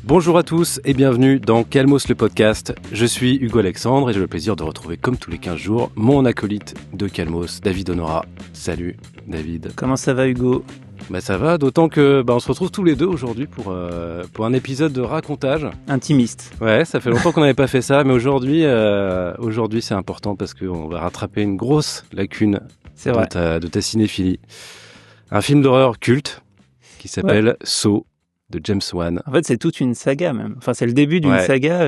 Bonjour à tous et bienvenue dans Calmos le podcast. Je suis Hugo Alexandre et j'ai le plaisir de retrouver comme tous les 15 jours mon acolyte de Calmos, David Honora. Salut David. Comment ça va Hugo ? Ça va, d'autant que on se retrouve tous les deux aujourd'hui pour un épisode de racontage. Intimiste. Ouais, ça fait longtemps qu'on n'avait pas fait ça, mais aujourd'hui c'est important parce qu'on va rattraper une grosse lacune de ta cinéphilie. Un film d'horreur culte qui s'appelle Saw de James Wan. En fait, c'est toute une saga même. Enfin, c'est le début d'une saga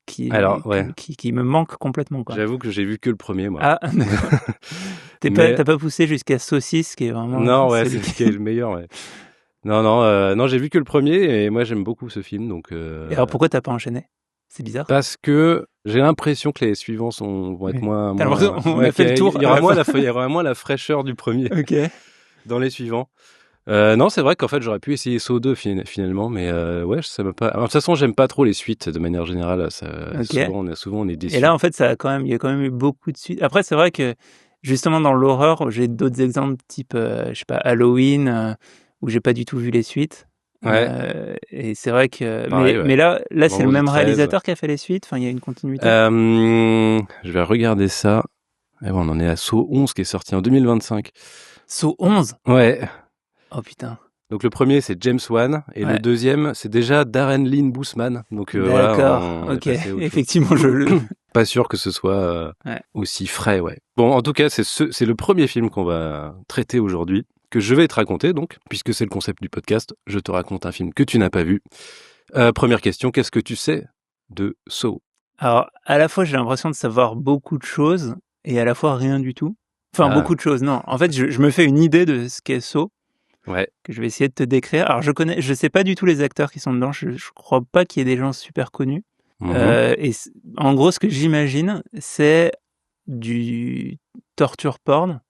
qui me manque complètement, quoi. J'avoue que j'ai vu que le premier, moi. Ah, d'accord. T'as pas poussé jusqu'à Saucisse, qui est vraiment... Non, c'est qui est le meilleur, ouais. Non, j'ai vu que le premier et moi j'aime beaucoup ce film, donc. Et alors pourquoi t'as pas enchaîné ? C'est bizarre. Parce que j'ai l'impression que les suivants vont être moins. On a fait le tour. Il y aura moins la fraîcheur du premier. Ok. Dans les suivants. Non, c'est vrai qu'en fait j'aurais pu essayer Saw 2 finalement, mais ça m'a pas. Alors, de toute façon, j'aime pas trop les suites de manière générale. Souvent on est déçus. Et là, en fait, il y a quand même eu beaucoup de suites. Après, c'est vrai que justement dans l'horreur, j'ai d'autres exemples type, Halloween, où j'ai pas du tout vu les suites. Ouais. Et c'est vrai que. Pareil, mais là, c'est le même 13. réalisateur qui a fait les suites. Enfin, il y a une continuité. Je vais regarder ça. Et on en est à Saw 11 qui est sorti en 2025. Saw 11 ? Ouais. Oh putain. Donc le premier c'est James Wan et le deuxième c'est déjà Darren Lynn Bousman. Donc d'accord. Ok. Effectivement, pas sûr que ce soit aussi frais, ouais. Bon, en tout cas, c'est le premier film qu'on va traiter aujourd'hui, que je vais te raconter donc, puisque c'est le concept du podcast. Je te raconte un film que tu n'as pas vu. Première question, qu'est-ce que tu sais de Saw ? Alors, à la fois j'ai l'impression de savoir beaucoup de choses et à la fois rien du tout. Enfin, beaucoup de choses. Non, en fait, je me fais une idée de ce qu'est Saw. Ouais. Que je vais essayer de te décrire. Alors je sais pas du tout les acteurs qui sont dedans, je crois pas qu'il y ait des gens super connus. Et en gros, ce que j'imagine, c'est du torture porn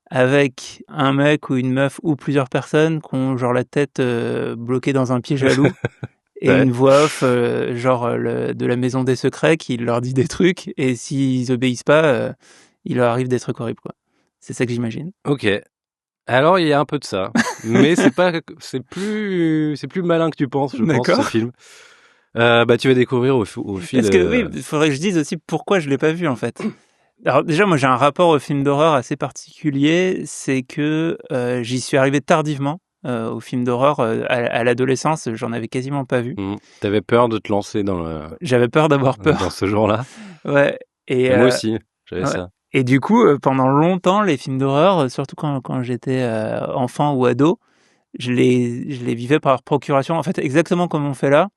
avec un mec ou une meuf ou plusieurs personnes qui ont genre la tête bloquée dans un piège à loup et une voix off de la maison des secrets qui leur dit des trucs et s'ils obéissent pas, il leur arrive des trucs horribles, quoi. C'est ça que j'imagine. Ok. Alors il y a un peu de ça, mais c'est plus malin que tu penses, je pense, ce film. Tu vas découvrir au fil. Parce que oui, il faudrait que je dise aussi pourquoi je l'ai pas vu en fait. Alors déjà, moi j'ai un rapport au film d'horreur assez particulier, c'est que j'y suis arrivé tardivement au film d'horreur à l'adolescence, j'en avais quasiment pas vu. T'avais peur de te lancer J'avais peur d'avoir peur dans ce genre-là. Ouais. Et moi aussi, j'avais ça. Et du coup, pendant longtemps, les films d'horreur, surtout quand j'étais enfant ou ado, je les vivais par procuration. En fait, exactement comme on fait là.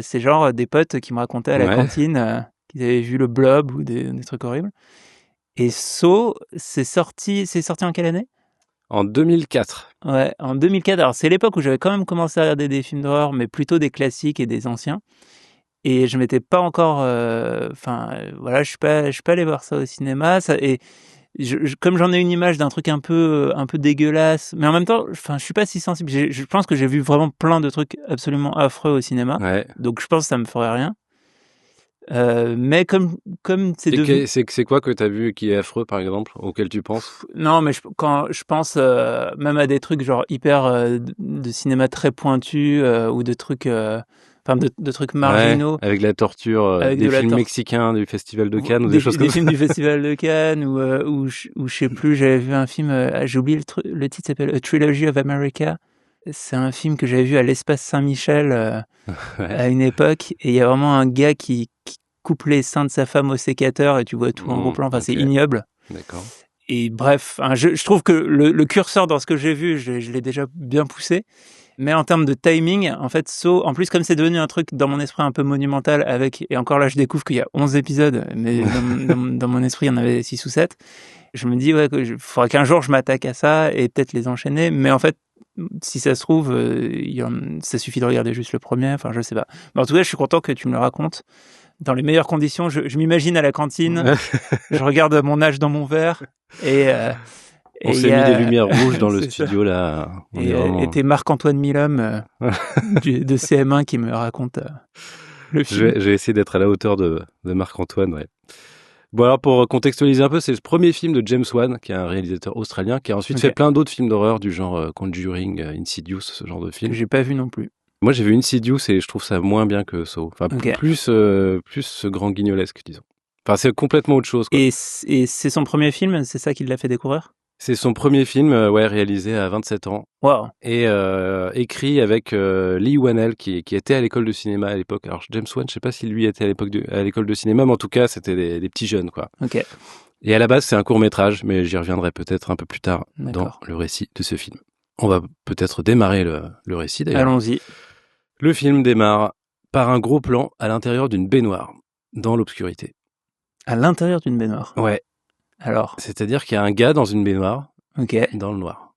C'est genre des potes qui me racontaient à la cantine qu'ils avaient vu le Blob ou des trucs horribles. Et Saw, c'est sorti en quelle année ? En 2004. Ouais, en 2004. Alors, c'est l'époque où j'avais quand même commencé à regarder des films d'horreur, mais plutôt des classiques et des anciens. Et je m'étais pas encore... je suis pas allé voir ça au cinéma. Et comme j'en ai une image d'un truc un peu dégueulasse, mais en même temps, je suis pas si sensible. Je pense que j'ai vu vraiment plein de trucs absolument affreux au cinéma. Ouais. Donc je pense que ça me ferait rien. Mais comme c'est devenu... C'est quoi que t'as vu qui est affreux, par exemple, auquel tu penses ? Non, mais quand je pense même à des trucs genre hyper de cinéma très pointu ou de trucs... de trucs marginaux. Avec la torture, avec des films mexicains du Festival de Cannes ou des choses comme ça. Des films du Festival de Cannes ou je sais plus, j'avais vu un film, j'ai oublié le titre, s'appelle A Trilogy of America. C'est un film que j'avais vu à l'Espace Saint-Michel à une époque et il y a vraiment un gars qui coupe les seins de sa femme au sécateur et tu vois tout en gros plan, c'est ignoble. D'accord. Et bref, je trouve que le curseur dans ce que j'ai vu, je l'ai déjà bien poussé. Mais en termes de timing, en fait, Saw, en plus, comme c'est devenu un truc dans mon esprit un peu monumental et encore là, je découvre qu'il y a 11 épisodes, mais dans mon esprit, il y en avait 6 ou 7. Je me dis, il faudrait qu'un jour je m'attaque à ça et peut-être les enchaîner. Mais en fait, si ça se trouve, ça suffit de regarder juste le premier. Enfin, je sais pas. Mais en tout cas, je suis content que tu me le racontes. Dans les meilleures conditions, je m'imagine à la cantine, je regarde mon âge dans mon verre et... On s'est mis des lumières rouges dans le studio, là. Et t'es Marc-Antoine Milhomme de CM1 qui me raconte le film. Je vais essayer d'être à la hauteur de Marc-Antoine, ouais. Bon, alors, pour contextualiser un peu, c'est le premier film de James Wan, qui est un réalisateur australien, qui a ensuite fait plein d'autres films d'horreur du genre Conjuring, Insidious, ce genre de film. Que j'ai pas vu non plus. Moi, j'ai vu Insidious et je trouve ça moins bien que Saw. Enfin, plus ce grand guignolesque, disons. Enfin, c'est complètement autre chose, quoi. Et c'est son premier film, c'est ça qui l'a fait découvrir? C'est son premier film, réalisé à 27 ans. Wow. Et écrit avec Lee Whannell, qui était à l'école de cinéma à l'époque. Alors, James Wan, je sais pas si lui était à l'école de cinéma, mais en tout cas, c'était des petits jeunes, quoi. Ok. Et à la base, c'est un court-métrage, mais j'y reviendrai peut-être un peu plus tard dans le récit de ce film. On va peut-être démarrer le récit, d'ailleurs. Allons-y. Le film démarre par un gros plan à l'intérieur d'une baignoire, dans l'obscurité. À l'intérieur d'une baignoire? Ouais. Alors? C'est-à-dire qu'il y a un gars dans une baignoire, dans le noir.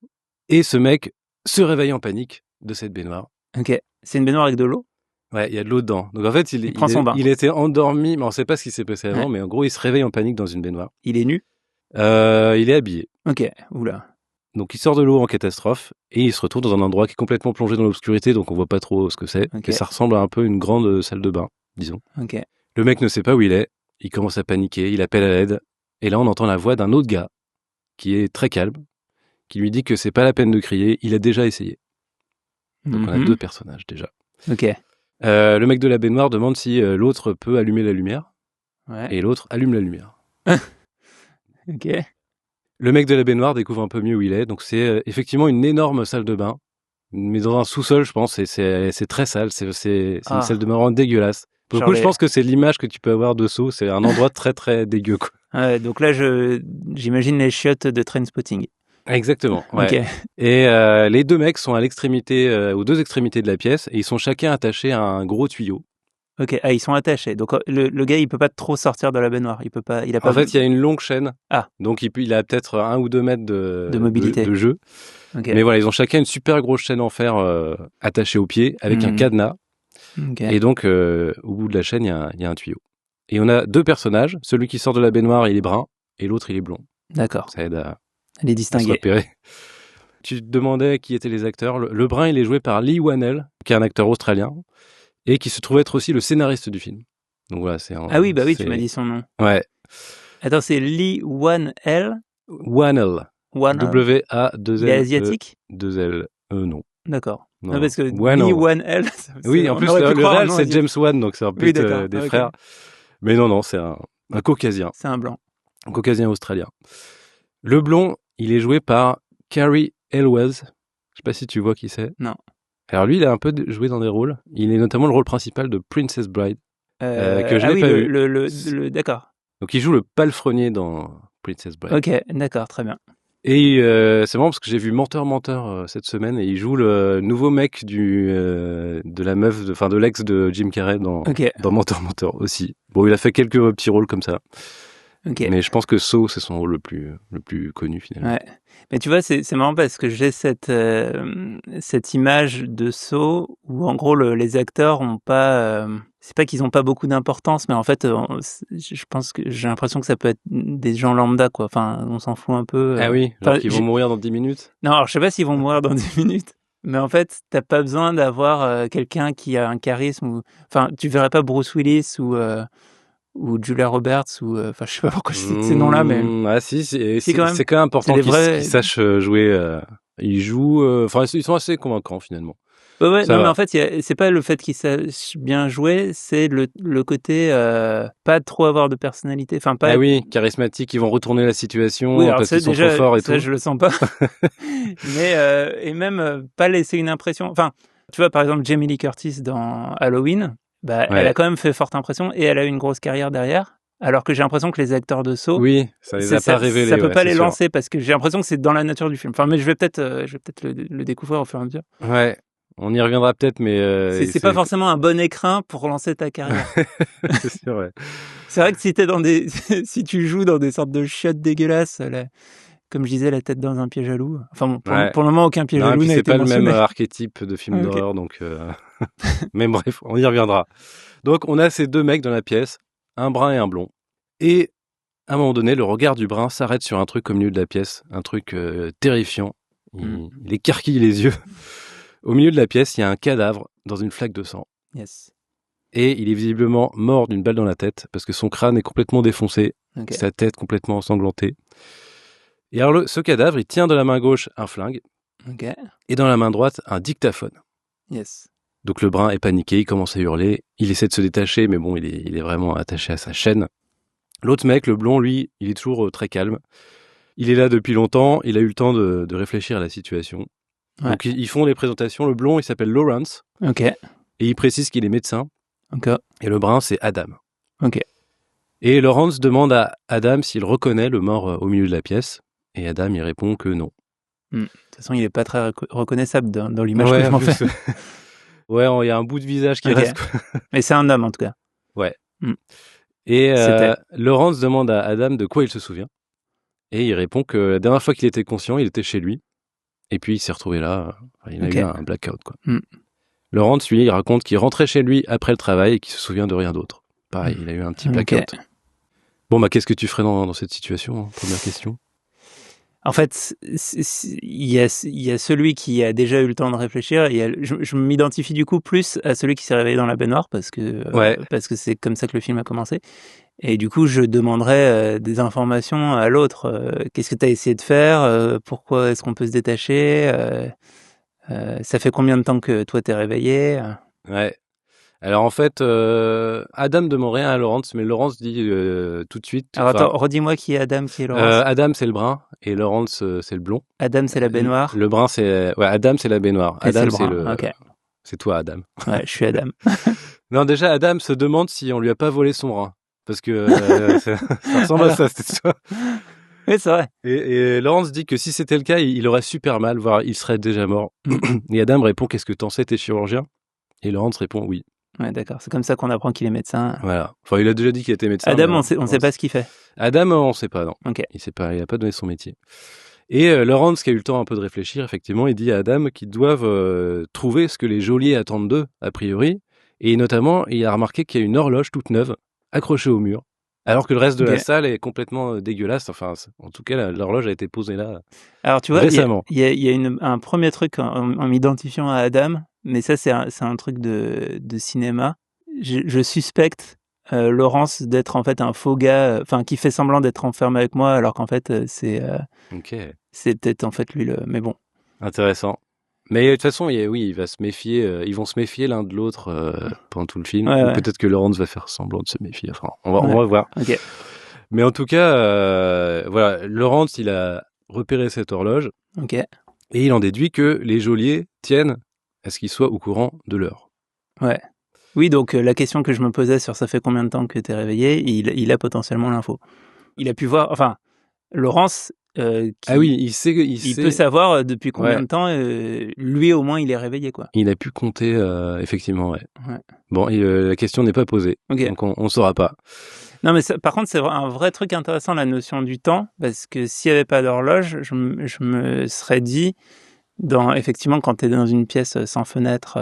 Et ce mec se réveille en panique de cette baignoire. Ok. C'est une baignoire avec de l'eau? Ouais, il y a de l'eau dedans. Donc en fait, il prend son bain. Il était endormi, mais on ne sait pas ce qui s'est passé avant, mais en gros, il se réveille en panique dans une baignoire. Il est nu? Il est habillé. Ok, oula. Donc il sort de l'eau en catastrophe et il se retrouve dans un endroit qui est complètement plongé dans l'obscurité, donc on voit pas trop ce que c'est. Et ça ressemble à un peu une grande salle de bain, disons. Le mec ne sait pas où il est, il commence à paniquer, il appelle à l'aide, et là on entend la voix d'un autre gars qui est très calme, qui lui dit que c'est pas la peine de crier, il a déjà essayé. Donc on a deux personnages déjà. Le mec de la baignoire demande si l'autre peut allumer la lumière, et l'autre allume la lumière. Le mec de la baignoire découvre un peu mieux où il est, donc c'est effectivement une énorme salle de bain, mais dans un sous-sol, je pense, et c'est très sale, c'est une salle de bain vraiment dégueulasse. Pour le coup, je pense que c'est l'image que tu peux avoir de Saw, c'est un endroit très très dégueu, quoi. Ouais, donc là, j'imagine les chiottes de Trainspotting. Exactement, ouais. Et les deux mecs sont à l'extrémité, aux deux extrémités de la pièce, et ils sont chacun attachés à un gros tuyau. Ok, ils sont attachés. Donc le gars, il peut pas trop sortir de la baignoire. Il a pas. En fait, il y a une longue chaîne. Donc il a peut-être 1 ou 2 mètres de mobilité, de jeu. Mais voilà, ils ont chacun une super grosse chaîne en fer attachée au pied avec un cadenas. Et donc au bout de la chaîne, il y a un tuyau. Et on a deux personnages. Celui qui sort de la baignoire, il est brun, et l'autre, il est blond. D'accord. Ça aide à les distinguer. Se repérer. Tu te demandais qui étaient les acteurs. Le brun, il est joué par Lee Whannell, qui est un acteur australien, et qui se trouve être aussi le scénariste du film. Donc voilà, Ah oui, tu m'as dit son nom. Ouais. Attends, c'est Lee Whannell. Whannell. W-A-2-L. Il est asiatique? 2-L. Non. D'accord. Non, parce que Lee Whannell. Oui, en plus, le réel, c'est James Wan, donc c'est un peu des frères. Mais non, c'est un caucasien. C'est un blanc. Un caucasien australien. Le blond, il est joué par Cary Elwes. Je sais pas si tu vois qui c'est. Non. Alors lui, il a un peu joué dans des rôles. Il est notamment le rôle principal de Princess Bride, que je n'ai pas vu. D'accord. Donc il joue le palefrenier dans Princess Bride. Ok, d'accord, très bien. Et c'est marrant parce que j'ai vu Menteur cette semaine et il joue le nouveau mec de la meuf, de l'ex de Jim Carrey dans Menteur aussi. Bon, il a fait quelques petits rôles comme ça. Mais je pense que Saw, c'est son rôle le plus connu finalement. Ouais. Mais tu vois, c'est marrant parce que j'ai cette image de Saw où en gros les acteurs ont pas, c'est pas qu'ils ont pas beaucoup d'importance, mais en fait, je pense que j'ai l'impression que ça peut être des gens lambda, quoi. Enfin, on s'en fout un peu. Ah oui, genre qu'ils vont mourir dans 10 minutes. Non, alors je sais pas s'ils vont mourir dans 10 minutes. Mais en fait, t'as pas besoin d'avoir quelqu'un qui a un charisme. Enfin, tu verrais pas Bruce Willis ou Julia Roberts je sais pas pourquoi je cite ces noms-là, mais c'est quand même important qu'ils sachent jouer. Ils jouent, ils sont assez convaincants finalement. Ouais, mais en fait, c'est pas le fait qu'ils sachent bien jouer, c'est le côté pas trop avoir de personnalité. Enfin, pas. Ah oui, charismatique, ils vont retourner la situation parce qu'ils sont déjà, trop forts et ça, tout. Je le sens pas. Mais et même pas laisser une impression. Enfin, tu vois, par exemple, Jamie Lee Curtis dans Halloween. Elle a quand même fait forte impression et elle a eu une grosse carrière derrière. Alors que j'ai l'impression que les acteurs de Saw, ça les a pas révélés. Ça peut pas les lancer parce que j'ai l'impression que c'est dans la nature du film. Enfin, mais je vais peut-être le découvrir au fur et à mesure. Ouais, on y reviendra peut-être, mais c'est pas forcément un bon écrin pour lancer ta carrière. C'est sûr, ouais. C'est vrai que si tu joues dans des sortes de chiottes dégueulasses, comme je disais, la tête dans un piège à loup. Enfin, pour le moment, aucun piège à loup n'a été mentionné. C'est pas le même archétype de film d'horreur, donc. Mais bref, on y reviendra. Donc, on a ces deux mecs dans la pièce, un brun et un blond. Et à un moment donné, le regard du brun s'arrête sur un truc au milieu de la pièce, un truc terrifiant. Il écarquille les yeux. Au milieu de la pièce, il y a un cadavre dans une flaque de sang. Yes. Et il est visiblement mort d'une balle dans la tête parce que son crâne est complètement défoncé, sa tête complètement ensanglantée. Et alors, ce cadavre, il tient de la main gauche un flingue et dans la main droite un dictaphone. Yes. Donc le brun est paniqué, il commence à hurler, il essaie de se détacher, mais bon, il est vraiment attaché à sa chaîne. L'autre mec, le blond, lui, il est toujours très calme. Il est là depuis longtemps, il a eu le temps de réfléchir à la situation. Ouais. Donc ils font les présentations. Le blond, il s'appelle Lawrence. Ok. Et il précise qu'il est médecin. Ok. Et le brun, c'est Adam. Ok. Et Lawrence demande à Adam s'il reconnaît le mort au milieu de la pièce. Et Adam, il répond que non. De toute façon, il n'est pas très reconnaissable dans l'image que je m'en fais. Ouais, il y a un bout de visage qui reste. Mais c'est un homme, en tout cas. Ouais. Et Lawrence demande à Adam de quoi il se souvient. Et il répond que la dernière fois qu'il était conscient, il était chez lui. Et puis il s'est retrouvé là. Il a eu un blackout, quoi. Lawrence, lui, il raconte qu'il rentrait chez lui après le travail et qu'il se souvient de rien d'autre. Pareil, il a eu un petit blackout. Bon, qu'est-ce que tu ferais dans cette situation, hein? Première question. En fait, il y a celui qui a déjà eu le temps de réfléchir. Je m'identifie du coup plus à celui qui s'est réveillé dans la baignoire parce que c'est comme ça que le film a commencé. Et du coup, je demanderais des informations à l'autre. Qu'est-ce que tu as essayé de faire? Pourquoi est-ce qu'on peut se détacher? Ça fait combien de temps que toi t'es réveillé? Ouais. Alors en fait, Adam demande rien à Lawrence, mais Lawrence dit tout de suite... Alors attends, redis-moi qui est Adam, qui est Lawrence. Adam, c'est le brun, et Lawrence, c'est le blond. Adam, c'est la baignoire. Le brun, c'est... Ouais, Adam, c'est la baignoire. Et Adam, c'est le brun. Okay. C'est toi, Adam. Ouais, je suis Adam. Non, déjà, Adam se demande si on lui a pas volé son rein. Parce que ça ressemble à ça, cette histoire. Oui, c'est vrai. Et Lawrence dit que si c'était le cas, il aurait super mal, voire il serait déjà mort. Et Adam répond, qu'est-ce que t'en sais, t'es chirurgien? Et Lawrence répond, oui. Ouais, d'accord. C'est comme ça qu'on apprend qu'il est médecin. Voilà. Enfin, il a déjà dit qu'il était médecin. Adam, on sait pas ce qu'il fait. A pas, non. Okay. Il a pas donné son métier. Et Lawrence, qui a eu le temps un peu de réfléchir, effectivement, il dit à Adam qu'ils doivent trouver ce que les geôliers attendent d'eux, a priori. Et notamment, il a remarqué qu'il y a une horloge toute neuve, accrochée au mur, alors que le reste de la salle est complètement dégueulasse. Enfin, en tout cas, l'horloge a été posée là. Alors, tu vois, récemment. Il y a un premier truc en m'identifiant à Adam, mais ça, c'est un truc de cinéma. Je suspecte Lawrence d'être en fait un faux gars, qui fait semblant d'être enfermé avec moi, alors qu'en fait, c'est peut-être en fait lui Mais bon. Intéressant. Mais de toute façon, il va se méfier. Ils vont se méfier l'un de l'autre pendant tout le film. Ou peut-être que Lawrence va faire semblant de se méfier. Enfin, on va voir. Okay. Mais en tout cas, voilà, Lawrence, il a repéré cette horloge. Okay. Et il en déduit que les geôliers tiennent à ce qu'ils soient au courant de l'heure. Ouais. Oui, donc la question que je me posais sur ça fait combien de temps que tu es réveillé, il a potentiellement l'info. Il a pu voir, Lawrence, il peut savoir depuis combien de temps, lui au moins il est réveillé, quoi. Il a pu compter, effectivement, ouais. Bon, la question n'est pas posée, donc on ne saura pas. Non, mais par contre, c'est un vrai truc intéressant, la notion du temps, parce que s'il n'y avait pas d'horloge, je me serais dit, effectivement, quand tu es dans une pièce sans fenêtre,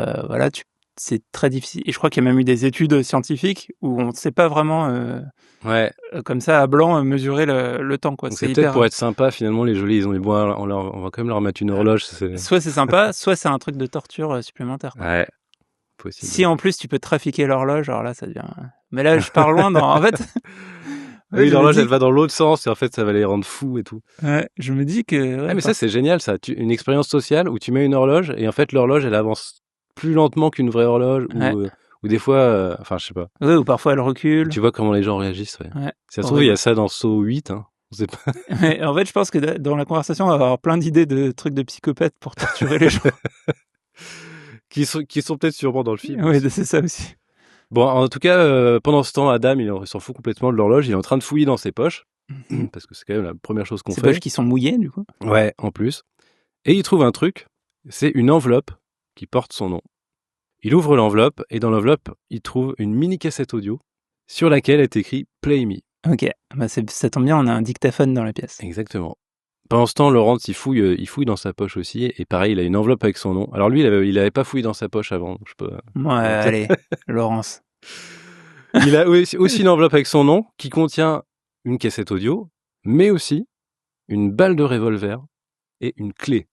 c'est très difficile. Et je crois qu'il y a même eu des études scientifiques où on ne sait pas vraiment, comme ça, à blanc, mesurer le temps, quoi. Donc c'est peut-être pour être sympa, finalement, les geôliers, ils ont dit, bon, on va quand même leur mettre une horloge. Soit c'est sympa, soit c'est un truc de torture supplémentaire, quoi. Ouais, possible. Si en plus tu peux trafiquer l'horloge, alors là, ça devient... Mais là, je pars loin en fait... Oui, l'horloge, elle va dans l'autre sens et en fait, ça va les rendre fous et tout. Ouais, je me dis que... mais ça, c'est génial, ça. Une expérience sociale où tu mets une horloge et en fait, l'horloge, elle avance plus lentement qu'une vraie horloge ou des fois, je sais pas. Oui, ou parfois elle recule. Tu vois comment les gens réagissent, Ça se trouve, il y a ça dans Saw 8, hein. On sait pas. Mais en fait, je pense que dans la conversation, on va avoir plein d'idées de trucs de psychopathes pour torturer les gens. qui sont peut-être sûrement dans le film. Oui, c'est ça aussi. Bon, en tout cas, pendant ce temps, Adam, il s'en fout complètement de l'horloge. Il est en train de fouiller dans ses poches, parce que c'est quand même la première chose qu'on fait. Ces poches qui sont mouillées, du coup. Ouais, en plus. Et il trouve un truc, c'est une enveloppe qui porte son nom. Il ouvre l'enveloppe, et dans l'enveloppe, il trouve une mini cassette audio sur laquelle est écrit « Play Me ». Ok, ça tombe bien, on a un dictaphone dans la pièce. Exactement. Pendant ce temps, Lawrence, il fouille dans sa poche aussi, et pareil, il a une enveloppe avec son nom. Alors lui, il avait pas fouillé dans sa poche avant. Donc je peux... Ouais, allez, Lawrence. Il a aussi une enveloppe avec son nom qui contient une cassette audio, mais aussi une balle de revolver et une clé.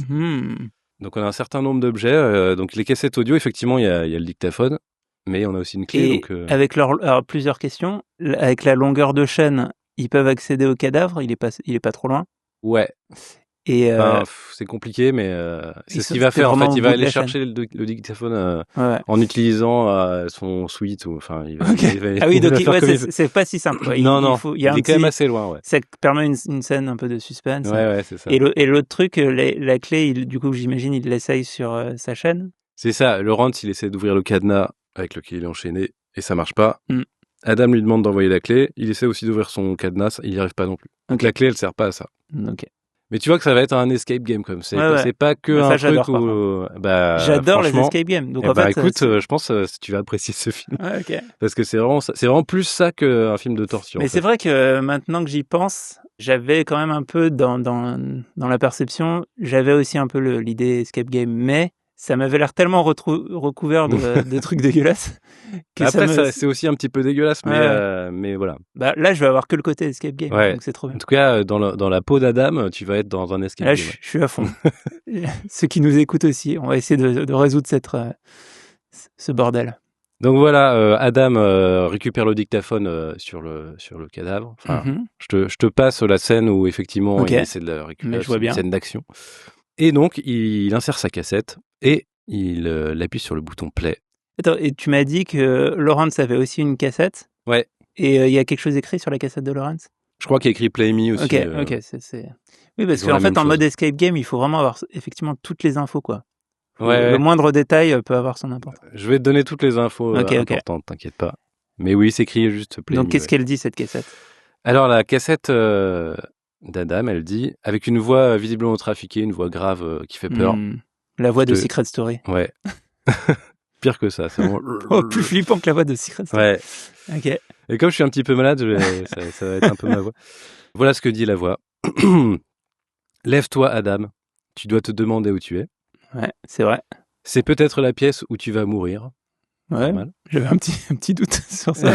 Donc on a un certain nombre d'objets. Donc les cassettes audio, effectivement, il y a le dictaphone, mais on a aussi une clé. Et avec alors, plusieurs questions. Avec la longueur de chaîne, ils peuvent accéder au cadavre. Il est pas trop loin. Ouais. Et c'est compliqué, mais c'est ce qu'il va faire. En fait, il va aller chercher le dictaphone en utilisant son suite. Enfin, il va, ah oui, donc c'est pas si simple. Ouais. Non, il est quand même assez loin. Ouais. Ça permet une scène un peu de suspense. Ouais, c'est ça. Et l'autre truc, la clé, du coup, j'imagine, il l'essaye sur sa chaîne. C'est ça. Laurence, il essaie d'ouvrir le cadenas avec lequel il est enchaîné et ça marche pas. Adam lui demande d'envoyer la clé. Il essaie aussi d'ouvrir son cadenas. Il n'y arrive pas non plus. Donc la clé, elle sert pas à ça. Ok. Mais tu vois que ça va être un escape game comme ça. C'est pas que un truc où... j'adore les escape games. Donc en fait, écoute, je pense que tu vas apprécier ce film. Okay. Parce que c'est vraiment plus ça qu'un film de torture. Mais c'est vrai que maintenant que j'y pense, j'avais quand même un peu dans la perception, j'avais aussi un peu l'idée escape game, mais ça m'avait l'air tellement recouvert de trucs dégueulasses. Après, c'est aussi un petit peu dégueulasse, mais voilà. Là, je vais avoir que le côté escape game, donc c'est trop bien. En tout cas, dans la peau d'Adam, tu vas être dans un escape game. Je suis à fond. Ceux qui nous écoutent aussi, on va essayer de résoudre ce bordel. Donc voilà, Adam récupère le dictaphone sur le cadavre. Enfin, je te passe la scène où effectivement il essaie de le récupérer, c'est une scène d'action. Et donc, il insère sa cassette et il appuie sur le bouton play. Attends, et tu m'as dit que Lawrence avait aussi une cassette. Ouais. Et il y a quelque chose écrit sur la cassette de Lawrence. Je crois qu'il y a écrit Play Me aussi. Ok, c'est... Oui, parce qu'en fait, en mode escape game, il faut vraiment avoir effectivement toutes les infos, quoi. Le moindre détail peut avoir son importance. Je vais te donner toutes les infos importantes, t'inquiète pas. Mais oui, c'est écrit juste Play Me. Donc, qu'est-ce qu'elle dit, cette cassette ? Alors, la cassette d'Adam, elle dit, avec une voix visiblement trafiquée, une voix grave qui fait peur. La voix de Secret Story. Ouais. Pire que ça, c'est vraiment... plus flippant que la voix de Secret Story. Ouais. Ok. Et comme je suis un petit peu malade, ça va être un peu ma voix. Voilà ce que dit la voix. Lève-toi, Adam. Tu dois te demander où tu es. Ouais, c'est vrai. C'est peut-être la pièce où tu vas mourir. Ouais, j'avais un petit doute sur ça.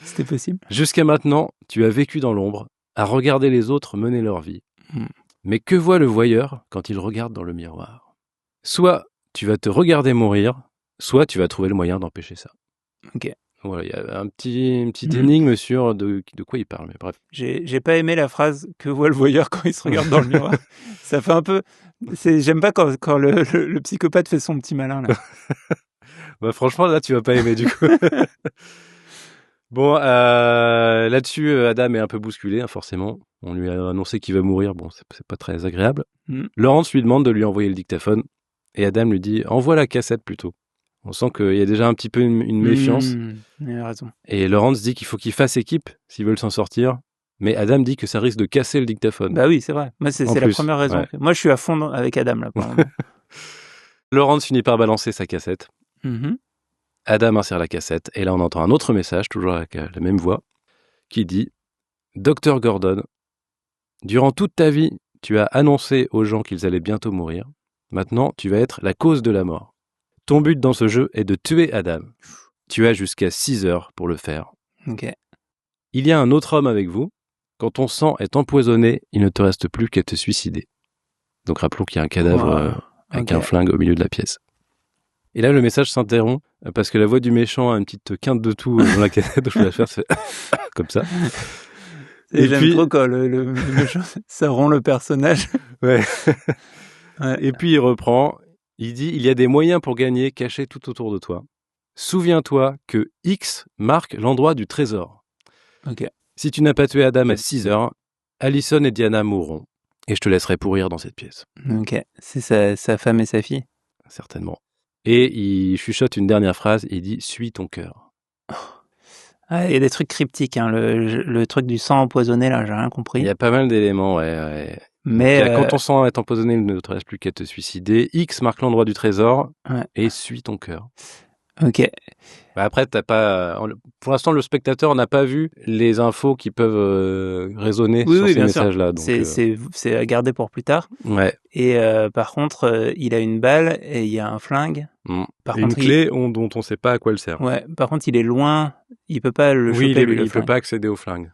C'était possible. Jusqu'à maintenant, tu as vécu dans l'ombre, à regarder les autres mener leur vie. Mais que voit le voyeur quand il regarde dans le miroir ? Soit tu vas te regarder mourir, soit tu vas trouver le moyen d'empêcher ça. Ok. Voilà, il y a une petite énigme sur de quoi il parle, mais bref. J'ai pas aimé la phrase « que voit le voyeur quand il se regarde dans le miroir ». Ça fait un peu... J'aime pas quand le psychopathe fait son petit malin, là. Franchement, là, tu vas pas aimer, du coup. Bon, là-dessus, Adam est un peu bousculé, forcément. On lui a annoncé qu'il va mourir. Bon, c'est pas très agréable. Laurence lui demande de lui envoyer le dictaphone. Et Adam lui dit « envoie la cassette plutôt ». On sent qu'il y a déjà un petit peu une méfiance. Il a raison. Et Laurence dit qu'il faut qu'ils fassent équipe s'ils veulent s'en sortir. Mais Adam dit que ça risque de casser le dictaphone. Bah oui, c'est vrai. Moi, c'est la première raison. Ouais. Moi, je suis à fond avec Adam, là, pour le moment. Laurence finit par balancer sa cassette. Adam insère la cassette. Et là, on entend un autre message, toujours avec la même voix, qui dit « Dr Gordon, durant toute ta vie, tu as annoncé aux gens qu'ils allaient bientôt mourir. Maintenant, tu vas être la cause de la mort. Ton but dans ce jeu est de tuer Adam. Tu as jusqu'à 6 heures pour le faire. Ok. Il y a un autre homme avec vous. Quand ton sang est empoisonné, il ne te reste plus qu'à te suicider. » Donc rappelons qu'il y a un cadavre avec un flingue au milieu de la pièce. Et là, le message s'interrompt parce que la voix du méchant a une petite quinte de tout dans la cassette. Je vais la faire, c'est comme ça. Et j'aime trop quand le méchant, ça rend le personnage. Ouais. Et puis il reprend. Il dit « Il y a des moyens pour gagner cachés tout autour de toi. Souviens-toi que X marque l'endroit du trésor. Ok. Si tu n'as pas tué Adam à 6 heures, Allison et Diana mourront. Et je te laisserai pourrir dans cette pièce. » Ok. C'est sa femme et sa fille. Certainement. Et il chuchote une dernière phrase. Il dit « Suis ton cœur. » Il y a des trucs cryptiques. Hein. Le truc du sang empoisonné, là, j'ai rien compris. Il y a pas mal d'éléments, ouais. Mais quand ton sang est empoisonné, il ne te reste plus qu'à te suicider. X marque l'endroit du trésor et suis ton cœur. Ok. Après, pour l'instant, le spectateur n'a pas vu les infos qui peuvent résonner sur ces messages-là. Donc, c'est à garder pour plus tard. Ouais. Et par contre, il a une balle et il y a un flingue. Par contre, une clé dont on ne sait pas à quoi elle sert. Ouais. Par contre, il est loin. Il peut pas le choper. Oui, il ne peut pas accéder au flingue.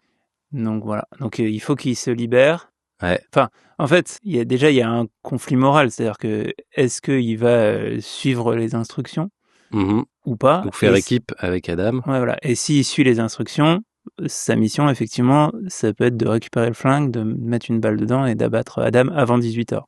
Donc voilà. Donc il faut qu'il se libère. Ouais. Enfin, en fait, il y a un conflit moral. C'est-à-dire que est-ce qu'il va suivre les instructions ou pas? Donc faire équipe avec Adam. Ouais, voilà. Et s'il suit les instructions, sa mission, effectivement, ça peut être de récupérer le flingue, de mettre une balle dedans et d'abattre Adam avant 18h.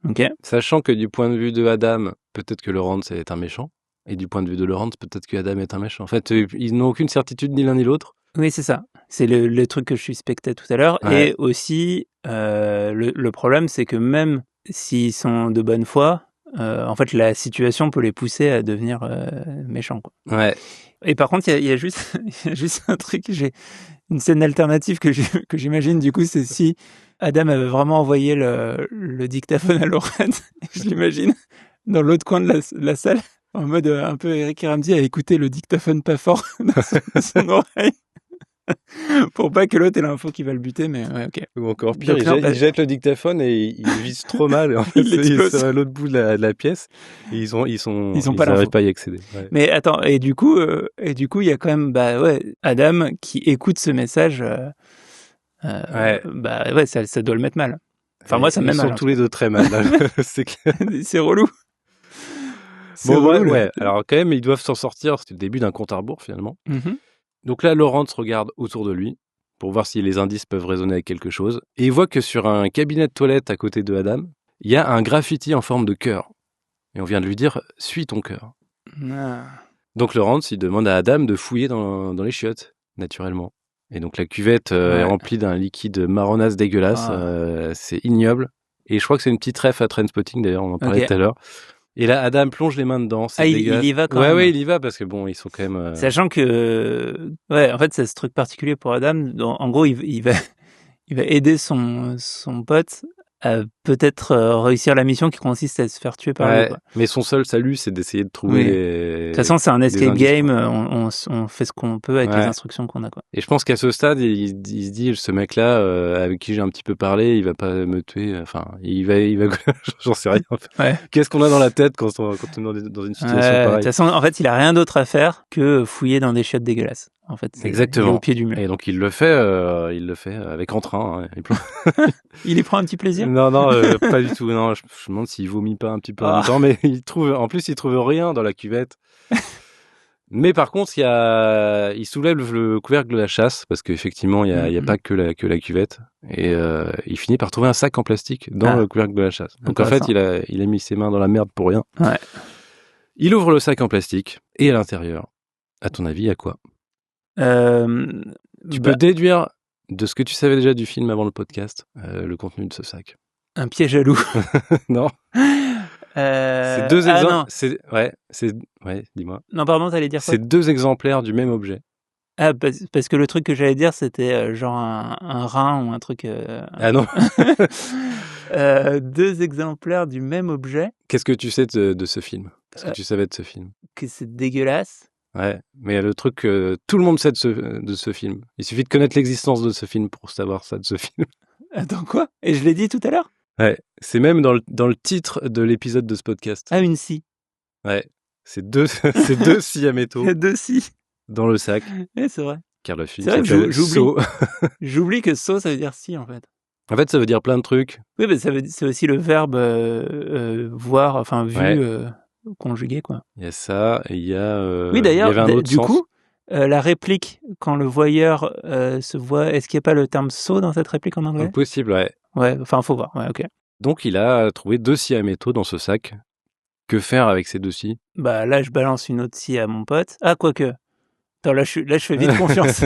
Ok. Sachant que du point de vue de Adam, peut-être que Laurence est un méchant. Et du point de vue de Laurence, peut-être que Adam est un méchant. En fait, ils n'ont aucune certitude ni l'un ni l'autre. Oui, c'est ça. C'est le truc que je suspectais tout à l'heure. Ouais. Et aussi, le problème, c'est que même s'ils sont de bonne foi, en fait, la situation peut les pousser à devenir méchants, quoi. Ouais. Et par contre, il y a juste un truc, j'ai une scène alternative que j'imagine, du coup, c'est si Adam avait vraiment envoyé le dictaphone à Laurence, je l'imagine, dans l'autre coin de la salle, en mode un peu Eric et Ramsey à écouter le dictaphone pas fort dans son oreille. Pour pas que l'autre ait l'info qui va le buter, mais ouais, ok. Ou encore pire, il jette le dictaphone et il vise trop mal. En fait, il est à l'autre bout de la pièce et ils n'arrivent pas à y accéder. Ouais. Mais attends, et du coup, il y a quand même, Adam qui écoute ce message. Ça doit le mettre mal. Enfin, moi, ça me met mal. Ils sont tous les deux très mal. Là, c'est clair. C'est relou. Ouais. Alors quand même, ils doivent s'en sortir. C'est le début d'un compte à rebours finalement. Donc là, Laurence regarde autour de lui pour voir si les indices peuvent résonner avec quelque chose. Et il voit que sur un cabinet de toilette à côté de Adam, il y a un graffiti en forme de cœur. Et on vient de lui dire « Suis ton cœur ». Donc Laurence, il demande à Adam de fouiller dans les chiottes, naturellement. Et donc la cuvette est remplie d'un liquide marronasse dégueulasse. C'est ignoble. Et je crois que c'est une petite ref à Trainspotting, d'ailleurs, on en parlait tout à l'heure. Et là, Adam plonge les mains dedans. C'est il y va quand même. Ouais, il y va parce que bon, ils sont quand même. Sachant que, en fait, c'est ce truc particulier pour Adam. En gros, il va aider son pote à peut-être réussir la mission qui consiste à se faire tuer par lui. Quoi. Mais son seul salut, c'est d'essayer de trouver les... De toute façon, c'est un escape game. On fait ce qu'on peut avec les instructions qu'on a. Quoi. Et je pense qu'à ce stade, il se dit, ce mec-là, avec qui j'ai un petit peu parlé, il va pas me tuer. Enfin, il va j'en sais rien. En fait. Qu'est-ce qu'on a dans la tête quand on est dans une situation pareille? De toute façon, en fait, il a rien d'autre à faire que fouiller dans des chiottes dégueulasses. En fait, exactement. Il est au pied du mur. Et donc il le fait avec entrain. Hein. Il y prend un petit plaisir. Non, pas du tout. Non, je me demande s'il vomit pas un petit peu en même temps, mais il trouve rien dans la cuvette. Mais par contre, il soulève le couvercle de la chasse parce qu'effectivement, il y a pas que la cuvette et il finit par trouver un sac en plastique dans le couvercle de la chasse. Donc en fait, il a mis ses mains dans la merde pour rien. Ouais. Il ouvre le sac en plastique et à l'intérieur, à ton avis, il y a quoi? Tu peux déduire de ce que tu savais déjà du film avant le podcast, le contenu de ce sac. Un piège à loup. Non. C'est deux exemples. Ouais, dis-moi. Non, pardon, t'allais dire quoi? C'est 2 exemplaires du même objet. Ah, parce que le truc que j'allais dire, c'était genre un rein ou un truc. Ah non. 2 exemplaires du même objet. Qu'est-ce que tu sais de ce film? Qu'est-ce que tu savais de ce film? Que c'est dégueulasse. Ouais, mais le truc que tout le monde sait de ce film. Il suffit de connaître l'existence de ce film pour savoir ça de ce film. Attends, quoi? Et je l'ai dit tout à l'heure? Ouais, c'est même dans le titre de l'épisode de ce podcast. Ah, une scie. Ouais, c'est deux scies à métaux. 2 scies. Dans le sac. Ouais, c'est vrai. Car le film s'appelle Saw. J'oublie que Saw, ça veut dire scie, en fait. En fait, ça veut dire plein de trucs. Oui, mais c'est aussi le verbe voir, enfin, vu, conjugué, quoi. Il y a ça, et il y a... oui, d'ailleurs, du sens. coup, la réplique, quand le voyeur se voit, est-ce qu'il n'y a pas le terme saut dans cette réplique en anglais? Possible, ouais. Ouais, enfin, faut voir, ouais, ok. Donc, il a trouvé 2 scies à métaux dans ce sac. Que faire avec ces 2 scies? Bah, là, je balance une autre scie à mon pote. Ah, quoique. Attends, là, je fais vite confiance.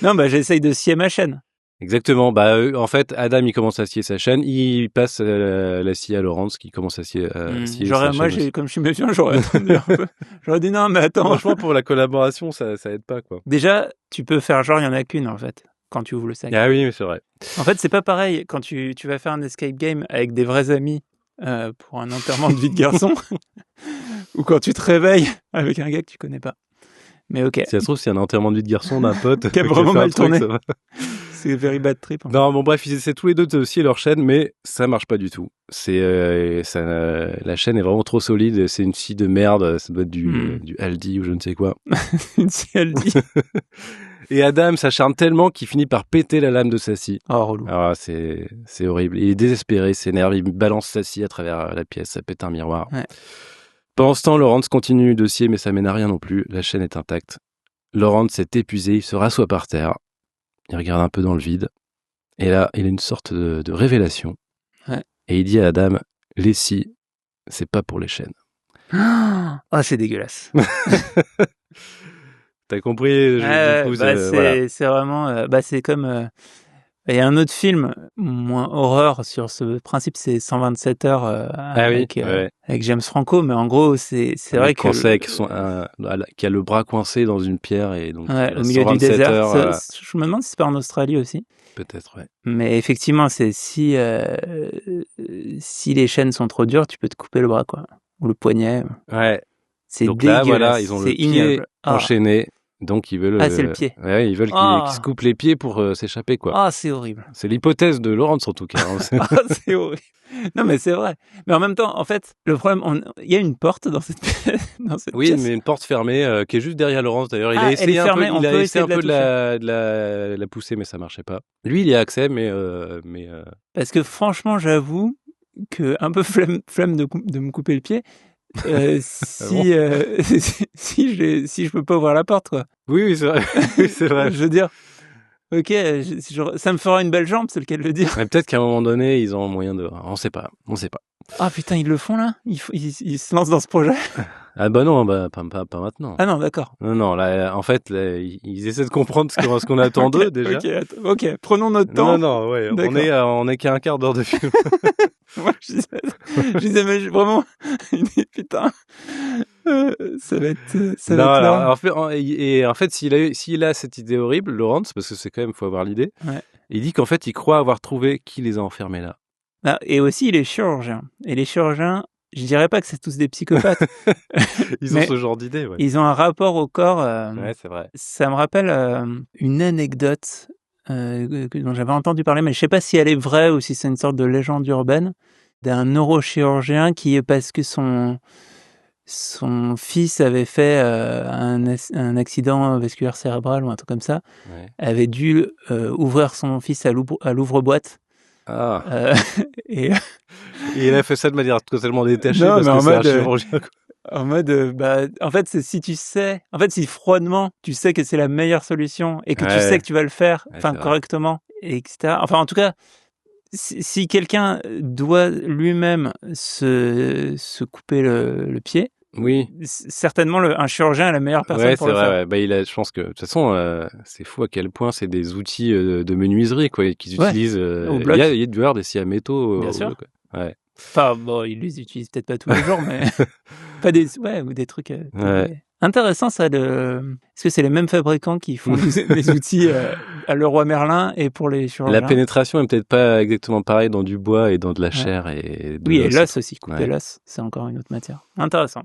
Non, bah, j'essaye de scier ma chaîne. Exactement. Bah, en fait, Adam, il commence à scier sa chaîne. Il passe la scie à Laurence, qui commence à scier sa chaîne. Moi, comme je suis méfiant, j'aurais attendu un peu. J'aurais dit non, mais attends. Franchement, pour la collaboration, ça aide pas, quoi. Déjà, tu peux faire genre, il y en a qu'une, en fait, quand tu ouvres le sac. Ah oui, mais c'est vrai. En fait, c'est pas pareil quand tu vas faire un escape game avec des vrais amis pour un enterrement de vie de garçon ou quand tu te réveilles avec un gars que tu connais pas. Mais ok. Si ça se trouve, c'est un enterrement de vie de garçon d'un pote qui a vraiment mal tourné. C'est very bad trip. Non, bon bref, ils essaient tous les deux de scier leur chaîne, mais ça marche pas du tout. La chaîne est vraiment trop solide. C'est une scie de merde. Ça doit être du Aldi ou je ne sais quoi. Une scie Aldi. Et Adam s'acharne tellement qu'il finit par péter la lame de sa scie. Oh, relou. Alors, c'est horrible. Il est désespéré, s'énerve, il balance sa scie à travers la pièce, ça pète un miroir. Ouais. Pendant ce temps, Laurence continue de scier, mais ça mène à rien non plus. La chaîne est intacte. Lawrence s'est épuisé, il se rassoit par terre, il regarde un peu dans le vide, et là, il a une sorte de révélation. Ouais. Et il dit à la dame, les scies, c'est pas pour les chaînes. Ah, c'est dégueulasse. T'as compris du coup, c'est vraiment... c'est comme... Il y a un autre film, moins horreur, sur ce principe, c'est 127 heures avec James Franco, mais en gros, c'est vrai que... qui a le bras coincé dans une pierre et donc au milieu du désert. Je me demande si c'est pas en Australie aussi. Peut-être, ouais. Mais effectivement, c'est si les chaînes sont trop dures, tu peux te couper le bras, quoi. Ou le poignet. Ouais. C'est donc dégueulasse. Là, voilà, ils ont le pied enchaîné. Donc ils veulent. C'est le pied. Ouais, ils veulent qu'ils se coupent les pieds pour s'échapper, quoi. Ah, c'est horrible. C'est l'hypothèse de Lawrence en tout cas. C'est horrible. Non, mais c'est vrai. Mais en même temps, en fait, le problème, il y a une porte dans cette pièce. Oui, mais une porte fermée qui est juste derrière Lawrence d'ailleurs. Il a essayé un peu, de la pousser, mais ça marchait pas. Lui, il y a accès, mais. Parce que franchement, j'avoue que un peu flemme de me couper le pied. Si je peux pas ouvrir la porte, quoi. Oui, c'est vrai. C'est vrai. Je veux dire, ok, ça me fera une belle jambe, c'est le cas de le dire. Mais peut-être qu'à un moment donné, ils ont moyen de. On sait pas. Ah putain, ils le font là. Ils se lancent dans ce projet. Ah bah non, pas maintenant. Ah non, d'accord. Non, là, en fait, là, ils essaient de comprendre ce qu'on attend d'eux déjà. Ok, prenons notre temps. Non, ouais, on est qu'à un quart d'heure de film. Moi, je disais, mais vraiment, putain, ça va être là. En fait, s'il a cette idée horrible, Lawrence, parce que c'est quand même, faut avoir l'idée, il dit qu'en fait, il croit avoir trouvé qui les a enfermés là. Ah, et aussi, il est chirurgien. Et les chirurgiens, je dirais pas que c'est tous des psychopathes. Ils ont ce genre d'idée, ouais. Ils ont un rapport au corps. Ouais, c'est vrai. Ça me rappelle une anecdote dont j'avais entendu parler, mais je sais pas si elle est vraie ou si c'est une sorte de légende urbaine, d'un neurochirurgien qui, parce que son fils avait fait un accident vasculaire cérébral ou un truc comme ça, avait dû ouvrir son fils à l'ouvre-boîte. Et il a fait ça de manière totalement détachée, non, parce que c'est un chirurgien. En mode, en fait, c'est si froidement tu sais que c'est la meilleure solution et que tu sais que tu vas le faire, correctement, etc. Enfin, en tout cas, si quelqu'un doit lui-même se couper le pied, oui, certainement un chirurgien est la meilleure personne pour le faire. Ouais, c'est vrai. Je pense que de toute façon, c'est fou à quel point c'est des outils de menuiserie, quoi, qu'ils utilisent. Il y a du hard des scies à métaux. Bien sûr. Ouais. Enfin, bon, ils les utilisent peut-être pas tous les jours, mais pas ou des trucs. Intéressant, ça. Est-ce que c'est les mêmes fabricants qui font les outils à Leroy Merlin et pour les chirurgiens? La pénétration est peut-être pas exactement pareille dans du bois et dans de la chair et l'os aussi. Couper l'os, c'est encore une autre matière. Intéressant.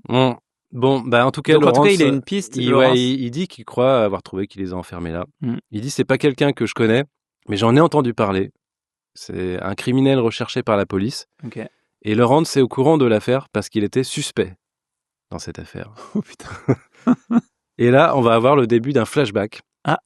Bon, en tout cas, Lawrence, il a une piste. Il dit qu'il croit avoir trouvé qui les a enfermés là. Il dit c'est pas quelqu'un que je connais, mais j'en ai entendu parler. C'est un criminel recherché par la police. Okay. Et Lawrence est au courant de l'affaire parce qu'il était suspect dans cette affaire. Oh putain. Et là, on va avoir le début d'un flashback. Ah.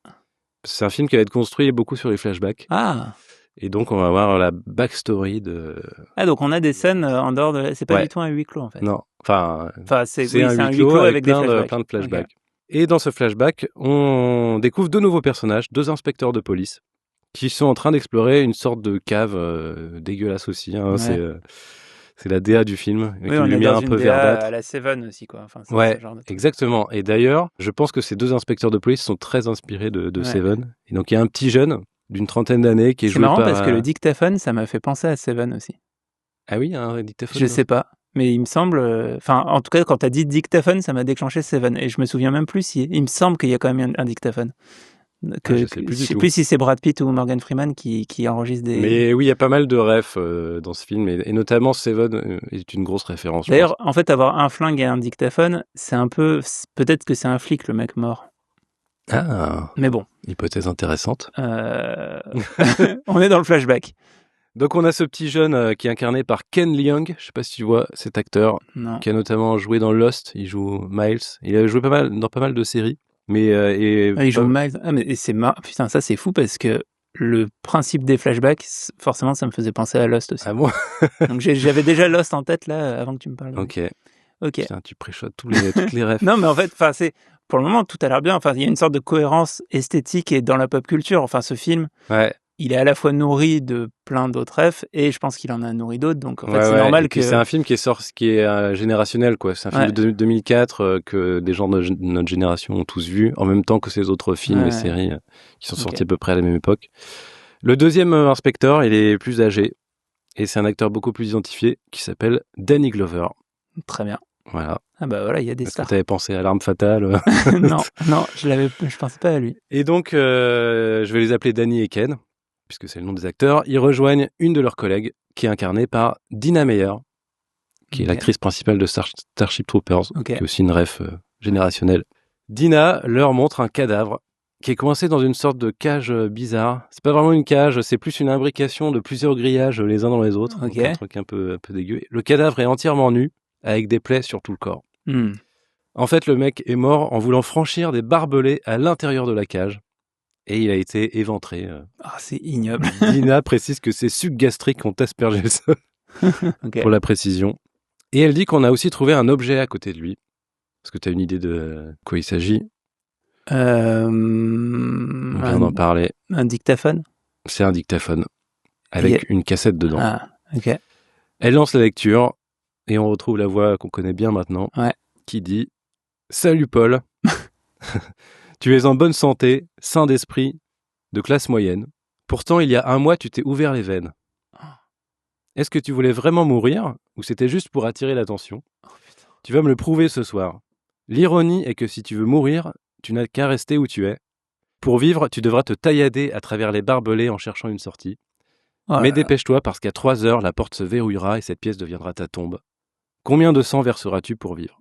C'est un film qui va être construit beaucoup sur les flashbacks. Ah. Et donc, on va avoir la backstory de... Ah, donc on a des scènes en dehors de... C'est pas du tout un huis clos, en fait. Non. Enfin c'est un huis clos avec plein de flashbacks. Okay. Et dans ce flashback, on découvre deux nouveaux personnages, deux inspecteurs de police, qui sont en train d'explorer une sorte de cave dégueulasse aussi. Hein, c'est la DA du film, avec une lumière un peu verdâtre. À la Seven aussi, quoi. Enfin, ce genre de exactement. Et d'ailleurs, je pense que ces deux inspecteurs de police sont très inspirés de Seven. Et donc, il y a un petit jeune d'une trentaine d'années qui est joué par... C'est marrant parce que le dictaphone, ça m'a fait penser à Seven aussi. Ah oui, un dictaphone? Je sais pas. Mais il me semble... Enfin, en tout cas, quand tu as dit dictaphone, ça m'a déclenché Seven. Et je me souviens même plus si... Il me semble qu'il y a quand même un dictaphone. Je sais plus si c'est Brad Pitt ou Morgan Freeman qui enregistre des... Mais oui, il y a pas mal de refs dans ce film, et notamment Seven est une grosse référence. D'ailleurs, en fait, avoir un flingue et un dictaphone, c'est un peu... Peut-être que c'est un flic, le mec mort. Ah. Mais bon. Hypothèse intéressante. On est dans le flashback. Donc on a ce petit jeune qui est incarné par Ken Leung, je sais pas si tu vois cet acteur, qui a notamment joué dans Lost, il joue Miles, il a joué dans pas mal de séries. Mais il joue Miles. Ah, mais c'est putain, ça c'est fou parce que le principe des flashbacks, forcément, ça me faisait penser à Lost aussi. Ah bon? Donc j'avais déjà Lost en tête là avant que tu me parles. Ok. Putain, tu préchotes toutes les rêves. Non, mais en fait, c'est pour le moment, tout a l'air bien. Enfin, il y a une sorte de cohérence esthétique et dans la pop culture. Enfin, ce film, il est à la fois nourri de plein d'autres refs et je pense qu'il en a nourri d'autres. Donc, en fait, c'est normal que... C'est un film qui est générationnel, quoi. C'est un film de 2004 que des gens de notre génération ont tous vu, en même temps que ces autres films et séries qui sont sortis à peu près à la même époque. Le deuxième inspecteur, il est plus âgé et c'est un acteur beaucoup plus identifié qui s'appelle Danny Glover. Très bien. Voilà. Ah bah voilà, il y a des stars. Tu avais pensé à L'Arme Fatale? non, je pensais pas à lui. Et donc, je vais les appeler Danny et Ken, puisque c'est le nom des acteurs. Ils rejoignent une de leurs collègues, qui est incarnée par Dina Meyer, qui est l'actrice principale de Starship Troopers, qui est aussi une ref générationnelle. Dina leur montre un cadavre qui est coincé dans une sorte de cage bizarre. C'est pas vraiment une cage, c'est plus une imbrication de plusieurs grillages les uns dans les autres. Donc un truc un peu dégueu. Le cadavre est entièrement nu, avec des plaies sur tout le corps. En fait, le mec est mort en voulant franchir des barbelés à l'intérieur de la cage. Et il a été éventré. C'est ignoble. Dina précise que ses sucs gastriques ont aspergé le sol, pour la précision. Et elle dit qu'on a aussi trouvé un objet à côté de lui. Est-ce que tu as une idée de quoi il s'agit? On vient d'en parler. Un dictaphone? C'est un dictaphone, avec une cassette dedans. Ah, ok. Elle lance la lecture, et on retrouve la voix qu'on connaît bien maintenant, qui dit « Salut Paul, tu es en bonne santé, sain d'esprit, de classe moyenne. Pourtant, il y a un mois, tu t'es ouvert les veines. Est-ce que tu voulais vraiment mourir ou c'était juste pour attirer l'attention? Tu vas me le prouver ce soir. L'ironie est que si tu veux mourir, tu n'as qu'à rester où tu es. Pour vivre, tu devras te taillader à travers les barbelés en cherchant une sortie. Mais dépêche-toi parce qu'à 3 heures, la porte se verrouillera et cette pièce deviendra ta tombe. Combien de sang verseras-tu pour vivre? »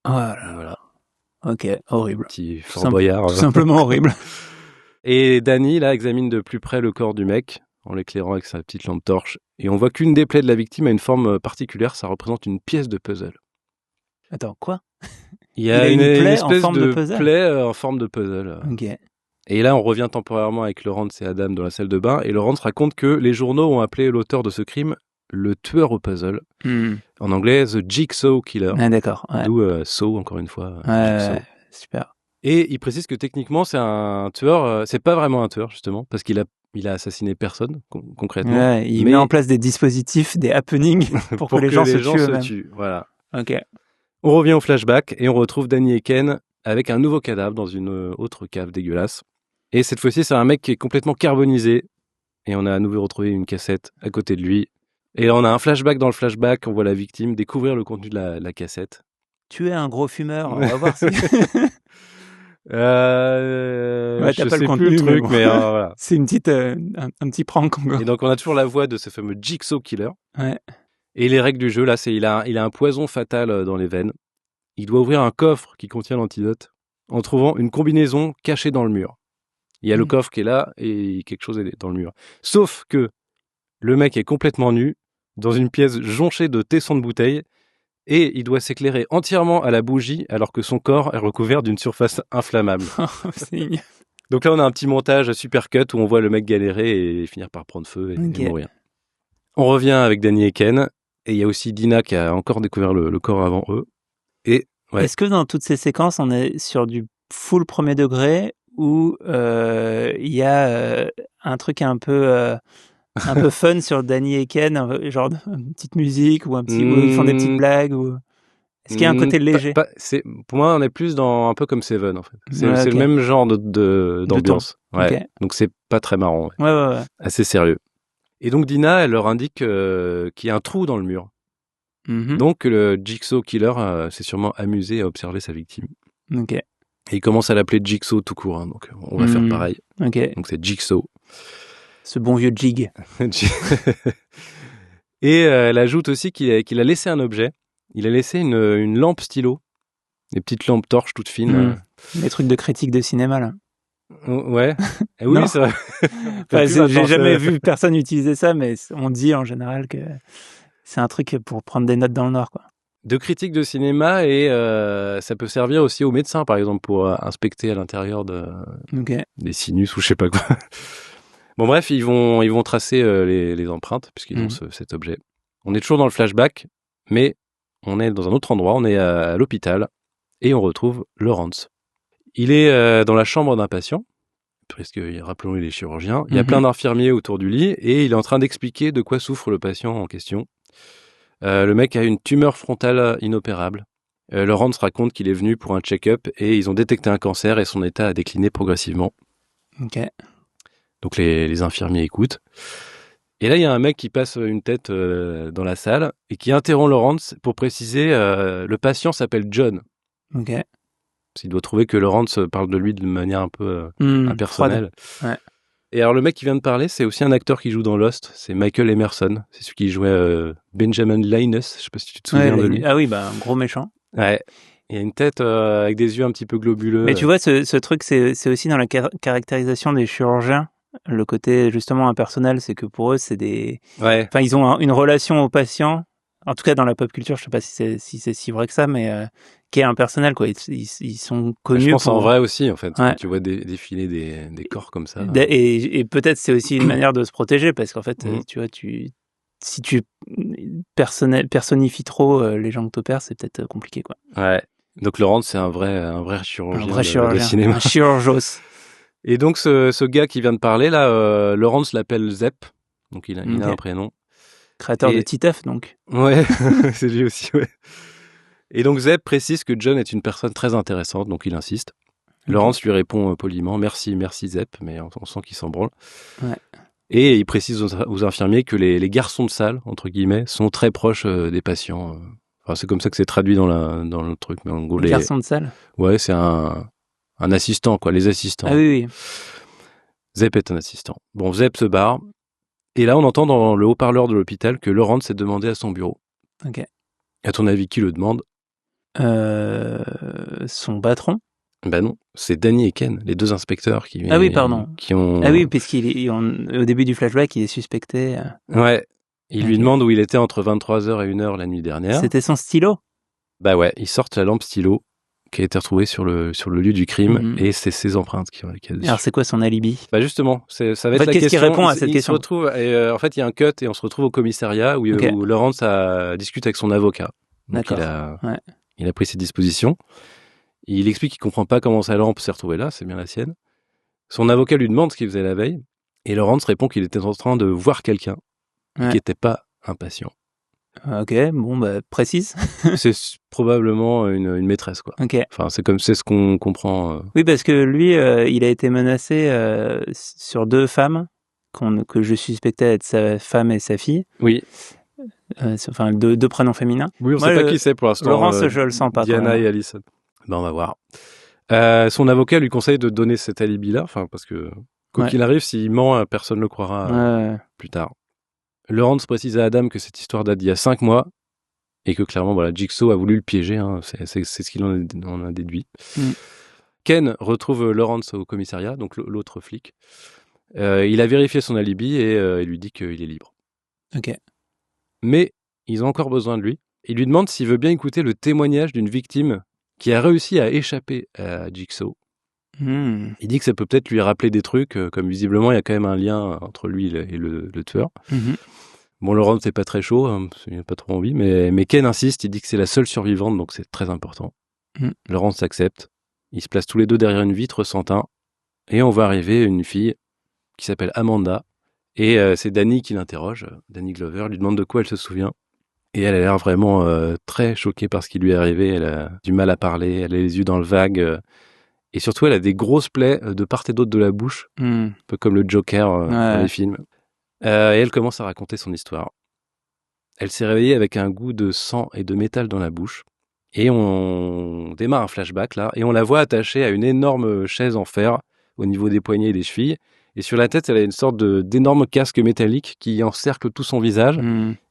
Voilà. Ok, horrible. Petit Fort Boyard. Tout simplement horrible. Et Danny, là, examine de plus près le corps du mec, en l'éclairant avec sa petite lampe torche. Et on voit qu'une des plaies de la victime a une forme particulière, ça représente une pièce de puzzle. Attends, quoi? Il y a une espèce en forme de plaie en forme de puzzle. Ok. Et là, on revient temporairement avec Laurence et Adam dans la salle de bain, et Laurence raconte que les journaux ont appelé l'auteur de ce crime le tueur au puzzle. En anglais, The Jigsaw Killer. Ah, d'accord. D'où Saw, encore une fois. Super. Et il précise que techniquement, c'est un tueur. C'est pas vraiment un tueur, justement, parce qu'il a assassiné personne, concrètement. Il met en place des dispositifs, des happenings, pour que les gens se tuent. Voilà. Ok. On revient au flashback, et on retrouve Danny et Ken avec un nouveau cadavre dans une autre cave dégueulasse. Et cette fois-ci, c'est un mec qui est complètement carbonisé. Et on a à nouveau retrouvé une cassette à côté de lui. Et là, on a un flashback dans le flashback. On voit la victime découvrir le contenu de la cassette. Tu es un gros fumeur. On va voir si... je sais plus le truc, mais voilà. C'est une petite, un petit prank encore. Et donc, on a toujours la voix de ce fameux Jigsaw Killer. Ouais. Et les règles du jeu, là, c'est il a un poison fatal dans les veines. Il doit ouvrir un coffre qui contient l'antidote en trouvant une combinaison cachée dans le mur. Il y a le coffre qui est là et quelque chose est dans le mur. Sauf que le mec est complètement nu, dans une pièce jonchée de tessons de bouteilles, et il doit s'éclairer entièrement à la bougie alors que son corps est recouvert d'une surface inflammable. Donc là, on a un petit montage super cut où on voit le mec galérer et finir par prendre feu et mourir. On revient avec Danny et Ken, et il y a aussi Dina qui a encore découvert le corps avant eux. Et Est-ce que dans toutes ces séquences, on est sur du full premier degré ou il y a un truc un peu fun sur Danny et Ken, genre une petite musique ou un petit où ils font des petites blagues ou... Est-ce qu'il y a un côté léger? Pour moi, on est plus dans un peu comme Seven en fait. C'est le même genre d'ambiance. Donc c'est pas très marrant. Ouais. Assez sérieux. Et donc Dina, elle leur indique qu'il y a un trou dans le mur. Donc le Jigsaw Killer s'est sûrement amusé à observer sa victime. Ok. Et il commence à l'appeler Jigsaw tout court. Donc on va faire pareil. Ok. Donc c'est Jigsaw. Ce bon vieux Jig. Et elle ajoute aussi qu'il a laissé un objet. Il a laissé une lampe stylo. Des petites lampes torches toutes fines. Les trucs de critique de cinéma, là. Ouais. Oui, c'est vrai. J'ai jamais vu personne utiliser ça, mais on dit en général que c'est un truc pour prendre des notes dans le noir, quoi. De critique de cinéma, et ça peut servir aussi aux médecins, par exemple, pour inspecter à l'intérieur des sinus ou je sais pas quoi. Bon, bref, ils vont tracer les empreintes, puisqu'ils ont cet objet. On est toujours dans le flashback, mais on est dans un autre endroit, on est à l'hôpital, et on retrouve Laurence. Il est dans la chambre d'un patient, puisque rappelons-le, il est chirurgien. Il y a plein d'infirmiers autour du lit et il est en train d'expliquer de quoi souffre le patient en question. Le mec a une tumeur frontale inopérable. Lawrence raconte qu'il est venu pour un check-up et ils ont détecté un cancer et son état a décliné progressivement. Ok. Donc les infirmiers écoutent. Et là, il y a un mec qui passe une tête dans la salle et qui interrompt Lawrence pour préciser le patient s'appelle John. Ok. Il doit trouver que Lawrence parle de lui de manière un peu impersonnelle. Ouais. Et alors, le mec qui vient de parler, c'est aussi un acteur qui joue dans Lost. C'est Michael Emerson. C'est celui qui jouait Benjamin Linus. Je sais pas si tu te souviens de lui. Ah oui, un gros méchant. Ouais. Il y a une tête avec des yeux un petit peu globuleux. Mais tu vois, ce truc, c'est aussi dans la caractérisation des chirurgiens. Le côté, justement, impersonnel, c'est que pour eux, c'est des... Ouais. Enfin, ils ont une relation au patient, en tout cas dans la pop culture, je sais pas si c'est si vrai que ça, mais qui est impersonnel, quoi. Ils sont connus. Je pense en vrai aussi, en fait. Ouais. Quand tu vois défiler des corps comme ça. Et peut-être c'est aussi une manière de se protéger, parce qu'en fait, tu vois, si tu personnifies trop les gens que t'opères, c'est peut-être compliqué, quoi. Ouais. Donc Lawrence, c'est un vrai chirurgien. De cinéma. Un chirurgos. Et donc ce gars qui vient de parler là, Lawrence l'appelle Zep. Donc il a un prénom. Créateur de Titeuf, donc. Ouais, c'est lui aussi, ouais. Et donc Zep précise que John est une personne très intéressante, donc il insiste. Lawrence lui répond poliment, merci Zep, mais on sent qu'il s'en branle. Ouais. Et il précise aux infirmiers que les garçons de salle, entre guillemets, sont très proches des patients. Enfin, c'est comme ça que c'est traduit dans le truc. Mais en gros, les garçons de salle. Ouais, c'est un assistant, quoi, les assistants. Ah oui. Zep est un assistant. Bon, Zep se barre. Et là, on entend dans le haut-parleur de l'hôpital que Lawrence s'est demandé à son bureau. Ok. À ton avis, qui le demande ? Son patron ? Ben non, c'est Danny et Ken, les deux inspecteurs qui... Ah oui, pardon. Qui ont... Ah oui, puisqu'au début du flashback, il est suspecté. Ouais. Il lui demande où il était entre 23h et 1h la nuit dernière. C'était son stylo ? Bah ouais, ils sortent la lampe stylo qui a été retrouvée sur le lieu du crime et c'est ses empreintes qui y a dessus. Alors c'est quoi son alibi ? Bah justement, ça va être la question. Qu'est-ce qu'il répond à cette question ? Se retrouve, en fait, il y a un cut et on se retrouve au commissariat où Lawrence discute avec son avocat. Donc il a pris ses dispositions. Il explique qu'il comprend pas comment sa lampe s'est retrouvée là, c'est bien la sienne. Son avocat lui demande ce qu'il faisait la veille et Lawrence répond qu'il était en train de voir quelqu'un qui n'était pas un patient. Ok, précise. C'est probablement une maîtresse, quoi. Ok. Enfin, c'est ce qu'on comprend. Oui, parce que lui, il a été menacé sur 2 femmes que je suspectais être sa femme et sa fille. Oui. Enfin, 2 prénoms féminins. Oui, on ne sait pas qui c'est pour l'instant. Laurence, je le sens pas. Diana et Alison. Ben, on va voir. Son avocat lui conseille de donner cet alibi-là, parce que quoi qu'il arrive, s'il ment, personne ne le croira plus tard. Lawrence précise à Adam que cette histoire date d'il y a 5 mois et que clairement, Jigsaw a voulu le piéger. C'est ce qu'il en a déduit. Ken retrouve Lawrence au commissariat, donc l'autre flic. Il a vérifié son alibi et il lui dit qu'il est libre. Ok. Mais ils ont encore besoin de lui. Il lui demande s'il veut bien écouter le témoignage d'une victime qui a réussi à échapper à Jigsaw. Il dit que ça peut peut-être lui rappeler des trucs, comme visiblement il y a quand même un lien entre lui et le tueur. Bon, Lawrence n'est pas très chaud, il n'a pas trop envie, mais Ken insiste, il dit que c'est la seule survivante, donc c'est très important. Lawrence accepte. Ils se placent tous les deux derrière une vitre sans teint, et on voit arriver une fille qui s'appelle Amanda, et c'est Danny qui l'interroge. Danny Glover lui demande de quoi elle se souvient, et elle a l'air vraiment très choquée par ce qui lui est arrivé. Elle a du mal à parler, elle a les yeux dans le vague, et surtout elle a des grosses plaies de part et d'autre de la bouche, un peu comme le Joker dans les films. Et elle commence à raconter son histoire. Elle s'est réveillée avec un goût de sang et de métal dans la bouche. Et on démarre un flashback là, et on la voit attachée à une énorme chaise en fer au niveau des poignets et des chevilles. Et sur la tête, elle a une sorte d'énorme casque métallique qui encercle tout son visage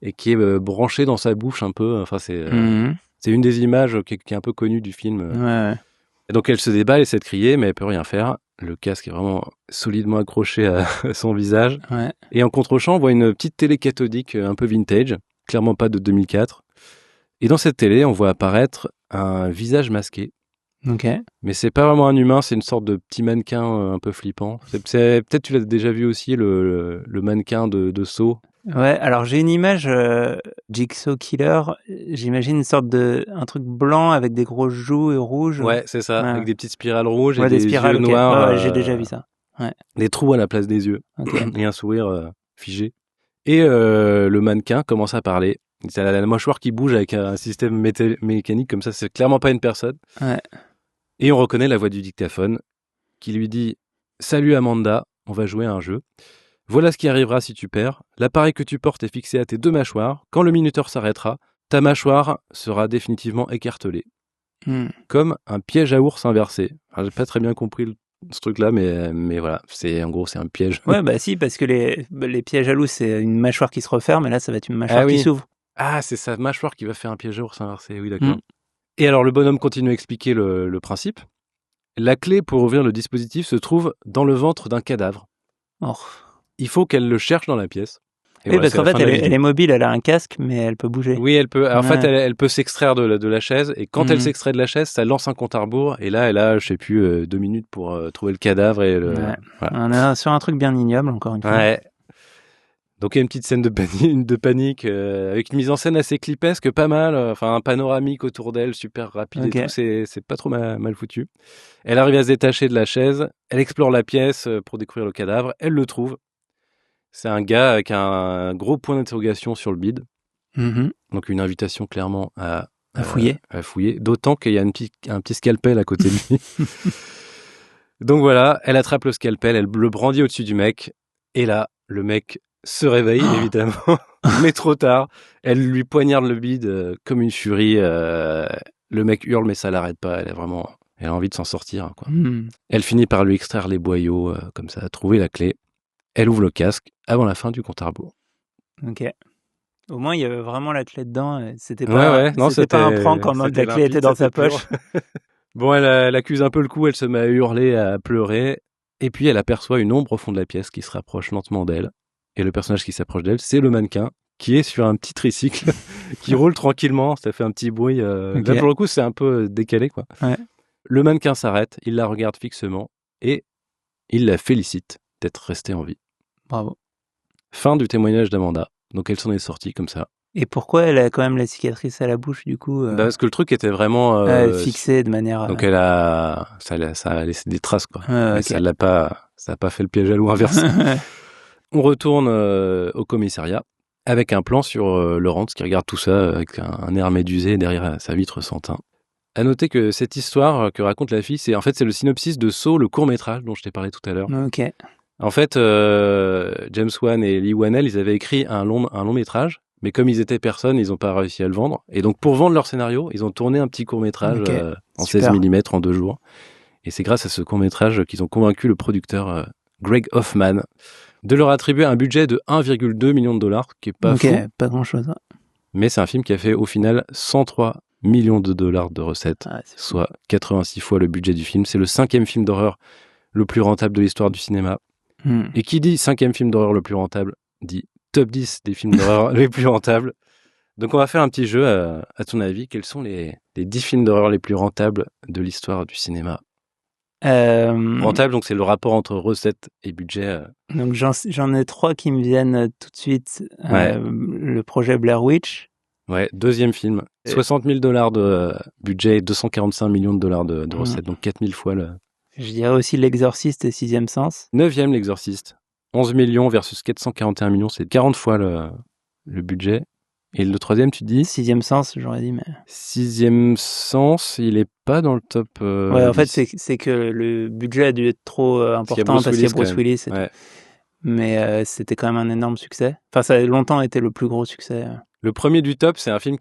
et qui est branché dans sa bouche un peu. Enfin, c'est une des images qui est un peu connue du film. Et donc elle se débat, elle essaie de crier, mais elle peut rien faire. Le casque est vraiment solidement accroché à son visage. Et en contre-champ, on voit une petite télé cathodique un peu vintage, clairement pas de 2004. Et dans cette télé, on voit apparaître un visage masqué. Mais c'est pas vraiment un humain, c'est une sorte de petit mannequin un peu flippant. Peut-être tu l'as déjà vu aussi, le mannequin de Saw. Ouais, alors j'ai une image Jigsaw Killer, j'imagine une sorte un truc blanc avec des grosses joues et rouges. Ouais, c'est ça, Ouais. avec des petites spirales rouges Ouais, et des des spirales, yeux ok. noirs, Ouais, j'ai déjà vu ça. Ouais. des trous à la place des yeux Ok. et un sourire figé. Et le mannequin commence à parler. C'est la mâchoire qui bouge avec un système mécanique comme ça, c'est clairement pas une personne. Ouais. Et on reconnaît la voix du dictaphone qui lui dit « Salut Amanda, on va jouer à un jeu. Voilà ce qui arrivera si tu perds. L'appareil que tu portes est fixé à tes 2 mâchoires. Quand le minuteur s'arrêtera, ta mâchoire sera définitivement écartelée. Comme un piège à ours inversé. » Alors, j'ai pas très bien compris ce truc-là, mais voilà, en gros, c'est un piège. Ouais, bah si, parce que les pièges à loup, c'est une mâchoire qui se referme, et là, ça va être une mâchoire qui s'ouvre. Ah, c'est sa mâchoire qui va faire un piège à ours inversé, oui, d'accord. Et alors, le bonhomme continue à expliquer le principe. La clé pour ouvrir le dispositif se trouve dans le ventre d'un cadavre. Oh. Il faut qu'elle le cherche dans la pièce. Et oui, voilà, parce qu'en fait, elle est mobile, elle a un casque, mais elle peut bouger. Oui, elle peut. En fait, elle peut s'extraire de la chaise, et quand elle s'extrait de la chaise, ça lance un compte à rebours, et là, elle a, je sais plus, 2 minutes pour trouver le cadavre et Ouais. Voilà. On est sur un truc bien ignoble, encore une fois. Ouais. Donc il y a une petite scène de panique avec une mise en scène assez clipesque, pas mal, enfin un panoramique autour d'elle, super rapide et tout, c'est pas trop mal foutu. Elle arrive à se détacher de la chaise, elle explore la pièce pour découvrir le cadavre, elle le trouve. C'est un gars avec un gros point d'interrogation sur le bide. Donc une invitation clairement à fouiller. À fouiller, d'autant qu'il y a un petit scalpel à côté de lui. Donc voilà, elle attrape le scalpel, elle le brandit au-dessus du mec, et là, le mec se réveille, évidemment, mais trop tard. Elle lui poignarde le bide comme une furie. Le mec hurle, mais ça l'arrête pas. Elle a envie de s'en sortir, quoi. Elle finit par lui extraire les boyaux, comme ça, trouver la clé. Elle ouvre le casque avant la fin du compte à rebours. Ok. Au moins, il y avait vraiment la clé dedans. C'était pas, c'était pas un prank en mode la clé était dans sa poche. Bon, elle accuse un peu le coup, elle se met à hurler, à pleurer. Et puis, elle aperçoit une ombre au fond de la pièce qui se rapproche lentement d'elle. Et le personnage qui s'approche d'elle, c'est le mannequin qui est sur un petit tricycle qui roule tranquillement. Ça fait un petit bruit. Là, pour le coup, c'est un peu décalé, quoi. Ouais. Le mannequin s'arrête, il la regarde fixement et il la félicite d'être restée en vie. Bravo. Fin du témoignage d'Amanda. Donc, elle s'en est sortie comme ça. Et pourquoi elle a quand même la cicatrice à la bouche, du coup Parce que le truc était vraiment fixé de manière. Donc ça a laissé des traces, quoi. Mais Okay. ça a pas fait le piège à loup inversé. On retourne au commissariat avec un plan sur Laurence qui regarde tout ça avec un air médusé derrière sa vitre sans teint. À noter que cette histoire que raconte la fille, c'est le synopsis de Saw, le court-métrage dont je t'ai parlé tout à l'heure. Ok. En fait, James Wan et Lee Whannell, ils avaient écrit un long métrage, mais comme ils étaient personne, ils n'ont pas réussi à le vendre. Et donc, pour vendre leur scénario, ils ont tourné un petit court-métrage en 16 mm en 2 jours. Et c'est grâce à ce court-métrage qu'ils ont convaincu le producteur Greg Hoffman de leur attribuer un budget de 1,2 million de dollars, qui est pas fou. Pas grand-chose. Mais c'est un film qui a fait au final 103 millions de dollars de recettes, soit 86 fois le budget du film. C'est le 5e film d'horreur le plus rentable de l'histoire du cinéma. Et qui dit 5e film d'horreur le plus rentable, dit top 10 des films d'horreur les plus rentables. Donc on va faire un petit jeu, à ton avis, quels sont les 10 films d'horreur les plus rentables de l'histoire du cinéma? Rentable, donc c'est le rapport entre recettes et budget. Donc j'en ai 3 qui me viennent tout de suite. Le projet Blair Witch. Ouais, 2e film. 60 000 dollars de budget et 245 millions de dollars de recettes, donc 4000 fois le... Je dirais aussi L'Exorciste et Sixième Sens. 9e, L'Exorciste. 11 millions versus 441 millions, c'est 40 fois le budget. Et le 3e, tu dis? Sixième Sens, j'aurais dit, mais... Sixième Sens, il est pas dans le top... ouais, en fait, c'est que le budget a dû être trop important parce qu'il y a Bruce Willis. Ouais. Mais c'était quand même un énorme succès. Enfin, ça a longtemps été le plus gros succès. Le premier du top, c'est un film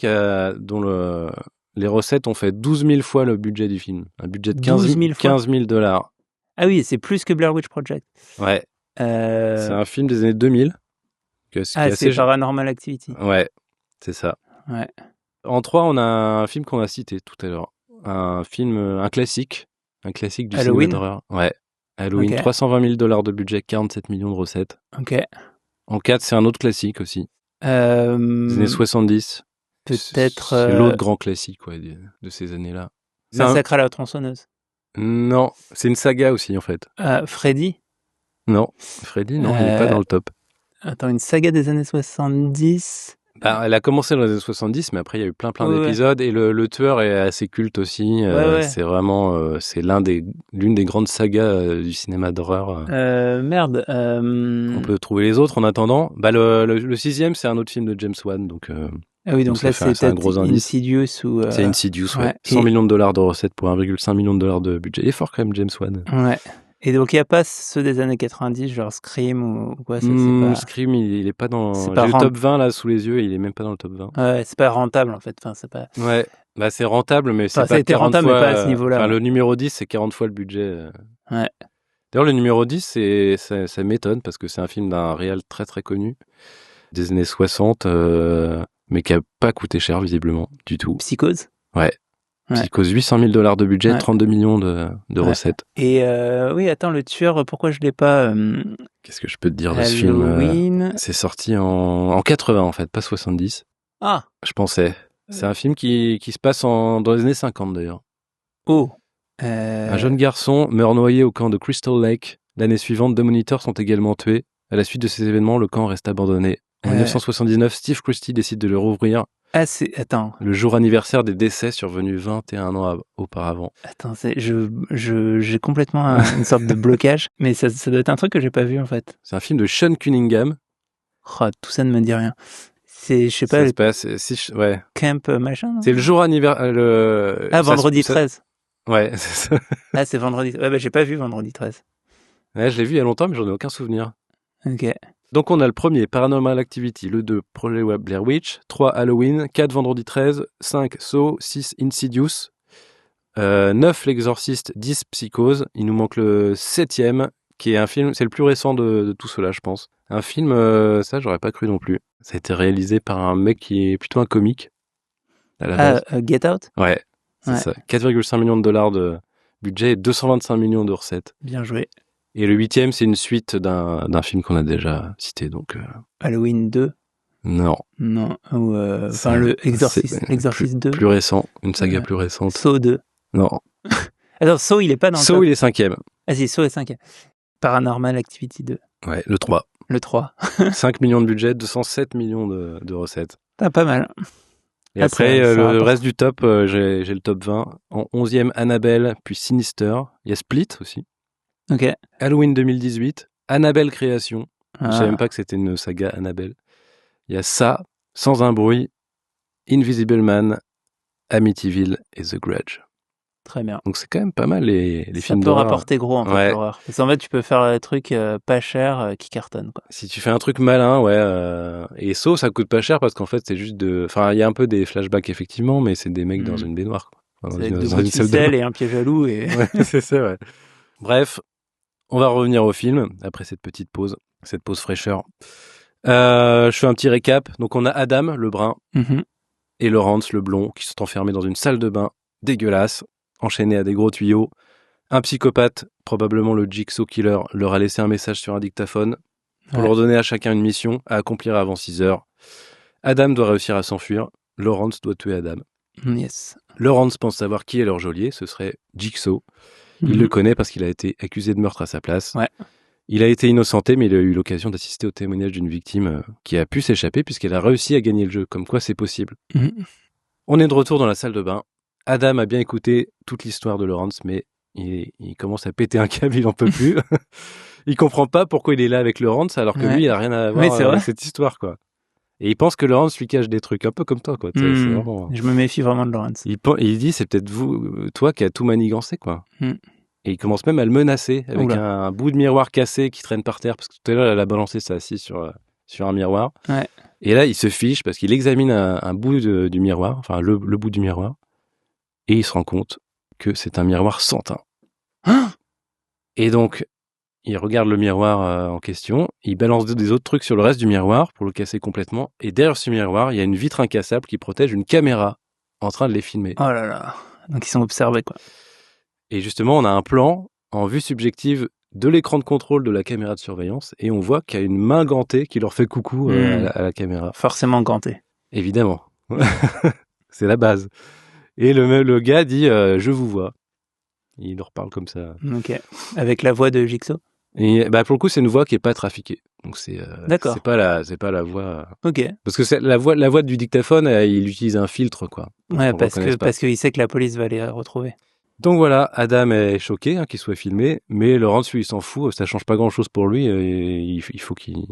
dont les recettes ont fait 12 000 fois le budget du film. Un budget de 15 000 dollars. Ah oui, c'est plus que Blair Witch Project. Ouais. C'est un film des années 2000. C'est Paranormal Activity. Ouais, c'est ça. Ouais. En 3, on a un film qu'on a cité tout à l'heure. Un classique du cinéma d'horreur. Ouais. Halloween, okay. 320 000 dollars de budget, 47 millions de recettes. Ok. En 4, c'est un autre classique aussi. Des années 70. Peut-être. C'est l'autre grand classique de ces années-là. Massacre à la tronçonneuse. Non, c'est une saga aussi en fait. Freddy. Non, Freddy, non, il n'est pas dans le top. Attends, une saga des années 70. Bah, elle a commencé dans les années 70, mais après il y a eu plein d'épisodes et le tueur est assez culte aussi. C'est vraiment c'est l'une des grandes sagas du cinéma d'horreur. Merde. On peut trouver les autres en attendant. Bah le sixième, c'est un autre film de James Wan, donc. Ah oui, donc là c'est un gros indice. Insidious ou. C'est Insidious, ouais. 100 millions de dollars de recettes pour 1,5 million de dollars de budget. Il est fort quand même, James Wan. Ouais. Et donc, il n'y a pas ceux des années 90, genre Scream ou quoi ça, c'est pas... Scream, il est pas dans... J'ai le top 20 là sous les yeux, il est même pas dans le top 20. Ouais, c'est pas rentable en fait. Enfin, c'est pas... Ouais, bah c'est rentable, mais c'est enfin, pas ça a été 40 rentable, fois... mais pas à ce niveau-là. Enfin, le numéro 10, c'est 40 fois le budget. Ouais. D'ailleurs, le numéro 10, ça m'étonne parce que c'est un film d'un réal très très connu, des années 60, mais qui a pas coûté cher visiblement, du tout. Psychose. Ouais. Psychose, 800 000 dollars de budget, 32 millions de recettes. Et oui, attends, le tueur, pourquoi je l'ai pas... Qu'est-ce que je peux te dire de ce film? C'est sorti en 80 en fait, pas 70. Ah. Je pensais. C'est un film qui se passe dans les années 50 d'ailleurs. Oh. Un jeune garçon meurt noyé au camp de Crystal Lake. L'année suivante, 2 moniteurs sont également tués. À la suite de ces événements, le camp reste abandonné. En 1979, Steve Christie décide de le rouvrir. Ah, c'est... Attends. Le jour anniversaire des décès survenus 21 ans auparavant. Attends, j'ai complètement une sorte de blocage, mais ça doit être un truc que j'ai pas vu en fait. C'est un film de Sean Cunningham. Oh, tout ça ne me dit rien. C'est, je sais pas... ouais. Camp machin, non? C'est le jour anniversaire... vendredi 13. Ouais, c'est ça. Ah, c'est vendredi... Ouais, bah j'ai pas vu vendredi 13. Ouais, je l'ai vu il y a longtemps, mais j'en ai aucun souvenir. Ok. Donc on a le premier, Paranormal Activity, le 2, Projet Web Blair Witch, 3, Halloween, 4, Vendredi 13, 5, Saw, 6, Insidious, 9, L'Exorciste, 10, Psychose. Il nous manque le 7e, qui est un film, c'est le plus récent de tout cela, je pense. Un film, ça j'aurais pas cru non plus. Ça a été réalisé par un mec qui est plutôt un comique, à la base. Get Out? Ouais, c'est ça. 4,5 millions de dollars de budget et 225 millions de recettes. Bien joué. Et le 8e, c'est une suite d'un film qu'on a déjà cité, donc... Halloween 2? Non. Non, ou enfin le Exorcist 2. Plus récent, une saga plus récente. Saw 2. Non. Alors Saw, il est pas dans le Saw, il est 5e. Ah si, Saw est 5e. Paranormal Activity 2. Ouais, le 3. Le 3. 5 millions de budget, 207 millions de recettes. Ah, pas mal. Et après, le reste du top, j'ai le top 20. En 11e, Annabelle, puis Sinister. Il y a Split aussi. Ok. Halloween 2018. Annabelle Création. Je savais même pas que c'était une saga Annabelle. Il y a ça, Sans un bruit, Invisible Man, Amityville et The Grudge. Très bien. Donc c'est quand même pas mal les films d'horreur. Ça peut rapporter gros en fait, l'horreur. Parce qu'en fait, tu peux faire des trucs pas chers qui cartonnent, quoi. Si tu fais un truc malin, ouais. Et Saw, ça coûte pas cher parce qu'en fait, c'est juste de... Enfin, il y a un peu des flashbacks effectivement, mais c'est des mecs dans une baignoire, quoi. Enfin, c'est deux ficelles et un piège à loup. Et... ouais, c'est ça, ouais. Bref, on va revenir au film après cette petite pause, cette pause fraîcheur. Je fais un petit récap. Donc on a Adam, le brun, et Lawrence, le blond, qui sont enfermés dans une salle de bain dégueulasse, enchaînés à des gros tuyaux. Un psychopathe, probablement le Jigsaw Killer, leur a laissé un message sur un dictaphone pour leur donner à chacun une mission à accomplir avant 6 heures. Adam doit réussir à s'enfuir. Lawrence doit tuer Adam. Yes. Lawrence pense savoir qui est leur geôlier, ce serait Jigsaw. Il le connaît parce qu'il a été accusé de meurtre à sa place. Ouais. Il a été innocenté, mais il a eu l'occasion d'assister au témoignage d'une victime qui a pu s'échapper puisqu'elle a réussi à gagner le jeu. Comme quoi, c'est possible. On est de retour dans la salle de bain. Adam a bien écouté toute l'histoire de Lawrence, mais il commence à péter un câble, il en peut plus. Il comprend pas pourquoi il est là avec Lawrence, alors que lui, il a rien à voir avec cette histoire, quoi. Et il pense que Lawrence lui cache des trucs, un peu comme toi, quoi. C'est vraiment... Je me méfie vraiment de Lawrence. Il dit, c'est peut-être toi qui as tout manigancé, quoi. Et il commence même à le menacer avec un bout de miroir cassé qui traîne par terre, parce que tout à l'heure, elle a balancé ça assis sur un miroir. Ouais. Et là, il se fiche parce qu'il examine un bout du miroir, enfin le bout du miroir, et il se rend compte que c'est un miroir sans teint. Et donc, il regarde le miroir en question, il balance des autres trucs sur le reste du miroir pour le casser complètement, et derrière ce miroir, il y a une vitre incassable qui protège une caméra en train de les filmer. Oh là là, donc ils sont observés, quoi. Et justement, on a un plan en vue subjective de l'écran de contrôle de la caméra de surveillance, et on voit qu'il y a une main gantée qui leur fait coucou à la caméra. Forcément gantée. Évidemment. C'est la base. Et le gars dit « Je vous vois ». Il leur parle comme ça. Ok. Avec la voix de Jigsaw ? Et pour le coup, c'est une voix qui est pas trafiquée. Donc D'accord. C'est pas la voix. Ok. Parce que c'est la voix du dictaphone, il utilise un filtre, quoi. Ouais, parce qu'il sait que la police va les retrouver. Donc voilà, Adam est choqué qu'il soit filmé, mais Lawrence, lui, il s'en fout, ça change pas grand-chose pour lui, il faut qu'il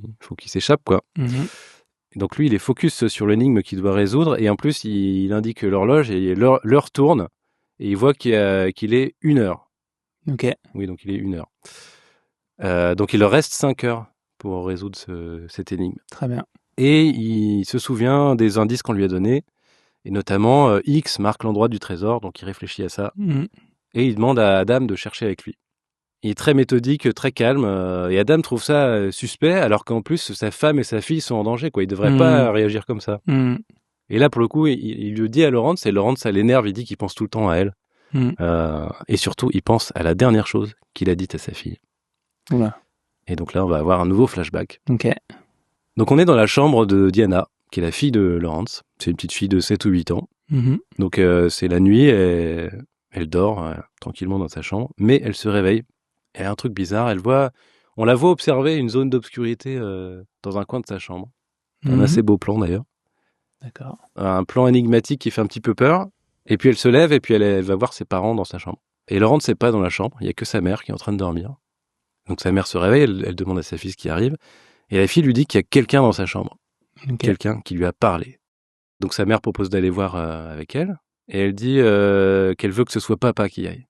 s'échappe, quoi. Donc lui, il est focus sur l'énigme qu'il doit résoudre, et en plus, il indique l'horloge, et l'heure tourne, et il voit qu'il est 1h. Ok. Oui, donc il est 1h. Donc il leur reste 5 heures pour résoudre cette énigme. Très bien. Et il se souvient des indices qu'on lui a donnés, et notamment X marque l'endroit du trésor, donc il réfléchit à ça. Et il demande à Adam de chercher avec lui. Il est très méthodique, très calme, et Adam trouve ça suspect, alors qu'en plus sa femme et sa fille sont en danger, quoi. Il devrait pas réagir comme ça. Et là, pour le coup, il le dit à Lawrence, et Lawrence, ça l'énerve, il dit qu'il pense tout le temps à elle. Et surtout, il pense à la dernière chose qu'il a dite à sa fille. Oula. Et donc là, on va avoir un nouveau flashback. Ok. Donc on est dans la chambre de Diana, qui est la fille de Lawrence. C'est une petite fille de 7 ou 8 ans. Donc c'est la nuit, elle dort tranquillement dans sa chambre, mais elle se réveille. Elle a un truc bizarre, on la voit observer une zone d'obscurité dans un coin de sa chambre. Un assez beau plan d'ailleurs. D'accord. Un plan énigmatique qui fait un petit peu peur. Et puis elle se lève et puis elle va voir ses parents dans sa chambre. Et Lawrence n'est pas dans la chambre, il n'y a que sa mère qui est en train de dormir. Donc sa mère se réveille, elle demande à sa fille ce qui arrive. Et la fille lui dit qu'il y a quelqu'un dans sa chambre. Okay. Quelqu'un qui lui a parlé. Donc sa mère propose d'aller voir avec elle. Et elle dit qu'elle veut que ce soit papa qui aille.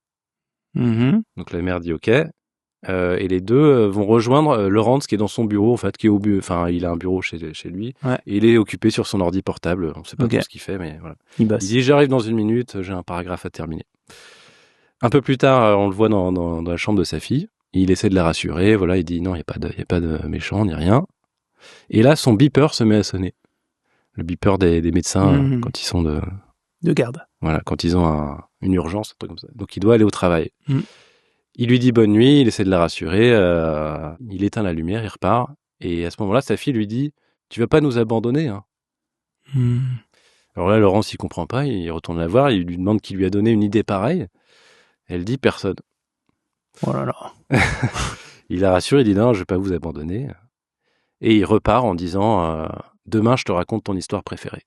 Donc la mère dit OK. Et les deux vont rejoindre Lawrence qui est dans son bureau, en fait, qui est il a un bureau chez lui. Ouais. Et il est occupé sur son ordi portable. On ne sait pas tout ce qu'il fait, mais voilà. Il dit j'arrive dans 1 minute, j'ai un paragraphe à terminer. Un peu plus tard, on le voit dans la chambre de sa fille. Il essaie de la rassurer. Voilà, il dit non, il n'y a pas de méchant ni rien. Et là, son beeper se met à sonner. Le beeper des médecins quand ils sont de garde. Voilà, quand ils ont une urgence, un truc comme ça. Donc il doit aller au travail. Il lui dit bonne nuit, il essaie de la rassurer, il éteint la lumière, il repart. Et à ce moment-là, sa fille lui dit tu vas pas nous abandonner, hein. Alors là, Laurence, il comprend pas, il retourne la voir, il lui demande qui lui a donné une idée pareille. Elle dit personne. Oh là là. Il la rassure, il dit non, je vais pas vous abandonner. Et il repart en disant demain, je te raconte ton histoire préférée.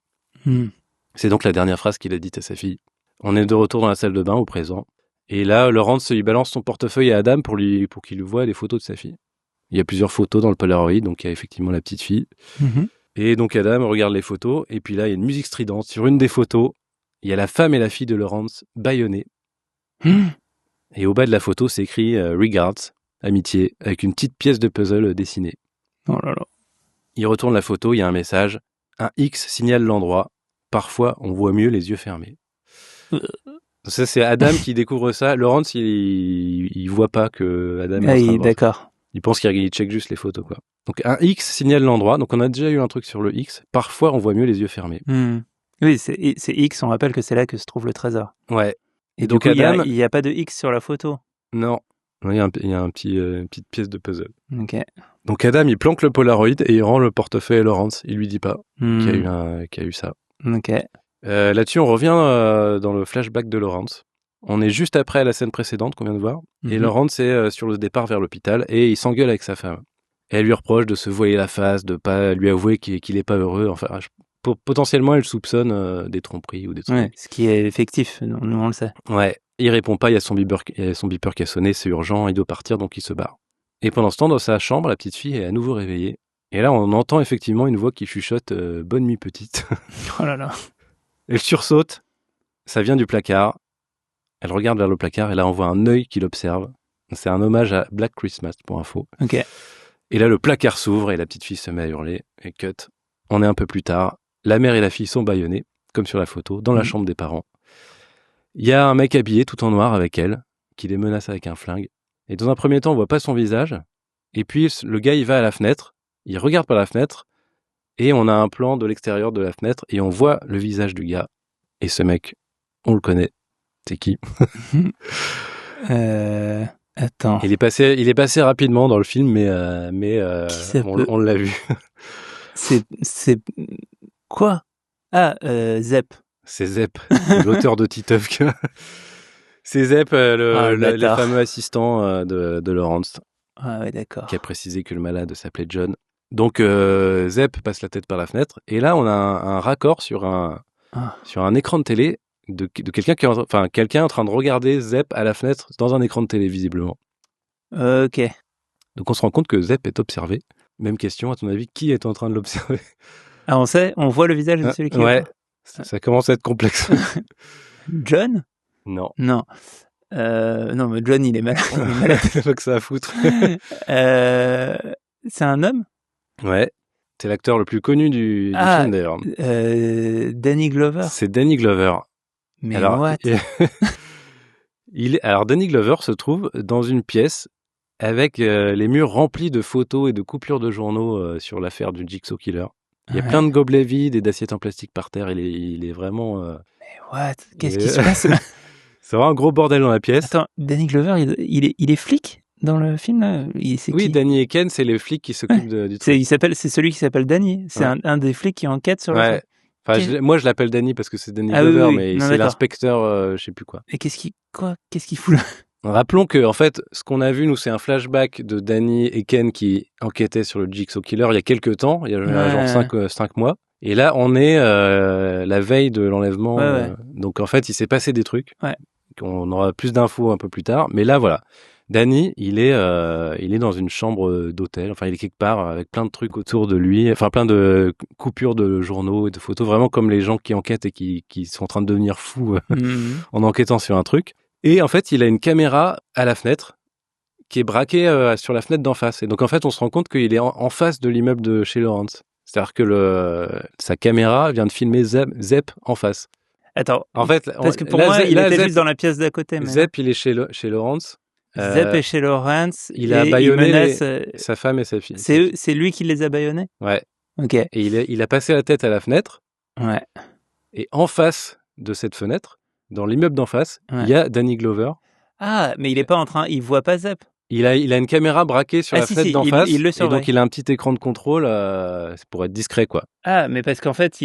C'est donc la dernière phrase qu'il a dite à sa fille. On est de retour dans la salle de bain au présent. Et là, Lawrence lui balance son portefeuille à Adam pour qu'il voie les photos de sa fille. Il y a plusieurs photos dans le Polaroid, donc il y a effectivement la petite fille. Et donc Adam regarde les photos, et puis là, il y a une musique stridente. Sur une des photos, il y a la femme et la fille de Lawrence bâillonnées. Et au bas de la photo, c'est écrit « Regards », amitié, avec une petite pièce de puzzle dessinée. Oh là là. Il retourne la photo, il y a un message. Un X signale l'endroit. Parfois, on voit mieux les yeux fermés. Ça, c'est Adam qui découvre ça. Lawrence, il voit pas que Adam est en train de voir. D'accord. Il pense qu'il check juste les photos, quoi. Donc, un X signale l'endroit. Donc, on a déjà eu un truc sur le X. Parfois, on voit mieux les yeux fermés. Oui, c'est X. On rappelle que c'est là que se trouve le trésor. Ouais. Et donc, Adam, il n'y a pas de X sur la photo. Non. Il y a une petite pièce de puzzle. Ok. Donc, Adam, il planque le Polaroid et il rend le portefeuille à Lawrence. Il lui dit pas qu'il y a eu ça. Ok. Là-dessus, on revient dans le flashback de Lawrence. On est juste après la scène précédente qu'on vient de voir. Et Lawrence est sur le départ vers l'hôpital et il s'engueule avec sa femme. Et elle lui reproche de se voiler la face, de pas lui avouer qu'il est pas heureux. Enfin, potentiellement, elle soupçonne des tromperies ou des trucs. Ouais, ce qui est effectif, nous on le sait. Ouais, il répond pas, il y a son beeper qui a sonné, c'est urgent, il doit partir, donc il se barre. Et pendant ce temps, dans sa chambre, la petite fille est à nouveau réveillée. Et là, on entend effectivement une voix qui chuchote « Bonne nuit, petite ». Oh là là. Elle sursaute, ça vient du placard. Elle regarde vers le placard et là on voit un œil qui l'observe. C'est un hommage à Black Christmas pour info. Ok. Et là le placard s'ouvre et la petite fille se met à hurler. Et cut. On est un peu plus tard. La mère et la fille sont bâillonnées, comme sur la photo, dans la chambre des parents. Il y a un mec habillé tout en noir avec elle, qui les menace avec un flingue. Et dans un premier temps on voit pas son visage. Et puis le gars il va à la fenêtre, il regarde par la fenêtre. Et on a un plan de l'extérieur de la fenêtre et on voit le visage du gars. Et ce mec, on le connaît. C'est qui? Attends. Il est passé rapidement dans le film, mais on l'a vu. C'est quoi? Ah, Zep. C'est Zep, l'auteur de Titeuf. C'est Zep, les fameux assistants de Lawrence. Ah ouais, d'accord. qui a précisé que le malade s'appelait John. Donc Zep passe la tête par la fenêtre et là on a un raccord sur un écran de télé de quelqu'un quelqu'un en train de regarder Zep à la fenêtre dans un écran de télé visiblement. Ok. Donc on se rend compte que Zep est observé. Même question, à ton avis, qui est en train de l'observer? Ah, on voit le visage de celui qui ouais, ça commence à être complexe. John? Non. Non. Non, mais John, il est malade. Il est malade. C'est pas que ça à foutre. C'est un homme? Ouais. C'est l'acteur le plus connu du film d'ailleurs. Danny Glover. C'est Danny Glover. Mais alors, what? Alors Danny Glover se trouve dans une pièce avec les murs remplis de photos et de coupures de journaux sur l'affaire du Jigsaw Killer. Il y a plein de gobelets vides et d'assiettes en plastique par terre. Il est vraiment... Mais what? Qu'est-ce qui se passe? C'est vraiment un gros bordel dans la pièce. Attends, Danny Glover, il est flic dans le film là? Oui, Danny et Ken, c'est les flics qui s'occupent du truc. C'est celui qui s'appelle Danny. C'est un des flics qui enquête sur le... Enfin, moi, je l'appelle Danny parce que c'est Danny Glover, mais c'est l'inspecteur, je sais plus quoi. Et qu'est-ce qu'il fout là? Rappelons que, en fait, ce qu'on a vu, nous, c'est un flashback de Danny et Ken qui enquêtaient sur le Jigsaw Killer il y a quelques temps, il y a genre 5 mois. Et là, on est la veille de l'enlèvement. Donc, en fait, il s'est passé des trucs. On aura plus d'infos un peu plus tard. Mais là, voilà. Danny, il est dans une chambre d'hôtel. Enfin, il est quelque part avec plein de trucs autour de lui. Enfin, plein de coupures de journaux et de photos. Vraiment comme les gens qui enquêtent et qui sont en train de devenir fous en enquêtant sur un truc. Et en fait, il a une caméra à la fenêtre qui est braquée sur la fenêtre d'en face. Et donc, en fait, on se rend compte qu'il est en face de l'immeuble de chez Lawrence. C'est-à-dire que sa caméra vient de filmer Zep en face. Attends, en fait, parce que pour moi, il était juste dans la pièce d'à côté. Mais Zep, il est chez Lawrence. Zep est chez Lawrence. Il a bâillonné sa femme et sa fille. C'est lui qui les a bâillonnés? Ouais. Ok. Et il a passé la tête à la fenêtre. Ouais. Et en face de cette fenêtre, dans l'immeuble d'en face, il y a Danny Glover. Ah, mais il est pas il voit pas Zep. Il a une caméra braquée sur la fenêtre d'en face. Il le surveille. Et donc il a un petit écran de contrôle pour être discret, quoi. Ah, mais parce qu'en fait,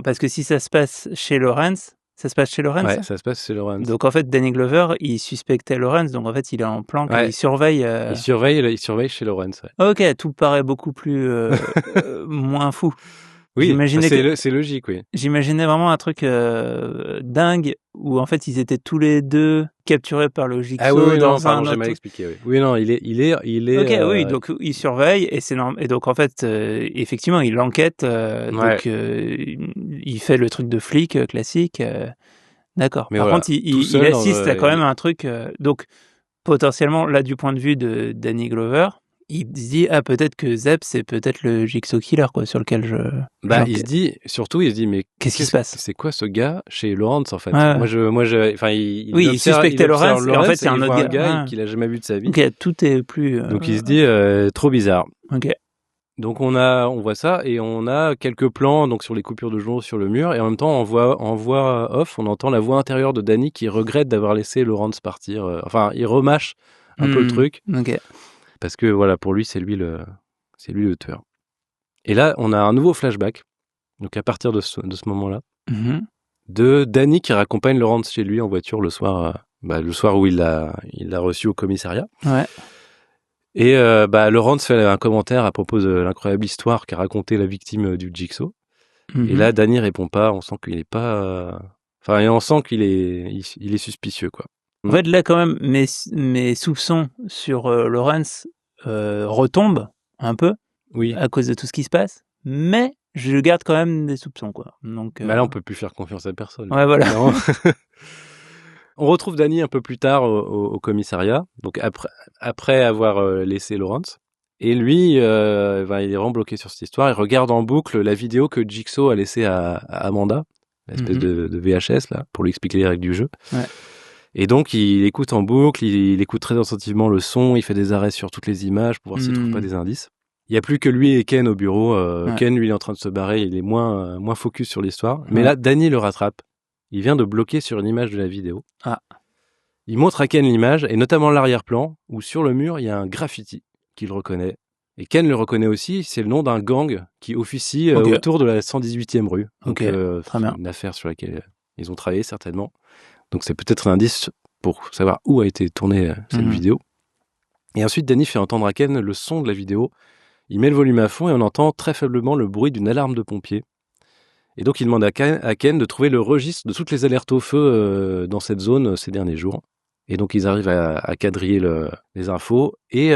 parce que si ça se passe chez Lawrence, ça se passe chez Lawrence? Ouais, ça se passe chez Lawrence. Donc en fait, Danny Glover, il suspectait Lawrence, donc en fait, il est en planque, il surveille. Il surveille chez Lawrence. Ouais. Ok, tout paraît beaucoup plus moins fou. Oui, c'est logique, oui. J'imaginais vraiment un truc dingue où en fait ils étaient tous les deux capturés par le Jigsaw. Ah oui, non, pardon, j'ai mal expliqué. Oui. Oui, non, il est. Ok, oui, donc il surveille et c'est normal. Et donc en fait, effectivement, il enquête. Donc il fait le truc de flic classique. D'accord. Mais par contre, il assiste à quand même un truc. Donc potentiellement, là, du point de vue de Danny Glover, il se dit peut-être que Zep c'est peut-être le Jigsaw Killer quoi sur lequel il se dit mais qu'est-ce qui se passe? C'est quoi ce gars chez Lawrence en fait? Il suspectait Lawrence et en fait c'est un autre gars qu'il a jamais vu de sa vie. Ok, tout est plus donc il se dit trop bizarre. Ok. Donc on voit ça et on a quelques plans donc sur les coupures de journaux sur le mur et en même temps en voix off on entend la voix intérieure de Danny qui regrette d'avoir laissé Lawrence partir. Il remâche un peu le truc. Ok. Parce que voilà, pour lui, c'est lui le tueur. Et là, on a un nouveau flashback. Donc à partir de ce moment-là, de Danny qui raccompagne Lawrence chez lui en voiture le soir où il l'a reçu au commissariat. Ouais. Et Lawrence fait un commentaire à propos de l'incroyable histoire qu'a raconté la victime du Jigsaw. Et là, Danny répond pas. On sent qu'il est pas. On sent qu'il est suspicieux, quoi. En fait, là, quand même, mes soupçons sur Lawrence retombent un peu à cause de tout ce qui se passe, mais je garde quand même des soupçons, quoi. Donc, là, on peut plus faire confiance à personne. Ouais, voilà. On retrouve Danny un peu plus tard au commissariat, donc après avoir laissé Lawrence. Et lui, il est vraiment bloqué sur cette histoire. Il regarde en boucle la vidéo que Jigsaw a laissée à Amanda, l'espèce de VHS, là, pour lui expliquer les règles du jeu. Ouais. Et donc, il écoute en boucle, il écoute très attentivement le son, il fait des arrêts sur toutes les images pour voir s'il trouve pas des indices. Il n'y a plus que lui et Ken au bureau. Ken, lui, il est en train de se barrer, il est moins focus sur l'histoire. Mais là, Danny le rattrape. Il vient de bloquer sur une image de la vidéo. Il montre à Ken l'image, et notamment l'arrière-plan, où sur le mur, il y a un graffiti qu'il reconnaît. Et Ken le reconnaît aussi, c'est le nom d'un gang qui officie autour de la 118e rue. Donc, très bien. Une affaire sur laquelle ils ont travaillé certainement. Donc c'est peut-être un indice pour savoir où a été tournée cette vidéo. Et ensuite, Danny fait entendre à Ken le son de la vidéo. Il met le volume à fond et on entend très faiblement le bruit d'une alarme de pompier. Et donc, il demande à Ken de trouver le registre de toutes les alertes au feu dans cette zone ces derniers jours. Et donc, ils arrivent à quadriller les infos. Et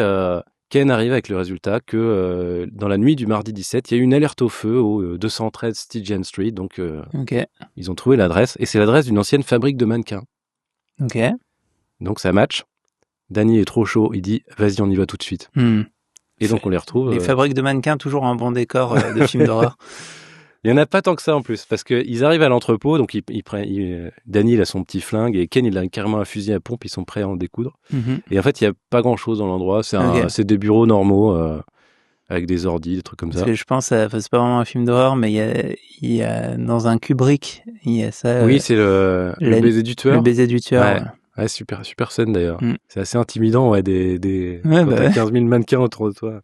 Ken arrive avec le résultat que dans la nuit du mardi 17, il y a eu une alerte au feu au 213 Stygian Street. Donc, ils ont trouvé l'adresse. Et c'est l'adresse d'une ancienne fabrique de mannequins. Ok. Donc, ça match. Danny est trop chaud. Il dit, vas-y, on y va tout de suite. Et donc, on les retrouve. Les fabriques de mannequins, toujours un bon décor de film d'horreur. Il n'y en a pas tant que ça en plus, parce qu'ils arrivent à l'entrepôt, donc Danny il a son petit flingue et Ken il a carrément un fusil à pompe, ils sont prêts à en découdre. Et en fait, il n'y a pas grand-chose dans l'endroit, c'est des bureaux normaux avec des ordis, des trucs comme ça. Parce que je pense, c'est pas vraiment un film d'horreur, mais il y a dans un Kubrick, il y a ça. Oui, c'est le baiser du tueur. Le baiser du tueur. Ouais, super scène d'ailleurs. C'est assez intimidant, quand t'as 15 000 mannequins autour de toi.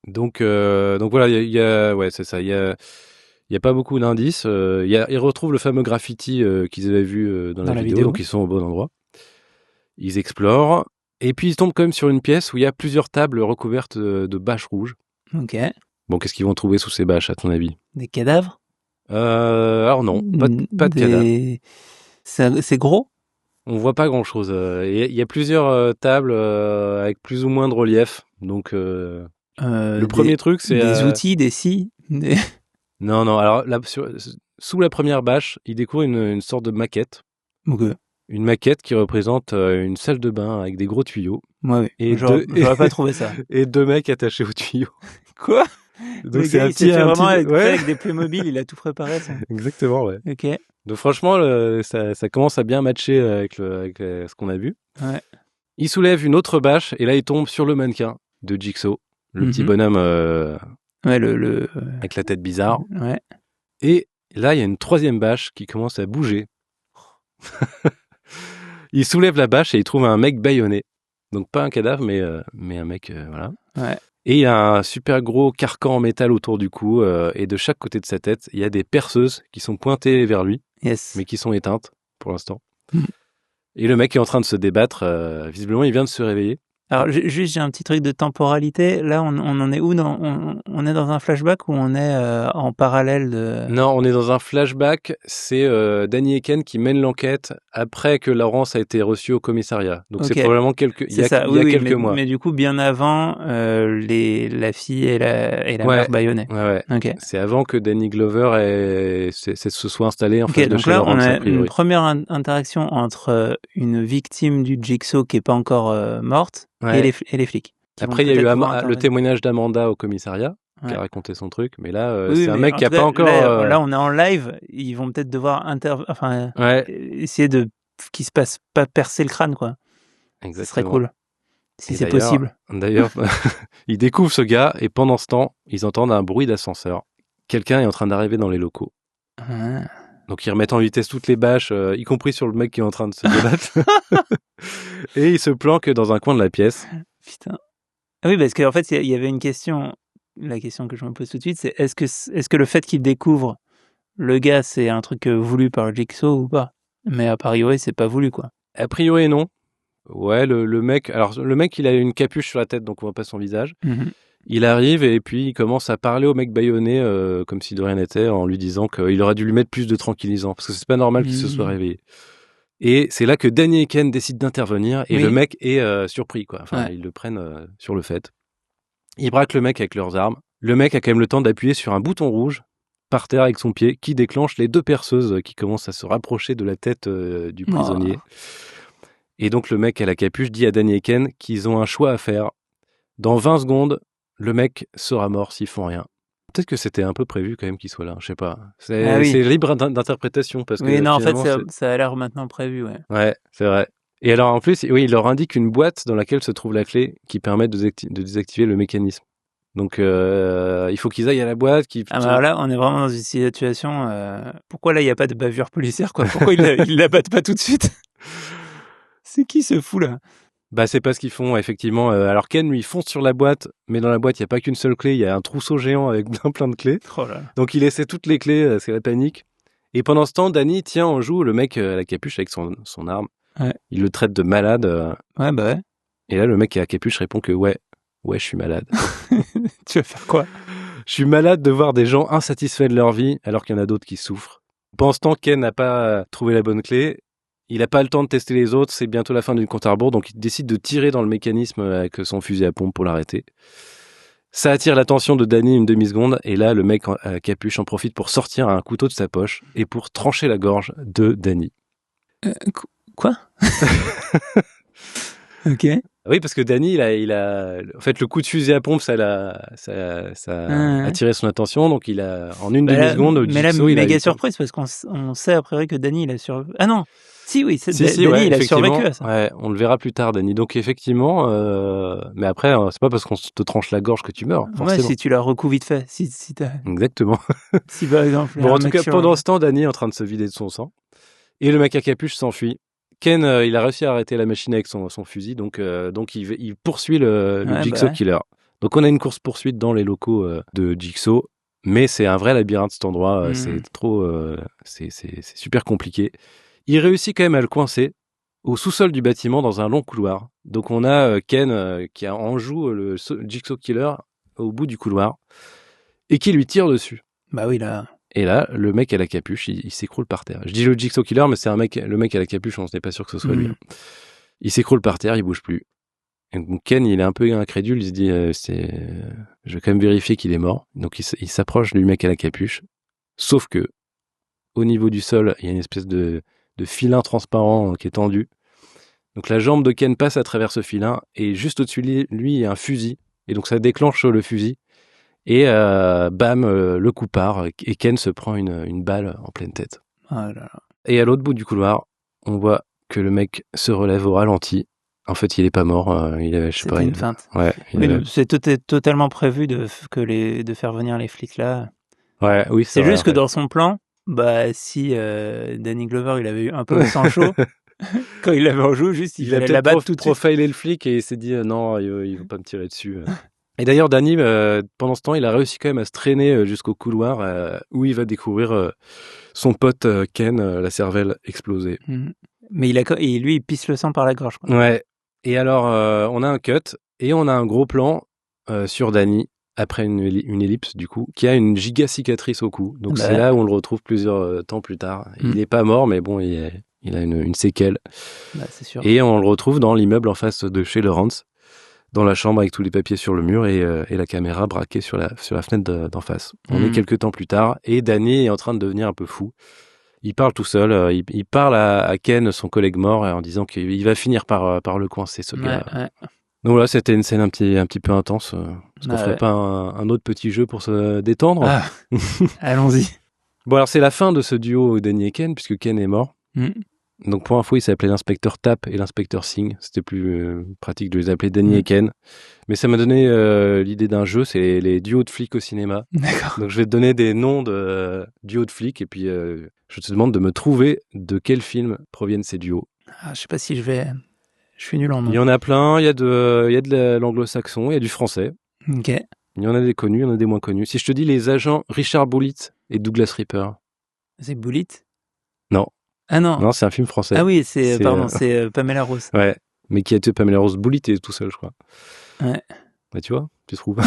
Donc voilà, c'est ça, il y a pas beaucoup d'indices. Ils retrouvent le fameux graffiti qu'ils avaient vu dans la vidéo, donc ils sont au bon endroit. Ils explorent, et puis ils tombent quand même sur une pièce où il y a plusieurs tables recouvertes de bâches rouges. Ok. Bon, qu'est-ce qu'ils vont trouver sous ces bâches, à ton avis ? Des cadavres ? Alors non, pas de cadavres. C'est gros ? On voit pas grand-chose. Il y a plusieurs tables avec plus ou moins de relief. Donc, le premier truc, c'est... Des outils, des scies Non. Alors, sous la première bâche, il découvre une sorte de maquette. Ok. Une maquette qui représente une salle de bain avec des gros tuyaux. Ouais, et j'aurais pas trouvé ça. Et 2 mecs attachés aux tuyaux. Quoi ? Donc c'est il s'est fait vraiment avec des Playmobil, il a tout préparé. Ça. Exactement, ouais. Ok. Donc franchement, ça commence à bien matcher avec ce qu'on a vu. Ouais. Il soulève une autre bâche et là, il tombe sur le mannequin de Jigsaw, le petit bonhomme avec la tête bizarre. Ouais. Et là, il y a une troisième bâche qui commence à bouger. Il soulève la bâche et il trouve un mec bâillonné. Donc pas un cadavre, mais un mec, voilà. Ouais. Et il y a un super gros carcan en métal autour du cou, et de chaque côté de sa tête, il y a des perceuses qui sont pointées vers lui, mais qui sont éteintes pour l'instant. Et le mec est en train de se débattre, visiblement il vient de se réveiller. Alors juste, j'ai un petit truc de temporalité. Là, on en est où on est dans un flashback ou on est en parallèle de... Non, on est dans un flashback. C'est Danny et Ken qui mènent l'enquête après que Laurence a été reçue au commissariat. Donc c'est probablement il y a quelques mois. Mais du coup, bien avant la fille et la mère bâillonnée. Ouais. Okay. C'est avant que Danny Glover se soit installé en face de chez Laurence. Donc là, on a une première interaction entre une victime du Jigsaw qui est pas encore morte. Ouais. Et les flics. Après, il y a eu le témoignage d'Amanda au commissariat, qui a raconté son truc, mais là, c'est un mec qui n'a pas encore... Là, on est en live, ils vont peut-être devoir essayer de qu'il se passe pas percer le crâne, quoi. Exactement. Ce serait cool, si c'est possible. D'ailleurs, ils découvrent ce gars, et pendant ce temps, ils entendent un bruit d'ascenseur. Quelqu'un est en train d'arriver dans les locaux. Donc ils remettent en vitesse toutes les bâches, y compris sur le mec qui est en train de se débattre. Et ils se planquent dans un coin de la pièce. Putain. Ah oui, parce qu'en fait, il y avait une question. La question que je me pose tout de suite, c'est est-ce que le fait qu'il découvre le gars, c'est un truc voulu par Jigsaw ou pas ? Mais a priori, c'est pas voulu, quoi. A priori, non. Ouais, le mec... Alors, le mec, il a une capuche sur la tête, donc on voit pas son visage. Il arrive et puis il commence à parler au mec bâillonné comme si de rien n'était, en lui disant qu'il aurait dû lui mettre plus de tranquillisant, parce que c'est pas normal qu'il se soit réveillé. Et c'est là que Danny et Ken décident d'intervenir, et le mec est surpris, quoi. Enfin, ils le prennent sur le fait. Ils braquent le mec avec leurs armes. Le mec a quand même le temps d'appuyer sur un bouton rouge par terre avec son pied, qui déclenche les 2 perceuses qui commencent à se rapprocher de la tête du prisonnier. Et donc le mec à la capuche dit à Danny et Ken qu'ils ont un choix à faire. Dans 20 secondes, le mec sera mort s'ils font rien. Peut-être que c'était un peu prévu quand même qu'il soit là, je sais pas. C'est libre d'interprétation. Parce que non, en fait, ça a l'air maintenant prévu, ouais. Ouais, c'est vrai. Et alors en plus, il leur indique une boîte dans laquelle se trouve la clé qui permet de désactiver le mécanisme. Donc il faut qu'ils aillent à la boîte. Alors là, on est vraiment dans une situation... Pourquoi là, il n'y a pas de bavure policière, quoi ? Pourquoi ils l'abattent pas tout de suite ? C'est qui ce fou là ? Bah c'est pas ce qu'ils font, effectivement. Alors Ken, lui, il fonce sur la boîte, mais dans la boîte, il n'y a pas qu'une seule clé, il y a un trousseau géant avec plein de clés. Oh là. Donc il essaie toutes les clés, c'est la panique. Et pendant ce temps, Danny tient en joue le mec à la capuche avec son arme. Ouais. Il le traite de malade. Ouais, bah ouais. Et là, le mec à capuche répond que ouais, je suis malade. Tu vas faire quoi? Je suis malade de voir des gens insatisfaits de leur vie alors qu'il y en a d'autres qui souffrent. Pendant ce temps, Ken n'a pas trouvé la bonne clé. Il n'a pas le temps de tester les autres. C'est bientôt la fin d'une compte à rebours, donc il décide de tirer dans le mécanisme avec son fusil à pompe pour l'arrêter. Ça attire l'attention de Danny une demi-seconde, et là, le mec à capuche en profite pour sortir un couteau de sa poche et pour trancher la gorge de Danny. Quoi? Ok. Oui, parce que Danny, il a, en fait, le coup de fusil à pompe, ça a attiré son attention, donc il a, en une demi-seconde, mais là, méga surprise, parce qu'on sait a priori que Danny, il a survécu. Ah non! Si, oui, Danny, ouais, il a survécu à ça. Ouais, on le verra plus tard, Danny. Donc, effectivement, mais après, c'est pas parce qu'on te tranche la gorge que tu meurs, forcément. Ouais, si tu la recoues vite fait. Si t'as... Exactement. Si, par exemple. Bon, en tout cas, pendant ce temps, Danny est en train de se vider de son sang. Et le mec à capuche s'enfuit. Ken, il a réussi à arrêter la machine avec son fusil, donc il poursuit le Jigsaw Killer. Donc on a une course-poursuite dans les locaux de Jigsaw, mais c'est un vrai labyrinthe cet endroit, c'est super compliqué. Il réussit quand même à le coincer au sous-sol du bâtiment dans un long couloir. Donc on a Ken qui en joue le Jigsaw Killer au bout du couloir et qui lui tire dessus. Bah oui, là... Et là, le mec à la capuche, il s'écroule par terre. Je dis le Jigsaw Killer, mais c'est le mec à la capuche, on n'est pas sûr que ce soit lui. Il s'écroule par terre, il bouge plus. Et donc Ken, il est un peu incrédule, il se dit, je vais quand même vérifier qu'il est mort. Donc il s'approche du mec à la capuche. Sauf que, au niveau du sol, il y a une espèce de filin transparent qui est tendu. Donc la jambe de Ken passe à travers ce filin, et juste au-dessus de lui, il y a un fusil. Et donc ça déclenche le fusil. Et bam, le coup part, et Ken se prend une balle en pleine tête. Oh là là. Et à l'autre bout du couloir, on voit que le mec se relève au ralenti. En fait, il est pas mort. C'était une feinte. Ouais. C'est totalement prévu de faire venir les flics là. Ouais, oui. C'est juste que dans son plan, si Danny Glover il avait eu un peu le sang chaud, quand il l'avait en joue, juste il allait la battre tout de suite. Profilé le flic et il s'est dit non, il va pas me tirer dessus. Et d'ailleurs, Danny, pendant ce temps, il a réussi quand même à se traîner jusqu'au couloir où il va découvrir son pote Ken, la cervelle explosée. Mais lui, il pisse le sang par la gorge. Quoi. Ouais. Et alors, on a un cut et on a un gros plan sur Danny après une ellipse du coup, qui a une giga cicatrice au cou. Donc c'est là où on le retrouve plusieurs temps plus tard. Il n'est pas mort, mais bon, il a une séquelle. C'est sûr. Et on le retrouve dans l'immeuble en face de chez Lawrence, dans la chambre avec tous les papiers sur le mur et la caméra braquée sur la fenêtre d'en face. On est quelques temps plus tard et Danny est en train de devenir un peu fou. Il parle tout seul, il parle à Ken, son collègue mort, en disant qu'il va finir par le coincer, ce gars. Ouais. Donc voilà, c'était une scène un petit peu intense. Est-ce qu'on ferait pas un autre petit jeu pour se détendre? Allons-y. Bon, alors c'est la fin de ce duo Danny et Ken, puisque Ken est mort. Donc pour info, il s'appelait l'inspecteur Tapp et l'inspecteur Singh. C'était plus pratique de les appeler Danny et Ken. Mais ça m'a donné l'idée d'un jeu, c'est les duos de flics au cinéma. D'accord. Donc je vais te donner des noms de duos de flics et puis je te demande de me trouver de quel film proviennent ces duos. Je sais pas si je suis nul en nom. Il y en a plein, il y a de l'anglo-saxon, il y a du français. Ok. Il y en a des connus, il y en a des moins connus. Si je te dis les agents Richard Bullitt et Douglas Reaper. C'est Bullitt? Non. Ah non. Non, c'est un film français. Ah oui, c'est Pamela Rose. Ouais, mais qui a été Pamela Rose. Bullitt est tout seul, je crois. Ouais. Bah tu vois, tu trouves.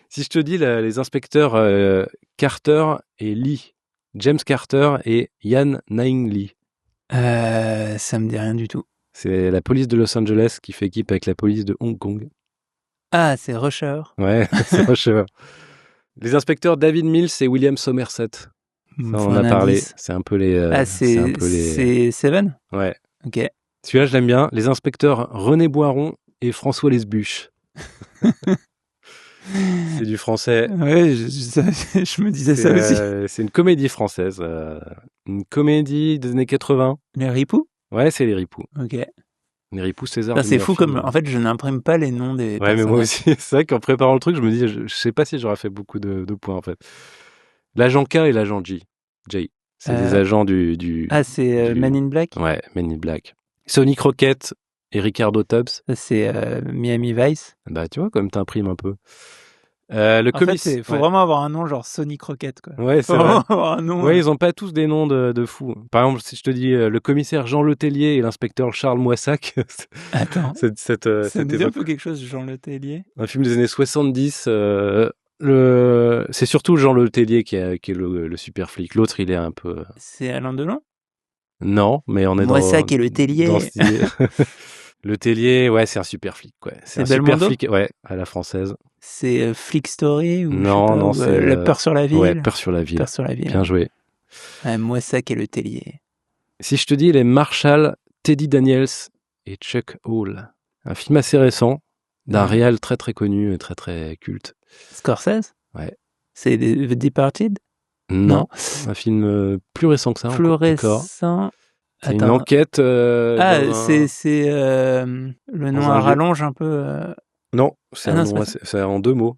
Si je te dis les inspecteurs Carter et Lee, James Carter et Ian Naing Lee. Ça me dit rien du tout. C'est la police de Los Angeles qui fait équipe avec la police de Hong Kong. Ah, c'est Rusher. Ouais, c'est Rusher. Les inspecteurs David Mills et William Somerset. Ça, on en a parlé. C'est un peu les... c'est Seven? Ouais. Ok. Celui-là, je l'aime bien. Les inspecteurs René Boiron et François Lesbuche. C'est du français. Ouais, je me disais ça aussi. C'est une comédie française. Une comédie des années 80. Les Ripoux? Ouais, c'est les Ripoux. Ok. Les Ripoux César. C'est fou comme... En fait, je n'imprime pas les noms des personnages. Ouais, mais moi aussi. C'est vrai qu'en préparant le truc, je me dis, je sais pas si j'aurais fait beaucoup de points, en fait. L'agent K et l'agent J. C'est des agents du... Ah, c'est Men in Black? Ouais, Men in Black. Sonny Crockett et Ricardo Tubbs. Ça, c'est Miami Vice. Bah, tu vois, comme t'imprimes un peu. Le En fait, commissaire. il faut vraiment avoir un nom genre Sonic Rocket, quoi. Ouais, Faut c'est vrai. vraiment avoir un nom. Ouais, ils ont pas tous des noms de fous. Par exemple, si je te dis le commissaire Jean Letellier et l'inspecteur Charles Moissac, Attends, cette ça me dit un époque. peu quelque chose, Jean Letellier. Un film des années 70. C'est surtout Jean Letellier qui est le super flic. L'autre, il est un peu. C'est Alain Delon? Non, mais on est Moissac et Letellier. dans cette idée. Letellier, ouais, c'est un super flic. Ouais. C'est un super flic, ouais, à la française. C'est Flick Story ou non, c'est La Peur sur la ville. Ouais, Peur sur la ville. Peur sur la ville. Bien joué. Moissac et Letellier. Si je te dis les Marshall, Teddy Daniels et Chuck Hall, un film assez récent d'un réal très très connu et très très culte. Scorsese? Ouais. C'est The Departed? Non. Un film plus récent que ça. Plus récent. C'est une enquête. C'est le nom à rallonge un peu. Non, c'est en 2 mots.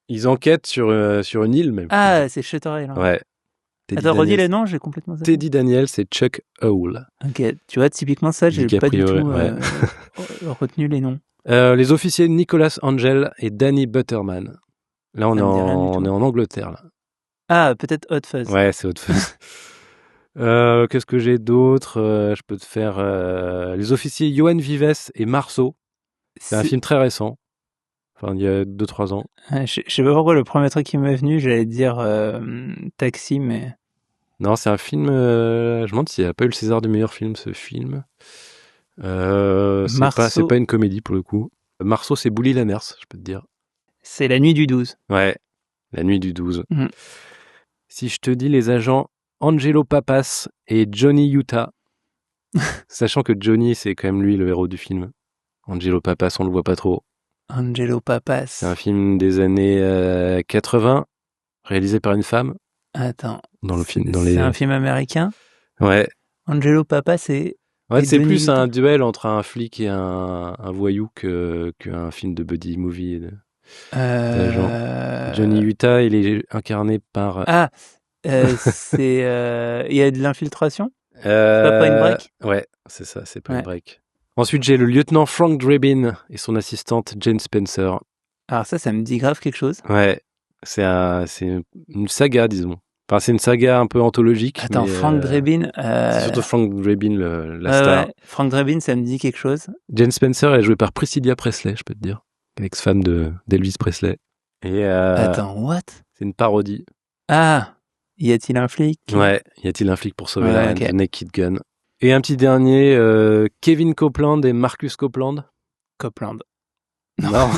Ils enquêtent sur une île même. Ah, c'est Shutter Island. Ouais. Redis les noms, j'ai complètement zappé. Teddy Daniels et Chuck Hall. Ok, tu vois, typiquement ça, j'ai pas du tout retenu les noms. Les officiers Nicholas Angel et Danny Butterman. Là, on est en Angleterre. Là. Ah, peut-être Hot Fuzz. Ouais, c'est Hot Fuzz. Qu'est-ce que j'ai d'autre je peux te faire les officiers Johan Vives et Marceau. C'est un film très récent. Enfin, il y a 2-3 ans. Je sais pas pourquoi le premier truc qui m'est venu, j'allais dire Taxi, mais... Non, c'est un film... je me demande s'il n'a pas eu le César du meilleur film, ce film. C'est pas une comédie, pour le coup. Marceau, c'est Bouli Lanners, je peux te dire. C'est La Nuit du 12. Ouais, La Nuit du 12. Si je te dis les agents Angelo Papas et Johnny Utah, sachant que Johnny, c'est quand même lui le héros du film. Angelo Papas, on le voit pas trop. Angelo Papas. C'est un film des années 80, réalisé par une femme. Attends. C'est un film américain? Ouais. Angelo Papas, c'est... Ouais, c'est plus un duel entre un flic et un voyou qu'un film de buddy movie. Johnny Utah, il est incarné par... Ah, c'est... Il y a de l'infiltration? C'est pas Point Break? Ouais, c'est ça, c'est Point Break. Ensuite, j'ai le lieutenant Frank Drebin et son assistante Jane Spencer. Alors ça me dit grave quelque chose. Ouais, c'est une saga, disons. Enfin, c'est une saga un peu anthologique. Attends, Frank Drebin... C'est surtout Frank Drebin, la star. Ouais. Frank Drebin, ça me dit quelque chose. Jane Spencer, elle est jouée par Priscilla Presley, je peux te dire. Ex-femme d'Elvis Presley. Et Attends, what? C'est une parodie. Ah, y a-t-il un flic? Ouais, y a-t-il un flic pour sauver la reine, The Naked Gun. Et un petit dernier, Kevin Copeland et Marcus Copeland. Copeland. Non,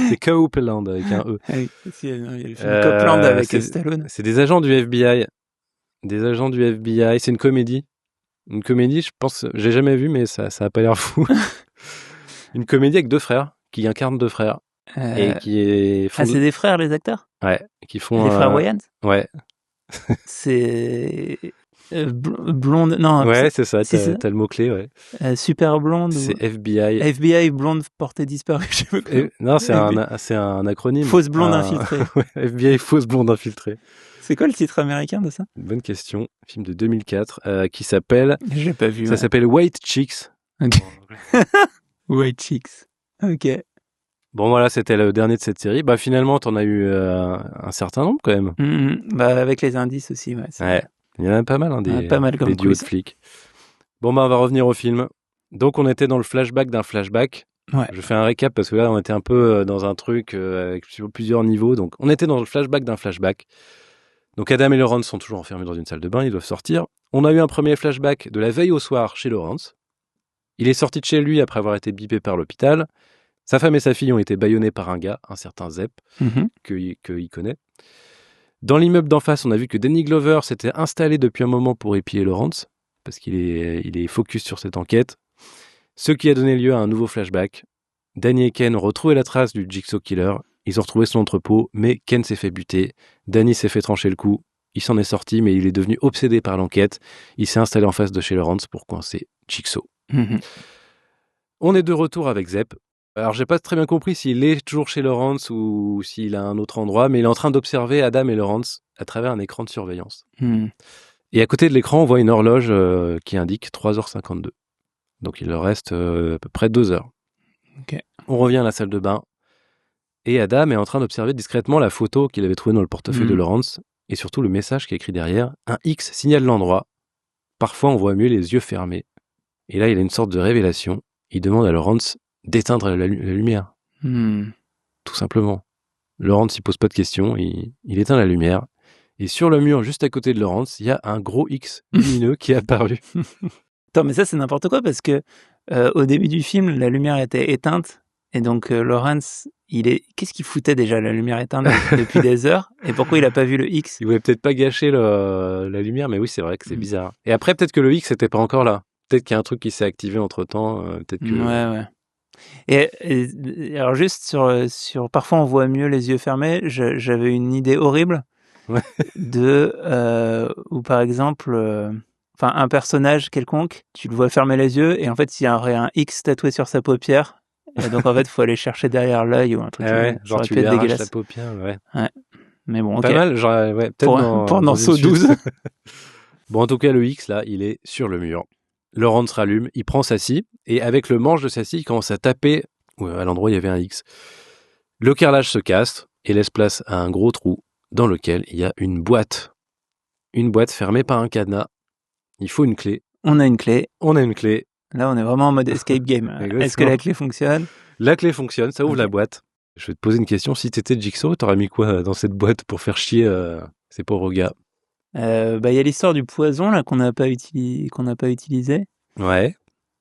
c'est Copeland avec un E. Il y a le film Copeland avec Stallone. C'est des agents du FBI. C'est une comédie. Une comédie, je pense, j'ai jamais vu, mais ça a pas l'air fou. Une comédie avec 2 frères, qui incarnent 2 frères. Et qui c'est des frères, les acteurs? Ouais, qui font... Les frères Wayans? Ouais. C'est... blonde... Non. Ouais, c'est ça, t'as le mot-clé, ouais. Super blonde? C'est FBI. FBI, blonde portée disparue, je sais pas quoi. Non, c'est un acronyme. Fausse blonde infiltrée. Ouais, FBI, fausse blonde infiltrée. C'est quoi le titre américain de ça? Bonne question. Film de 2004 qui s'appelle... J'ai pas vu. Ça s'appelle White Chicks. Ok. White Chicks. Ok. Bon, voilà, c'était le dernier de cette série. Bah, finalement, t'en as eu un certain nombre, quand même. Bah, avec les indices aussi, ouais. Ouais. Il y en a pas mal, des duos de flics. Bon, bah, on va revenir au film. Donc, on était dans le flashback d'un flashback. Ouais. Je fais un récap parce que là, on était un peu dans un truc avec plusieurs niveaux. Donc, on était dans le flashback d'un flashback. Donc, Adam et Lawrence sont toujours enfermés dans une salle de bain. Ils doivent sortir. On a eu un premier flashback de la veille au soir chez Lawrence. Il est sorti de chez lui après avoir été bipé par l'hôpital. Sa femme et sa fille ont été bâillonnées par un gars, un certain Zepp, qu'il connaît. Dans l'immeuble d'en face, on a vu que Danny Glover s'était installé depuis un moment pour épier Lawrence, parce qu'il est focus sur cette enquête. Ce qui a donné lieu à un nouveau flashback. Danny et Ken ont retrouvé la trace du Jigsaw Killer. Ils ont retrouvé son entrepôt, mais Ken s'est fait buter. Danny s'est fait trancher le cou. Il s'en est sorti, mais il est devenu obsédé par l'enquête. Il s'est installé en face de chez Lawrence pour coincer Jigsaw. On est de retour avec Zepp. Alors, j'ai pas très bien compris s'il est toujours chez Lawrence ou s'il a un autre endroit, mais il est en train d'observer Adam et Lawrence à travers un écran de surveillance. Et à côté de l'écran, on voit une horloge qui indique 3h52. Donc, il leur reste à peu près 2 heures. Okay. On revient à la salle de bain. Et Adam est en train d'observer discrètement la photo qu'il avait trouvée dans le portefeuille de Laurence, et surtout le message qui est écrit derrière. Un X signale l'endroit. Parfois, on voit mieux les yeux fermés. Et là, il a une sorte de révélation. Il demande à Laurence d'éteindre la lumière. Tout simplement. Laurence, il pose pas de questions, il éteint la lumière. Et sur le mur, juste à côté de Laurence, il y a un gros X lumineux qui est apparu. Attends, mais ça, c'est n'importe quoi, parce que au début du film, la lumière était éteinte. Et donc, Laurence, qu'est-ce qu'il foutait déjà, la lumière éteinte depuis des heures? Et pourquoi il a pas vu le X? Il voulait peut-être pas gâcher la lumière, mais oui, c'est vrai que c'est bizarre. Et après, peut-être que le X n'était pas encore là. Peut-être qu'il y a un truc qui s'est activé entre-temps. Peut-être que... Ouais. Et alors, juste sur parfois, on voit mieux les yeux fermés, j'avais une idée horrible où, par exemple... un personnage quelconque, tu le vois fermer les yeux, et en fait, il y a un X tatoué sur sa paupière. Et donc, en fait, il faut aller chercher derrière l'œil ou un truc. Genre, tu lui arraches la paupière, ouais. Mais bon, ok. Pas mal, genre, peut-être pendant Saut 12. Bon, en tout cas, le X, là, il est sur le mur. Laurence rallume, il prend sa scie, et avec le manche de sa scie, il commence à taper à l'endroit où il y avait un X. Le carrelage se casse et laisse place à un gros trou dans lequel il y a une boîte. Une boîte fermée par un cadenas. Il faut une clé. On a une clé. Là, on est vraiment en mode escape game. Est-ce que la clé fonctionne? La clé fonctionne, ça ouvre la boîte. Je vais te poser une question. Si t'étais Jigsaw, t'aurais mis quoi dans cette boîte pour faire chier ces pauvres gars? Y a l'histoire du poison là qu'on n'a pas utilisé. Ouais.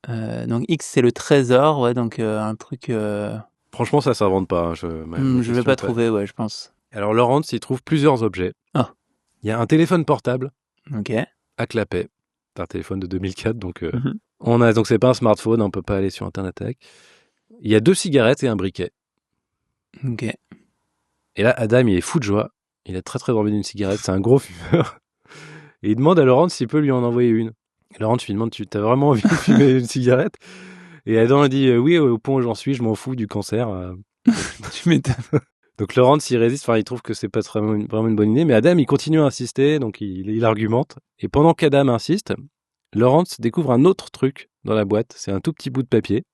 Donc X, c'est le trésor, ouais, donc un truc... Franchement, ça s'invente pas. je vais pas trouver, ouais, je pense. Alors, Laurence, il trouve plusieurs objets. Il y a un téléphone portable. Ok. À clapet. C'est un téléphone de 2004, donc donc c'est pas un smartphone, on peut pas aller sur Internet avec. Il y a 2 cigarettes et un briquet. Ok. Et là, Adam, il est fou de joie. Il a très très envie d'une cigarette, c'est un gros fumeur. Et il demande à Laurence s'il peut lui en envoyer une. Et Laurence lui demande, tu as vraiment envie de fumer une cigarette? Et Adam a dit, oui, au point où j'en suis, je m'en fous du cancer. Tu m'étonnes. Donc Laurence, il résiste, il trouve que c'est pas vraiment une bonne idée, mais Adam, il continue à insister, donc il argumente. Et pendant qu'Adam insiste, Laurence découvre un autre truc dans la boîte. C'est un tout petit bout de papier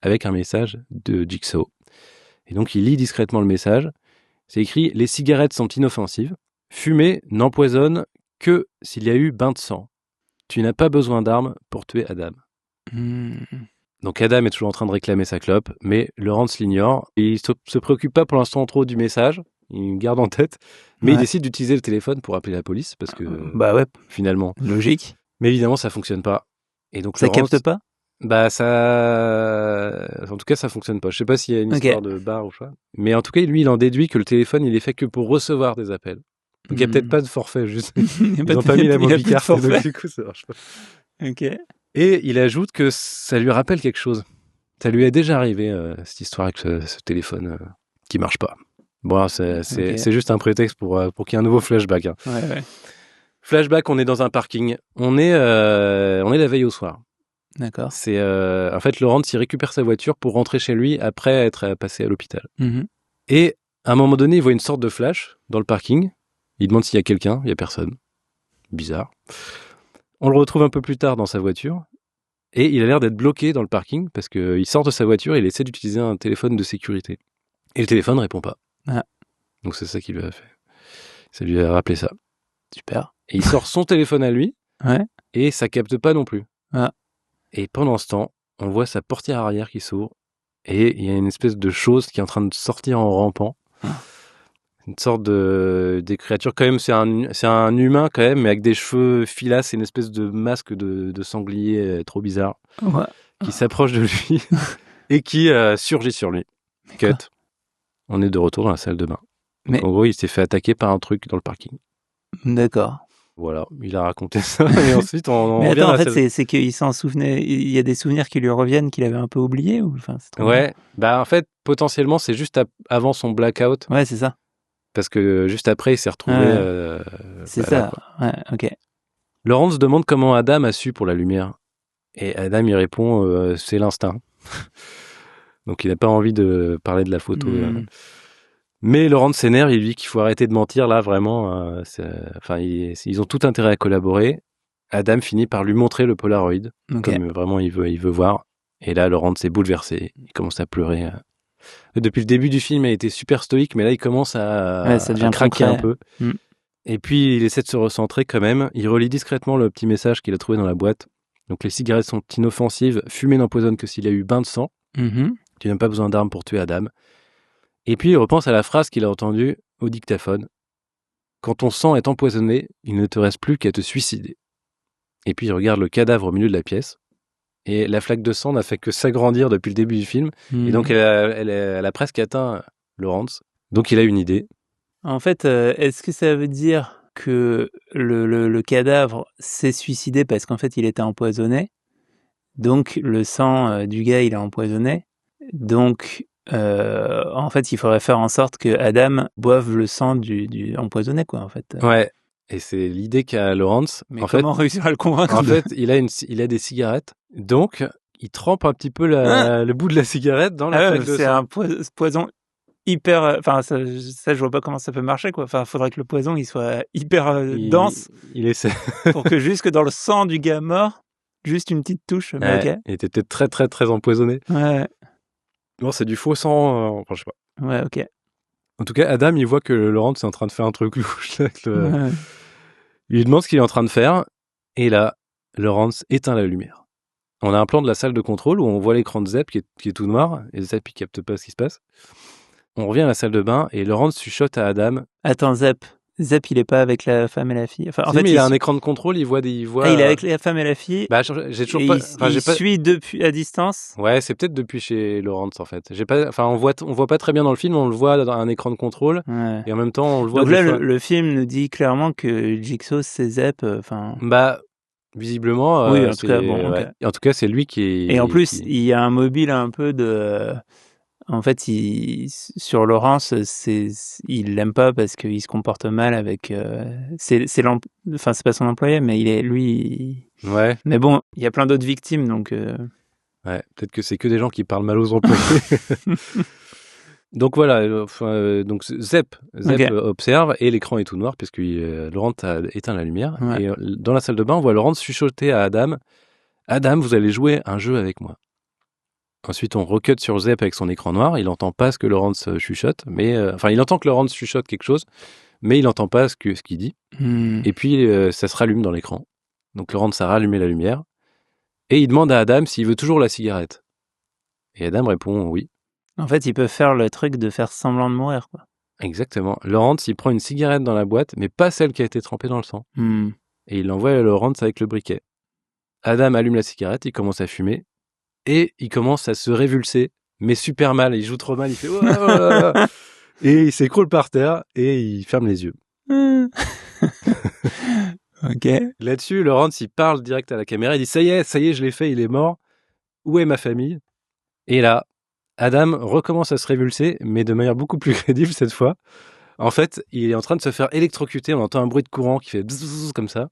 avec un message de Jigsaw. Et donc il lit discrètement le message. C'est écrit « Les cigarettes sont inoffensives. Fumer n'empoisonne que s'il y a eu bain de sang. Tu n'as pas besoin d'armes pour tuer Adam. » Donc Adam est toujours en train de réclamer sa clope, mais Laurence l'ignore. Et il se préoccupe pas pour l'instant trop du message, il garde en tête, mais il décide d'utiliser le téléphone pour appeler la police, parce que finalement... Logique. Mais évidemment, ça fonctionne pas. Et donc ça Laurence, capte pas? En tout cas, ça fonctionne pas. Je sais pas s'il y a une histoire de barre ou quoi. Mais en tout cas, lui, il en déduit que le téléphone, il est fait que pour recevoir des appels. Donc il n'y a peut-être pas de forfait, juste. Ils n'ont pas mis la mobicarte, donc du coup, ça marche pas. Ok. Et il ajoute que ça lui rappelle quelque chose. Ça lui est déjà arrivé, cette histoire avec ce téléphone qui marche pas. Bon, c'est juste un prétexte pour qu'il y ait un nouveau flashback. Hein. Ouais. Flashback, on est dans un parking. On est la veille au soir. D'accord. C'est en fait, Laurence, il récupère sa voiture pour rentrer chez lui après être passé à l'hôpital. Et à un moment donné, il voit une sorte de flash dans le parking. Il demande s'il y a quelqu'un. Il n'y a personne. Bizarre. On le retrouve un peu plus tard dans sa voiture et il a l'air d'être bloqué dans le parking parce qu'il sort de sa voiture et il essaie d'utiliser un téléphone de sécurité. Et le téléphone ne répond pas. Ah. Donc c'est ça qui lui a fait. Ça lui a rappelé ça. Super. Et il sort son téléphone à lui et ça capte pas non plus. Ah. Et pendant ce temps, on voit sa portière arrière qui s'ouvre et il y a une espèce de chose qui est en train de sortir en rampant. Une sorte des créatures, quand même, c'est un humain quand même, mais avec des cheveux filasses et une espèce de masque de sanglier trop bizarre qui s'approche de lui et qui surgit sur lui. Cut. On est de retour dans la salle de bain. Donc, en gros, il s'est fait attaquer par un truc dans le parking. D'accord. Voilà, il a raconté ça et ensuite on mais revient attends, à en fait, c'est qu'il s'en souvenait, il y a des souvenirs qui lui reviennent qu'il avait un peu oubliés ou c'est trop ouais, en fait, potentiellement, c'est juste avant son blackout. Ouais, c'est ça. Parce que juste après, il s'est retrouvé... c'est ça, ouais, ok. Laurence demande comment Adam a su pour la lumière. Et Adam, il répond, c'est l'instinct. Donc, il n'a pas envie de parler de la photo. Mais Laurence s'énerve, il lui dit qu'il faut arrêter de mentir, là, vraiment. Ils ont tout intérêt à collaborer. Adam finit par lui montrer le Polaroid, comme vraiment il veut voir. Et là, Laurence est bouleversée. Il commence à pleurer. Depuis le début du film, il était super stoïque, mais là, il commence à craquer un peu. Et puis, il essaie de se recentrer quand même. Il relit discrètement le petit message qu'il a trouvé dans la boîte. Donc, les cigarettes sont inoffensives. Fumer n'empoisonne que s'il y a eu bain de sang. Tu n'as pas besoin d'armes pour tuer Adam. Et puis, il repense à la phrase qu'il a entendue au dictaphone. Quand ton sang est empoisonné, il ne te reste plus qu'à te suicider. Et puis, il regarde le cadavre au milieu de la pièce. Et la flaque de sang n'a fait que s'agrandir depuis le début du film. Et donc, elle a presque atteint Lawrence. Donc, il a une idée. En fait, est-ce que ça veut dire que le cadavre s'est suicidé parce qu'en fait, il était empoisonné? Donc, le sang du gars, il est empoisonné. Donc, en fait, il faudrait faire en sorte que Adam boive le sang du empoisonné, quoi, en fait. Ouais. Et c'est l'idée qu'a Lawrence. Mais comment réussir à le convaincre? En fait, il a des cigarettes. Donc, il trempe un petit peu le bout de la cigarette dans la flaque de sang. C'est un poison hyper... Enfin, ça, je vois pas comment ça peut marcher, quoi. Enfin, il faudrait que le poison, il soit hyper dense. Il essaie. Pour que jusque dans le sang du gars mort, juste une petite touche. Mais ok. Il était peut-être très, très, très empoisonné. Ouais. Non, c'est du faux sang. Enfin, je sais pas. Ouais, ok. En tout cas, Adam, il voit que Lawrence est en train de faire un truc louche. Il lui demande ce qu'il est en train de faire. Et là, Lawrence éteint la lumière. On a un plan de la salle de contrôle où on voit l'écran de Zep qui est tout noir. Et Zep, il capte pas ce qui se passe. On revient à la salle de bain et Lawrence chuchote à Adam. Attends, Zep, il est pas avec la femme et la fille. Enfin, en fait, mais il a un écran de contrôle, il voit. Ah, il est avec la femme et la fille. Bah, j'ai toujours pas. Il suit depuis à distance. Ouais, c'est peut-être depuis chez Lawrence en fait. On voit pas très bien dans le film. On le voit dans un écran de contrôle et en même temps on le voit. Donc là, le film nous dit clairement que Jigsaw c'est Zep. Bah, visiblement. Oui, en tout cas, bon. Ouais. En tout cas, c'est lui qui est. Et en plus, il y a un mobile un peu de. En fait, sur Lawrence, il l'aime pas parce qu'il se comporte mal avec. C'est pas son employé, mais lui. Ouais. Mais bon, il y a plein d'autres victimes, donc. Ouais, peut-être que c'est que des gens qui parlent mal aux employés. Donc voilà, donc Zep observe et l'écran est tout noir puisque Lawrence a éteint la lumière. Ouais. Et dans la salle de bain, on voit Lawrence chuchoter à Adam. Adam, vous allez jouer un jeu avec moi. Ensuite, on recut sur Zep avec son écran noir. Il n'entend pas ce que Lawrence chuchote, mais il entend que Lawrence chuchote quelque chose, mais il n'entend pas ce qu'il dit. Et puis, ça se rallume dans l'écran. Donc Lawrence a rallumé la lumière et il demande à Adam s'il veut toujours la cigarette. Et Adam répond oui. En fait, il peut faire le truc de faire semblant de mourir, quoi. Exactement. Lawrence, il prend une cigarette dans la boîte, mais pas celle qui a été trempée dans le sang. Et il l'envoie à Lawrence avec le briquet. Adam allume la cigarette, il commence à fumer. Et il commence à se révulser, mais super mal. Il joue trop mal, il fait et il s'écroule par terre et il ferme les yeux. Ok. Là-dessus, Lawrence, il parle direct à la caméra. Il dit ça y est, je l'ai fait, il est mort. Où est ma famille? Et là, Adam recommence à se révulser, mais de manière beaucoup plus crédible cette fois. En fait, il est en train de se faire électrocuter. On entend un bruit de courant qui fait bzzz comme ça.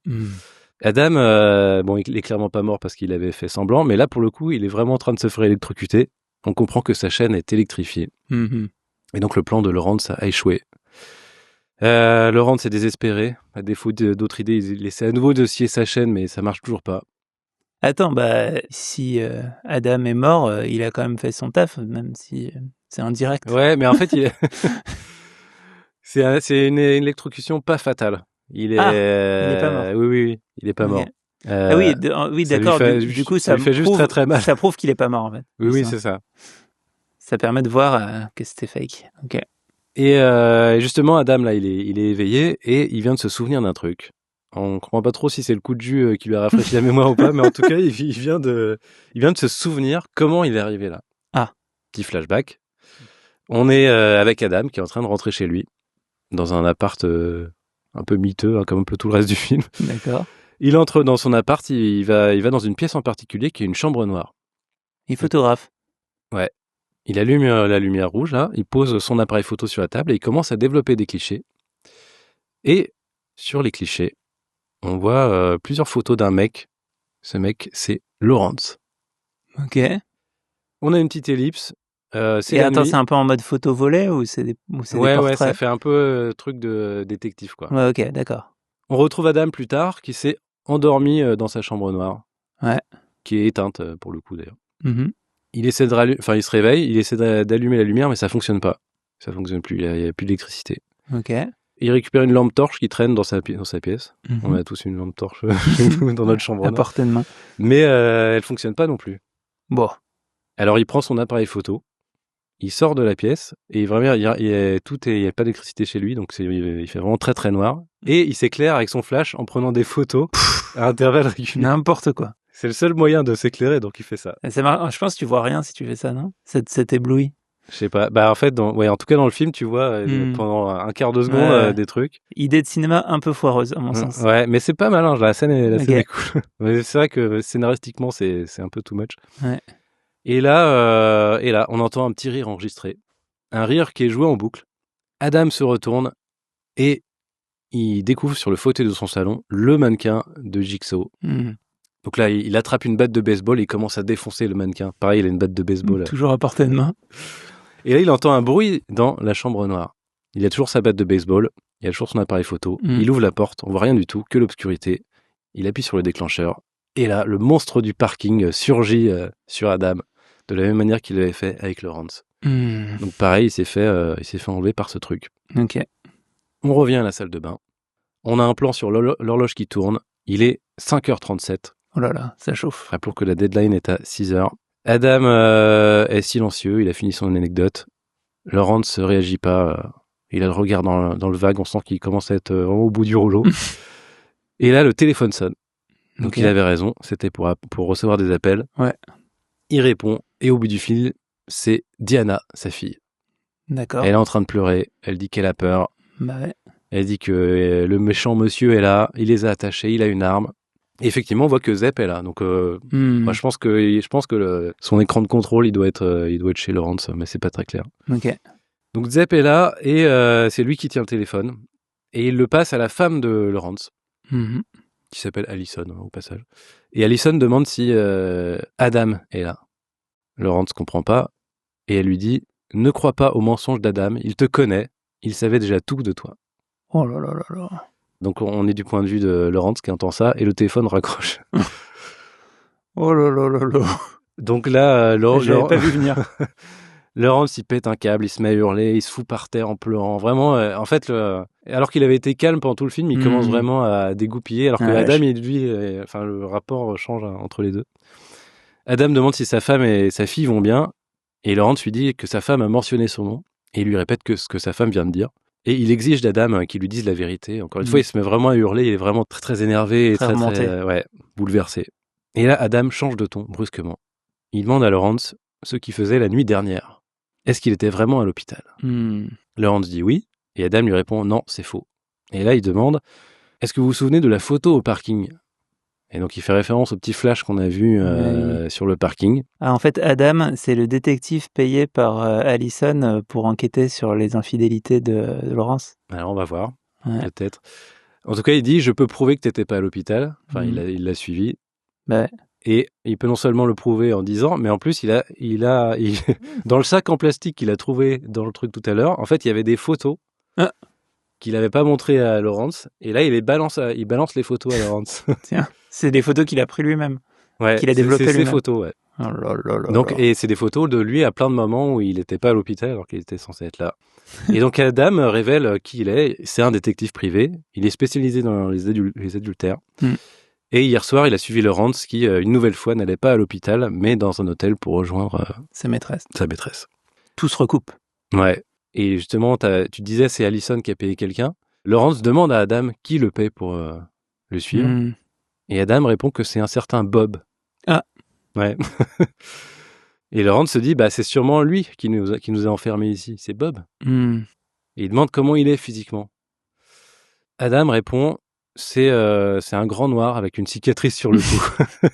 Adam, il est clairement pas mort parce qu'il avait fait semblant, mais là, pour le coup, il est vraiment en train de se faire électrocuter. On comprend que sa chaîne est électrifiée. Et donc, le plan de Lawrence a échoué. Lawrence est désespéré. À défaut d'autres idées, il essaie à nouveau de scier sa chaîne, mais ça marche toujours pas. Attends, si Adam est mort, il a quand même fait son taf, même si c'est indirect. Ouais, mais en fait, c'est une électrocution pas fatale. Il est pas mort. Oui, il est pas mort. Oui, d'accord. Du coup, ça lui fait juste très très mal. Ça prouve qu'il est pas mort en fait. Oui, c'est ça. Ça permet de voir que c'était fake. Ok. Et justement, Adam là, il est éveillé et il vient de se souvenir d'un truc. On comprend pas trop si c'est le coup de jus qui lui a rafraîchi la mémoire ou pas, mais en tout cas, il vient de se souvenir comment il est arrivé là. Ah. Petit flashback. On est avec Adam qui est en train de rentrer chez lui dans un appart un peu miteux, comme un peu tout le reste du film. D'accord. Il entre dans son appart, il va dans une pièce en particulier qui est une chambre noire. Il photographe. Ouais. Il allume la lumière rouge, là, il pose son appareil photo sur la table et il commence à développer des clichés. Et sur les clichés, on voit plusieurs photos d'un mec. Ce mec, c'est Lawrence. Ok. On a une petite ellipse. C'est un peu en mode photo volée ou c'est des portraits? Ouais, ça fait un peu truc de détective, quoi. Ouais, ok, d'accord. On retrouve Adam plus tard, qui s'est endormi dans sa chambre noire. Ouais. Qui est éteinte, pour le coup, d'ailleurs. il essaie il se réveille, il essaie d'allumer la lumière, mais ça fonctionne pas. Ça fonctionne plus, il y a plus d'électricité. Ok. Il récupère une lampe torche qui traîne dans sa pièce. On a tous une lampe torche chez nous, dans notre chambre. À portée de main. Mais elle fonctionne pas non plus. Bon. Alors il prend son appareil photo, il sort de la pièce et vraiment il y a pas d'électricité chez lui, donc il fait vraiment très très noir. Et il s'éclaire avec son flash en prenant des photos à intervalles réguliers. N'importe quoi. C'est le seul moyen de s'éclairer, donc il fait ça. C'est marrant. Je pense que tu vois rien si tu fais ça, non? Cet ébloui. Je sais pas. Bah en fait, en tout cas dans le film, tu vois pendant un quart de seconde des trucs. Idée de cinéma un peu foireuse à mon sens. Ouais, mais c'est pas mal. Hein, la scène est cool. Mais c'est vrai que scénaristiquement, c'est un peu too much. Ouais. Et là, on entend un petit rire enregistré, un rire qui est joué en boucle. Adam se retourne et il découvre sur le fauteuil de son salon le mannequin de Jigsaw. Donc là, il attrape une batte de baseball et il commence à défoncer le mannequin. Pareil, il a une batte de baseball. Toujours à portée de main. Et là, il entend un bruit dans la chambre noire. Il a toujours sa batte de baseball, il a toujours son appareil photo. Il ouvre la porte, on voit rien du tout, que l'obscurité. Il appuie sur le déclencheur. Et là, le monstre du parking surgit sur Adam, de la même manière qu'il l'avait fait avec Lawrence. Donc pareil, il s'est fait enlever par ce truc. Ok. On revient à la salle de bain. On a un plan sur l'horloge qui tourne. Il est 5h37. Oh là là, ça chauffe. Rappelons que la deadline est à 6h. Adam est silencieux, il a fini son anecdote. Lawrence ne réagit pas. Il a le regard dans le vague, on sent qu'il commence à être vraiment au bout du rouleau. Et là, le téléphone sonne. Donc il avait raison, c'était pour recevoir des appels. Ouais. Il répond, et au bout du fil, c'est Diana, sa fille. D'accord. Elle est en train de pleurer, elle dit qu'elle a peur. Bah ouais. Elle dit que le méchant monsieur est là, il les a attachés, il a une arme. Et effectivement, on voit que Zepp est là. Donc, moi, je pense que son écran de contrôle, il doit être chez Lawrence, mais c'est pas très clair. Ok. Donc Zepp est là et c'est lui qui tient le téléphone et il le passe à la femme de Lawrence, qui s'appelle Allison au passage. Et Allison demande si Adam est là. Lawrence comprend pas et elle lui dit « Ne crois pas aux mensonges d'Adam, il te connaît, il savait déjà tout de toi. » Oh là là là là. Donc on est du point de vue de Lawrence qui entend ça et le téléphone raccroche. Oh là là là là. Donc là, j'avais pas vu venir. Lawrence, il pète un câble, il se met à hurler, il se fout par terre en pleurant. Vraiment, en fait, alors qu'il avait été calme pendant tout le film, il commence vraiment à dégoupiller, alors que Adam, le rapport change entre les deux. Adam demande si sa femme et sa fille vont bien, et Lawrence lui dit que sa femme a mentionné son nom, et il lui répète ce que sa femme vient de dire. Et il exige d'Adam qu'il lui dise la vérité. Encore une fois, il se met vraiment à hurler, il est vraiment très très énervé et très bouleversé. Et là, Adam change de ton brusquement. Il demande à Lawrence ce qu'il faisait la nuit dernière. Est-ce qu'il était vraiment à l'hôpital ? Lawrence dit oui, et Adam lui répond non, c'est faux. Et là, il demande est-ce que vous vous souvenez de la photo au parking ? Et donc, il fait référence au petit flash qu'on a vu sur le parking. Ah, en fait, Adam, c'est le détective payé par Allison pour enquêter sur les infidélités de Lawrence. Alors, on va voir, peut-être. En tout cas, il dit je peux prouver que tu n'étais pas à l'hôpital. Enfin, il l'a suivi. Ouais. Et il peut non seulement le prouver en disant, mais en plus, il a dans le sac en plastique qu'il a trouvé dans le truc tout à l'heure, en fait, il y avait des photos qu'il n'avait pas montrées à Lawrence. Et là, il balance les photos à Lawrence. Tiens, c'est des photos qu'il a pris lui-même. Ouais, qu'il a développées lui-même. C'est des photos, ouais. Oh là là là. Donc, et c'est des photos de lui à plein de moments où il n'était pas à l'hôpital alors qu'il était censé être là. Et donc, Adam révèle qui il est. C'est un détective privé. Il est spécialisé dans les adultères. Et hier soir, il a suivi Lawrence qui, une nouvelle fois, n'allait pas à l'hôpital, mais dans un hôtel pour rejoindre sa maîtresse. Tout se recoupe. Ouais. Et justement, tu disais, c'est Allison qui a payé quelqu'un. Lawrence demande à Adam qui le paye pour le suivre. Et Adam répond que c'est un certain Bob. Ah. Ouais. Et Lawrence se dit, c'est sûrement lui qui nous a enfermés ici. C'est Bob. Et il demande comment il est physiquement. Adam répond, c'est un grand noir avec une cicatrice sur le cou.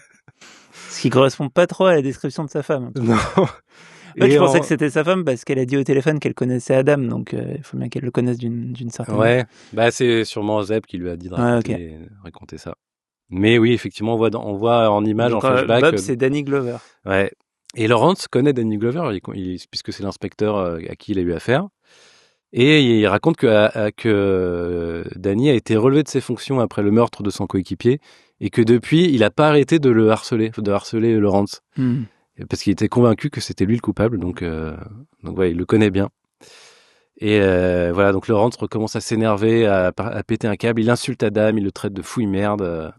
Ce qui correspond pas trop à la description de sa femme. Non. Je pensais que c'était sa femme parce qu'elle a dit au téléphone qu'elle connaissait Adam, donc il faut bien qu'elle le connaisse d'une certaine manière. Ouais, c'est sûrement Zeb qui lui a dit de raconter ça. Mais oui, effectivement, on voit en image, donc, en flashback... Bob, c'est Danny Glover. Ouais. Et Lawrence connaît Danny Glover, puisque c'est l'inspecteur à qui il a eu affaire. Et il raconte que Danny a été relevé de ses fonctions après le meurtre de son coéquipier et que depuis, il n'a pas arrêté de harceler Lawrence. parce qu'il était convaincu que c'était lui le coupable, donc ouais, il le connaît bien. Et voilà, donc Laurence recommence à s'énerver, à péter un câble, il insulte Adam, il le traite de fouille merde.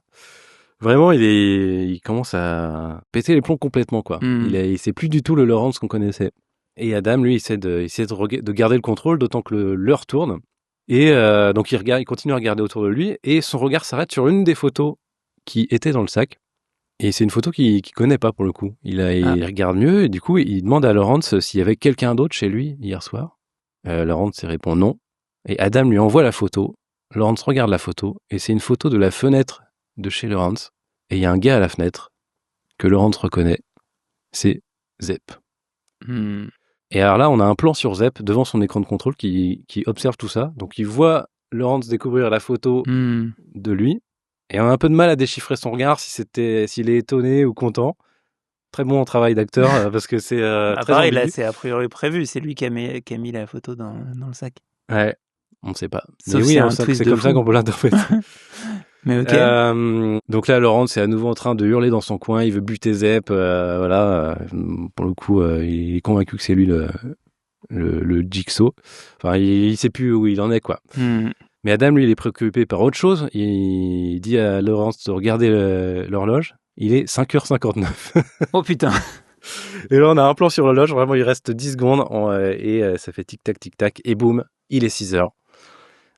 Vraiment, il commence à péter les plombs complètement, quoi. Il sait plus du tout le Laurence qu'on connaissait. Et Adam, lui, il essaie de garder le contrôle, d'autant que l'heure tourne. Et donc il continue à regarder autour de lui, et son regard s'arrête sur une des photos qui était dans le sac. Et c'est une photo qu'il connaît pas pour le coup. Il regarde mieux, et du coup, il demande à Laurence s'il y avait quelqu'un d'autre chez lui hier soir. Laurence répond non. Et Adam lui envoie la photo. Laurence regarde la photo, et c'est une photo de la fenêtre de chez Laurence. Et il y a un gars à la fenêtre que Laurence reconnaît. C'est Zep. Et alors là, on a un plan sur Zep devant son écran de contrôle qui observe tout ça. Donc il voit Laurence découvrir la photo de lui. Et on a un peu de mal à déchiffrer son regard, s'il est étonné ou content. Très bon travail d'acteur, parce que c'est très pareil, ambigu. là, c'est a priori prévu. C'est lui qui a mis la photo dans le sac. Ouais, on ne sait pas. Sauf mais oui, c'est comme ça qu'on peut l'interpréter. Mais ok. Donc là, Laurence est à nouveau en train de hurler dans son coin. Il veut buter Zep. Voilà. Pour le coup, il est convaincu que c'est lui le Jigsaw. Enfin, il sait plus où il en est, quoi. Mais Adam, lui, il est préoccupé par autre chose. Il dit à Laurence de regarder l'horloge. Il est 5h59. Oh putain. Et là, on a un plan sur l'horloge. Vraiment, il reste 10 secondes. Et ça fait tic-tac, tic-tac. Et boum, il est 6h.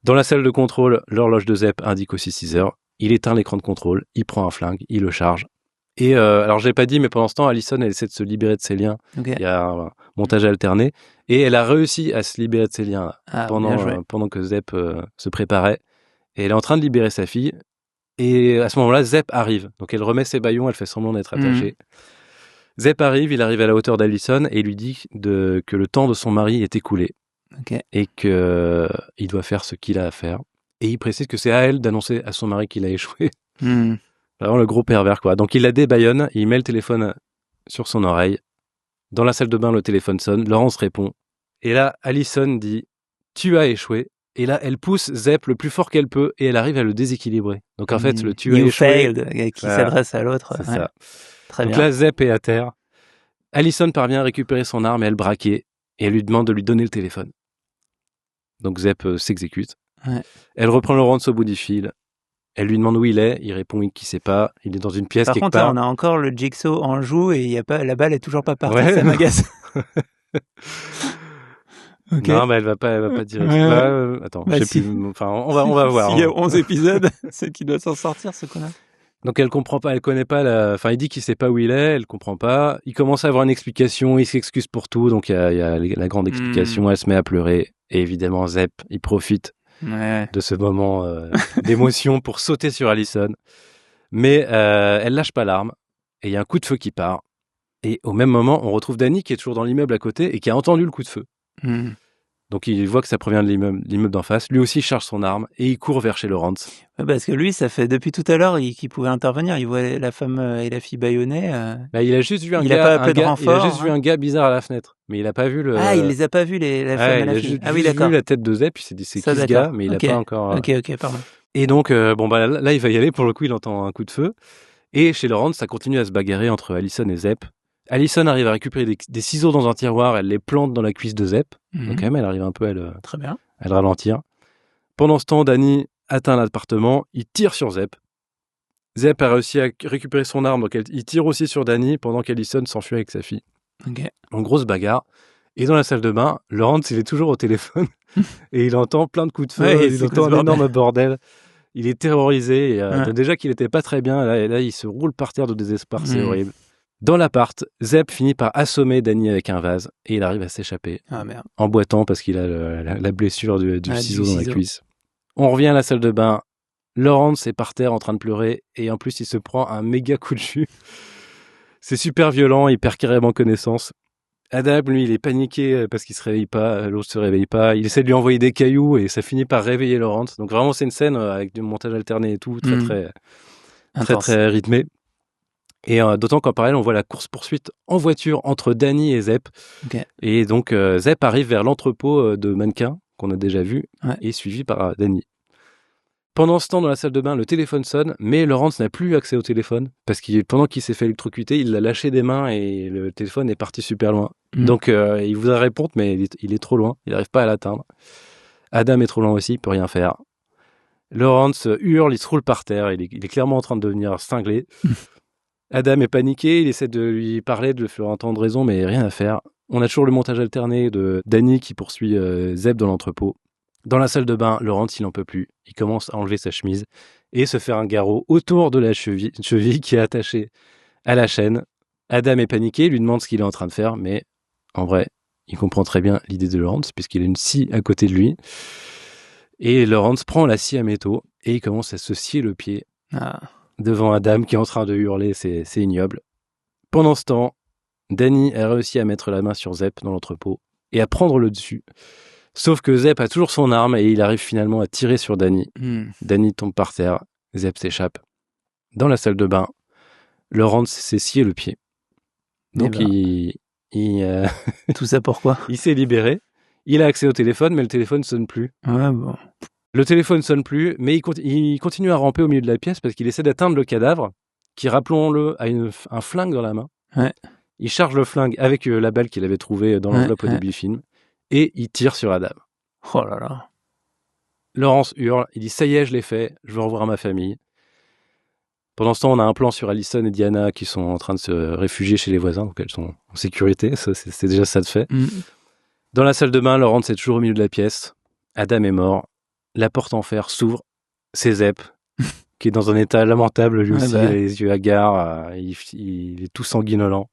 Dans la salle de contrôle, l'horloge de Zep indique aussi 6h. Il éteint l'écran de contrôle, il prend un flingue, il le charge. Et alors, je l'ai pas dit, mais pendant ce temps, Allison, elle essaie de se libérer de ses liens. Okay. Il y a un montage alterné. Et elle a réussi à se libérer de ses liens pendant que Zep se préparait. Et elle est en train de libérer sa fille. Et à ce moment-là, Zep arrive. Donc, elle remet ses bâillons, elle fait semblant d'être attachée. Zep arrive, il arrive à la hauteur d'Allison et lui dit que le temps de son mari est écoulé. Okay. Et qu'il doit faire ce qu'il a à faire. Et il précise que c'est à elle d'annoncer à son mari qu'il a échoué. Vraiment le gros pervers, quoi. Donc il la débâillonne, il met le téléphone sur son oreille. Dans la salle de bain, le téléphone sonne, Laurence répond. Et là, Allison dit « Tu as échoué ». Et là, elle pousse Zep le plus fort qu'elle peut et elle arrive à le déséquilibrer. Donc en fait, le « Tu as échoué » failed, qui s'adresse à l'autre. C'est ça. Très donc bien. là, Zep est à terre. Allison parvient à récupérer son arme et à le braquer. Et elle lui demande de lui donner le téléphone. Donc Zep s'exécute. Ouais. Elle reprend Laurence au bout du fil. Elle lui demande où il est. Il répond qu'il ne sait pas. Il est dans une pièce quelque part. Par contre, on a encore le Jigsaw en joue et la balle est toujours pas partie. Ouais, ça m'agace. Okay. Non, mais elle va pas dire. Ouais. Attends, je sais plus. Enfin, on va voir. S'il y a 11 épisodes, c'est qu'il doit s'en sortir, ce connard. Donc elle comprend pas, elle connaît pas Enfin, il dit qu'il sait pas où il est, elle comprend pas. Il commence à avoir une explication, il s'excuse pour tout, donc il y a la grande explication. Elle se met à pleurer et évidemment Zep, il profite de ce moment d'émotion pour sauter sur Allison. Mais elle lâche pas l'arme et il y a un coup de feu qui part. Et au même moment, on retrouve Danny qui est toujours dans l'immeuble à côté et qui a entendu le coup de feu. Donc il voit que ça provient de l'immeuble d'en face. Lui aussi charge son arme et il court vers chez Laurence. Ouais, parce que lui, ça fait depuis tout à l'heure qu'il pouvait intervenir. Il voit la femme et la fille bâillonnées. Bah, il a juste vu il a pas appelé de renfort. Il a juste vu un gars bizarre à la fenêtre, mais il a pas vu le. Ah, il les a pas vus la femme et la fille. Il a juste vu la tête de Zep, puis il s'est dit c'est qui ce gars, mais il a pas encore. Ok, pardon. Et donc là il va y aller. Pour le coup, il entend un coup de feu. Et chez Laurence, ça continue à se bagarrer entre Allison et Zep. Allison arrive à récupérer des ciseaux dans un tiroir, elle les plante dans la cuisse de Zep. Donc quand même, elle arrive un peu à le ralentir. Pendant ce temps, Danny atteint l'appartement, il tire sur Zep. Zep a réussi à récupérer son arme, donc il tire aussi sur Danny pendant qu'Allison s'enfuit avec sa fille. En grosse bagarre. Et dans la salle de bain, Laurence, il est toujours au téléphone et il entend plein de coups de feu, il entend un énorme bordel. Il est terrorisé. Et, déjà qu'il n'était pas très bien, là, il se roule par terre de désespoir, c'est horrible. Dans l'appart, Zep finit par assommer Danny avec un vase et il arrive à s'échapper en boitant parce qu'il a la blessure du ciseau dans la cuisse. On revient à la salle de bain. Laurence est par terre en train de pleurer et en plus il se prend un méga coup de jus. C'est super violent, il perd carrément connaissance. Adam, lui, il est paniqué parce qu'il se réveille pas, l'autre se réveille pas. Il essaie de lui envoyer des cailloux et ça finit par réveiller Laurence. Donc vraiment, c'est une scène avec du montage alterné et tout, très rythmé. Et d'autant qu'en parallèle, on voit la course-poursuite en voiture entre Danny et Zep. Et donc, Zep arrive vers l'entrepôt de mannequins qu'on a déjà vu et suivi par Danny. Pendant ce temps, dans la salle de bain, le téléphone sonne, mais Laurence n'a plus accès au téléphone parce que pendant qu'il s'est fait électrocuter, il l'a lâché des mains et le téléphone est parti super loin. Donc, il voudrait répondre, mais il est trop loin. Il n'arrive pas à l'atteindre. Adam est trop loin aussi, il peut rien faire. Laurence hurle, il se roule par terre. Il est clairement en train de devenir cinglé. Adam est paniqué, il essaie de lui parler, de lui faire entendre raison, mais rien à faire. On a toujours le montage alterné de Danny qui poursuit Zeb dans l'entrepôt. Dans la salle de bain, Laurence, il n'en peut plus. Il commence à enlever sa chemise et se faire un garrot autour de la cheville qui est attachée à la chaîne. Adam est paniqué, il lui demande ce qu'il est en train de faire, mais en vrai, il comprend très bien l'idée de Laurence puisqu'il a une scie à côté de lui. Et Laurence prend la scie à métaux et il commence à se scier le pied devant Adam qui est en train de hurler, c'est ignoble. Pendant ce temps, Danny a réussi à mettre la main sur Zep dans l'entrepôt et à prendre le dessus. Sauf que Zep a toujours son arme et il arrive finalement à tirer sur Danny. Danny tombe par terre, Zep s'échappe. Dans la salle de bain, Laurence s'est scié le pied. Donc Tout ça pourquoi? Il s'est libéré. Il a accès au téléphone, mais le téléphone ne sonne plus. Ouais, bon. Le téléphone ne sonne plus, mais il continue à ramper au milieu de la pièce parce qu'il essaie d'atteindre le cadavre, qui, rappelons-le, a un flingue dans la main. Ouais. Il charge le flingue avec la balle qu'il avait trouvée dans l'enveloppe au début du film. Et il tire sur Adam. Oh là là. Laurence hurle, il dit « Ça y est, je l'ai fait, je veux revoir ma famille ». Pendant ce temps, on a un plan sur Allison et Diana qui sont en train de se réfugier chez les voisins, donc elles sont en sécurité, ça, c'est déjà ça de fait. Dans la salle de bain, Laurence est toujours au milieu de la pièce. Adam est mort. La porte en fer s'ouvre. C'est Zep, qui est dans un état lamentable, lui aussi, il a les yeux hagards, il est tout sanguinolent.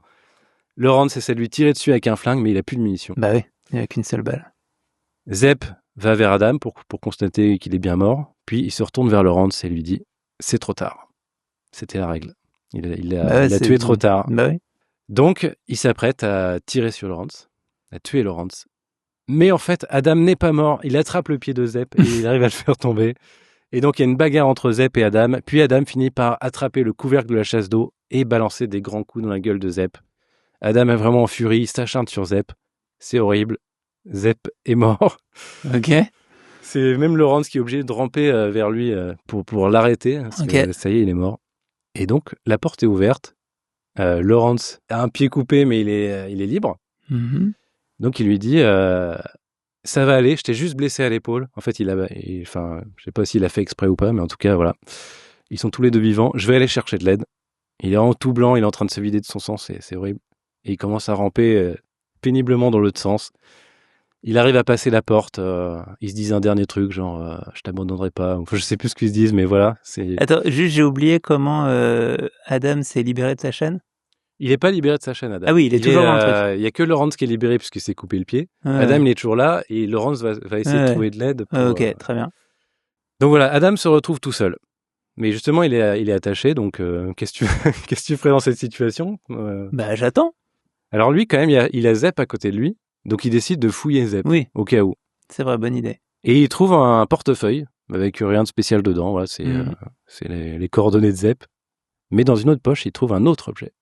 Laurence essaie de lui tirer dessus avec un flingue, mais il n'a plus de munitions. Bah oui, il n'y a qu'une seule balle. Zep va vers Adam pour constater qu'il est bien mort, puis il se retourne vers Laurence et lui dit « C'est trop tard ». C'était la règle. Il a tué trop tard. Bah oui. Donc, il s'apprête à tirer sur Laurence, à tuer Laurence. Mais en fait, Adam n'est pas mort. Il attrape le pied de Zep et il arrive à le faire tomber. Et donc, il y a une bagarre entre Zep et Adam. Puis Adam finit par attraper le couvercle de la chasse d'eau et balancer des grands coups dans la gueule de Zep. Adam est vraiment en furie, il s'acharne sur Zep. C'est horrible. Zep est mort. Ok. C'est même Laurence qui est obligé de ramper vers lui pour l'arrêter. Parce que ça y est, il est mort. Et donc, la porte est ouverte. Laurence a un pied coupé, mais il est libre. Donc, il lui dit ça va aller, je t'ai juste blessé à l'épaule. En fait, je sais pas s'il a fait exprès ou pas, mais en tout cas, voilà. Ils sont tous les deux vivants. Je vais aller chercher de l'aide. Il est en tout blanc, il est en train de se vider de son sang, c'est horrible. Et il commence à ramper péniblement dans l'autre sens. Il arrive à passer la porte. Ils se disent un dernier truc, genre je t'abandonnerai pas. Enfin, je sais plus ce qu'ils se disent, mais voilà. Attends, juste j'ai oublié comment Adam s'est libéré de sa chaîne. Il n'est pas libéré de sa chaîne, Adam. Ah oui, il est toujours dans le truc. Il n'y a que Laurence qui est libéré puisqu'il s'est coupé le pied. Adam, il est toujours là et Laurence va essayer de trouver de l'aide. Ok, très bien. Donc voilà, Adam se retrouve tout seul. Mais justement, il est attaché, donc qu'est-ce que tu ferais dans cette situation Bah, j'attends. Alors lui, quand même, il a Zep à côté de lui, donc il décide de fouiller Zep, au cas où. C'est vrai, bonne idée. Et il trouve un portefeuille avec rien de spécial dedans, voilà, c'est les coordonnées de Zep. Mais dans une autre poche, il trouve un autre objet.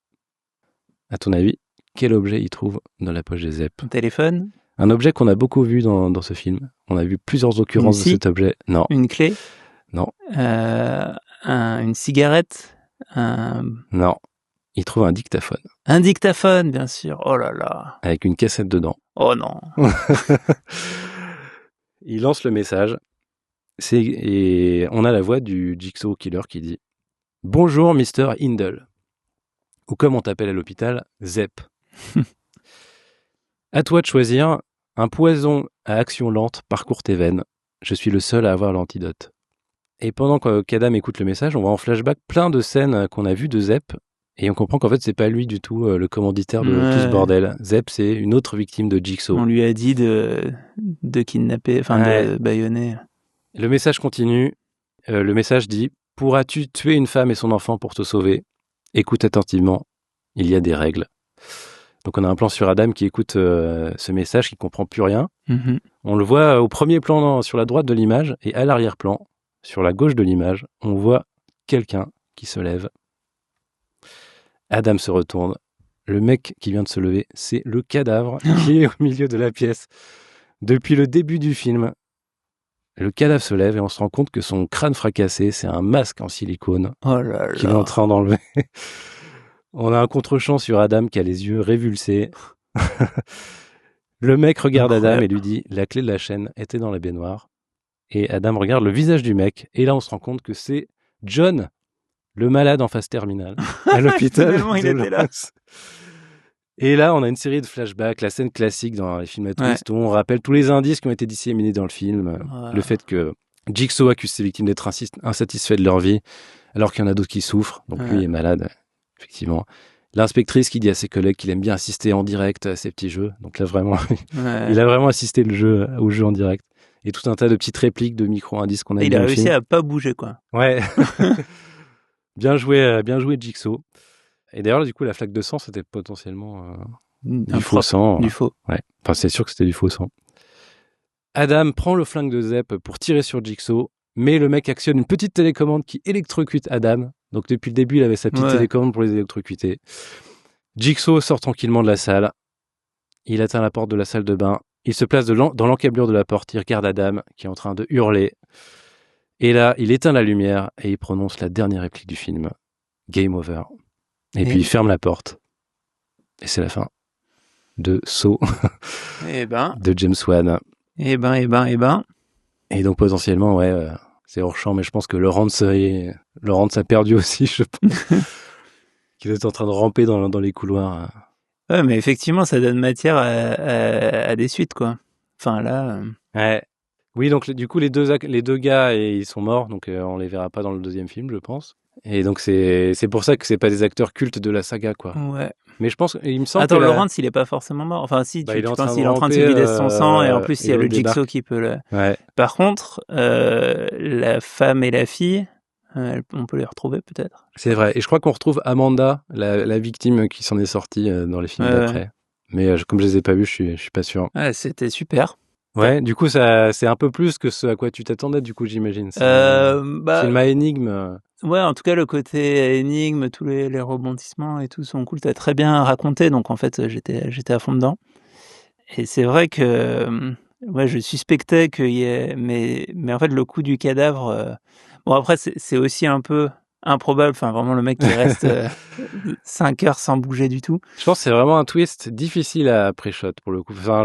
À ton avis, quel objet il trouve dans la poche de Zep ? Un téléphone ? Un objet qu'on a beaucoup vu dans ce film. On a vu plusieurs occurrences de cet objet. Non. Une clé ? Non. Une cigarette ? Non. Il trouve un dictaphone. Un dictaphone, bien sûr. Oh là là. Avec une cassette dedans. Oh non. Il lance le message. Et on a la voix du Jigsaw Killer qui dit « Bonjour, Mr. Hindle. » Ou comme on t'appelle à l'hôpital, Zep. À toi de choisir. Un poison à action lente parcourt tes veines. Je suis le seul à avoir l'antidote. Et pendant qu'Adam écoute le message, on voit en flashback plein de scènes qu'on a vues de Zep. Et on comprend qu'en fait, c'est pas lui du tout le commanditaire de tout ce bordel. Zep, c'est une autre victime de Jigsaw. On lui a dit de kidnapper, de bâillonner. Le message continue. Le message dit « Pourras-tu tuer une femme et son enfant pour te sauver ? Écoute attentivement, il y a des règles. » Donc on a un plan sur Adam qui écoute ce message, qui comprend plus rien. On le voit au premier plan sur la droite de l'image et à l'arrière-plan, sur la gauche de l'image, on voit quelqu'un qui se lève. Adam se retourne. Le mec qui vient de se lever, c'est le cadavre qui est au milieu de la pièce. Depuis le début du film, Le cadavre se lève et on se rend compte que son crâne fracassé, c'est un masque en silicone qu'il est en train d'enlever. On a un contre-champ sur Adam qui a les yeux révulsés. Le mec regarde Adam et lui dit « La clé de la chaîne était dans la baignoire ». Et Adam regarde le visage du mec et là on se rend compte que c'est John, le malade en phase terminale, à l'hôpital. Finalement, il était là. Et là, on a une série de flashbacks, la scène classique dans les films à twist où on rappelle tous les indices qui ont été disséminés dans le film. Le fait que Jigsaw accuse ses victimes d'être insatisfaits de leur vie, alors qu'il y en a d'autres qui souffrent. Donc lui est malade, effectivement. L'inspectrice qui dit à ses collègues qu'il aime bien assister en direct à ces petits jeux. Donc là, vraiment, il a vraiment assisté au jeu en direct. Et tout un tas de petites répliques, de micro-indices qu'on a il a réussi à pas bouger, quoi. Ouais. Bien joué Jigsaw. Et d'ailleurs, du coup, la flaque de sang, c'était potentiellement du faux sang. Du faux. Ouais. Enfin, c'est sûr que c'était du faux sang. Adam prend le flingue de Zep pour tirer sur Jigsaw, mais le mec actionne une petite télécommande qui électrocute Adam. Donc, depuis le début, il avait sa petite télécommande pour les électrocuter. Jigsaw sort tranquillement de la salle. Il atteint la porte de la salle de bain. Il se place dans l'encablure de la porte. Il regarde Adam, qui est en train de hurler. Et là, il éteint la lumière et il prononce la dernière réplique du film. Game over. Et puis il ferme la porte. Et c'est la fin de Saw de James Wan. Et Et donc potentiellement, c'est hors champ, mais je pense que Lawrence a perdu aussi, je pense. Qu'il est en train de ramper dans les couloirs. Ouais, mais effectivement, ça donne matière à des suites, quoi. Enfin, là... Ouais. Oui, donc du coup, les deux gars, ils sont morts, donc on les verra pas dans le deuxième film, je pense. Et donc c'est pour ça que c'est pas des acteurs cultes de la saga, quoi. Ouais. Mais je pense, il me semble que Lawrence, il est pas forcément mort. Enfin, si, tu penses qu'il est en train de se vider son sang, et en plus, il y a le Jigsaw qui peut le... Ouais. Par contre, la femme et la fille, on peut les retrouver, peut-être. C'est vrai. Et je crois qu'on retrouve Amanda, la victime qui s'en est sortie dans les films d'après. Mais comme je les ai pas vus, je suis pas sûr. Ouais, c'était super. Ouais, du coup, c'est un peu plus que ce à quoi tu t'attendais, du coup, j'imagine. C'est film à énigme. Ouais, en tout cas, le côté énigme, tous les rebondissements et tout sont cool. T'as très bien raconté, donc en fait, j'étais à fond dedans. Et c'est vrai que je suspectais qu'il y ait... Mais en fait, le coup du cadavre... Bon, après, c'est aussi un peu improbable. Enfin, vraiment, le mec qui reste 5 heures sans bouger du tout. Je pense que c'est vraiment un twist difficile à pré-shot, pour le coup. Enfin,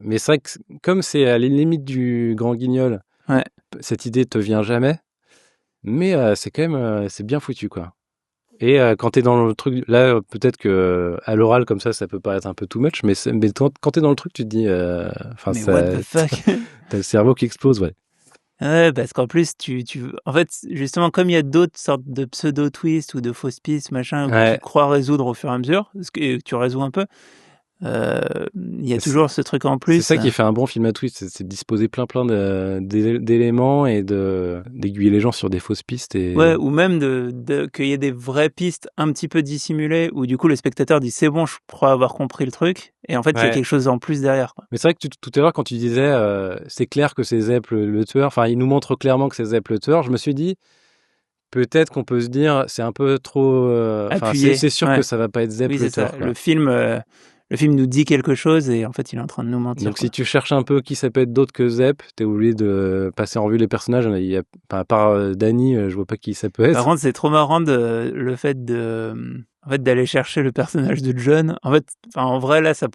mais c'est vrai que comme c'est à la limite du grand guignol, cette idée te vient jamais. Mais c'est quand même c'est bien foutu, quoi. Et quand t'es dans le truc, là peut-être que à l'oral comme ça peut paraître un peu too much, mais quand t'es dans le truc, tu te dis, what the fuck. T'as le cerveau qui explose, ouais. Ouais, parce qu'en plus en fait, justement, comme il y a d'autres sortes de pseudo twists ou de fausses pistes, machin, que tu crois résoudre au fur et à mesure, que tu résous un peu. Il y a toujours ce truc en plus. C'est ça qui fait un bon film à twist, c'est de disposer plein d'éléments et d'aiguiller les gens sur des fausses pistes. Ouais, ou même qu'il y ait des vraies pistes un petit peu dissimulées, où du coup le spectateur dit c'est bon, je crois avoir compris le truc, et en fait il y a quelque chose en plus derrière, quoi. Mais c'est vrai que tout à l'heure quand tu disais c'est clair que c'est Zep le tueur, enfin il nous montre clairement que c'est Zep le tueur, je me suis dit peut-être qu'on peut se dire c'est un peu trop... c'est sûr que ça va pas être Zep le tueur. Le film nous dit quelque chose et en fait, il est en train de nous mentir. Donc, si tu cherches un peu qui ça peut être d'autre que Zep, t'es obligé de passer en revue les personnages. À part Danny, je vois pas qui ça peut être. Par contre, c'est trop marrant le fait d'aller chercher le personnage de John. En vrai, là, ça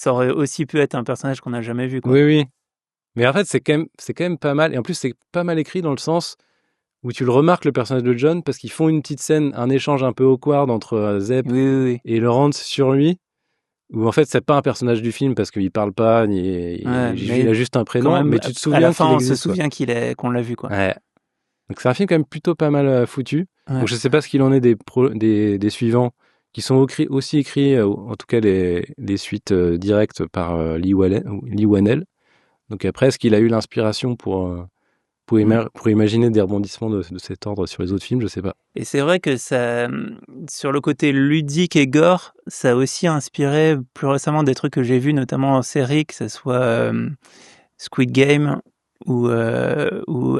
aurait aussi pu être un personnage qu'on n'a jamais vu, quoi. Oui. Mais en fait, c'est quand même pas mal. Et en plus, c'est pas mal écrit dans le sens où tu le remarques, le personnage de John, parce qu'ils font une petite scène, un échange un peu awkward entre Zep et Lawrence sur lui. Où en fait c'est pas un personnage du film parce qu'il parle pas il a juste un prénom, même, mais tu te souviens à la fin on se souvient qu'on l'a vu, quoi. Ouais. Donc c'est un film quand même plutôt pas mal foutu. Donc je sais pas ce qu'il en est des suivants qui sont aussi écrits, en tout cas les suites directes par Lee Whannell. Donc après est-ce qu'il a eu l'inspiration pour imaginer des rebondissements de cet ordre sur les autres films, je sais pas. Et c'est vrai que ça, sur le côté ludique et gore, ça a aussi inspiré plus récemment des trucs que j'ai vus, notamment en série, que ce soit Squid Game ou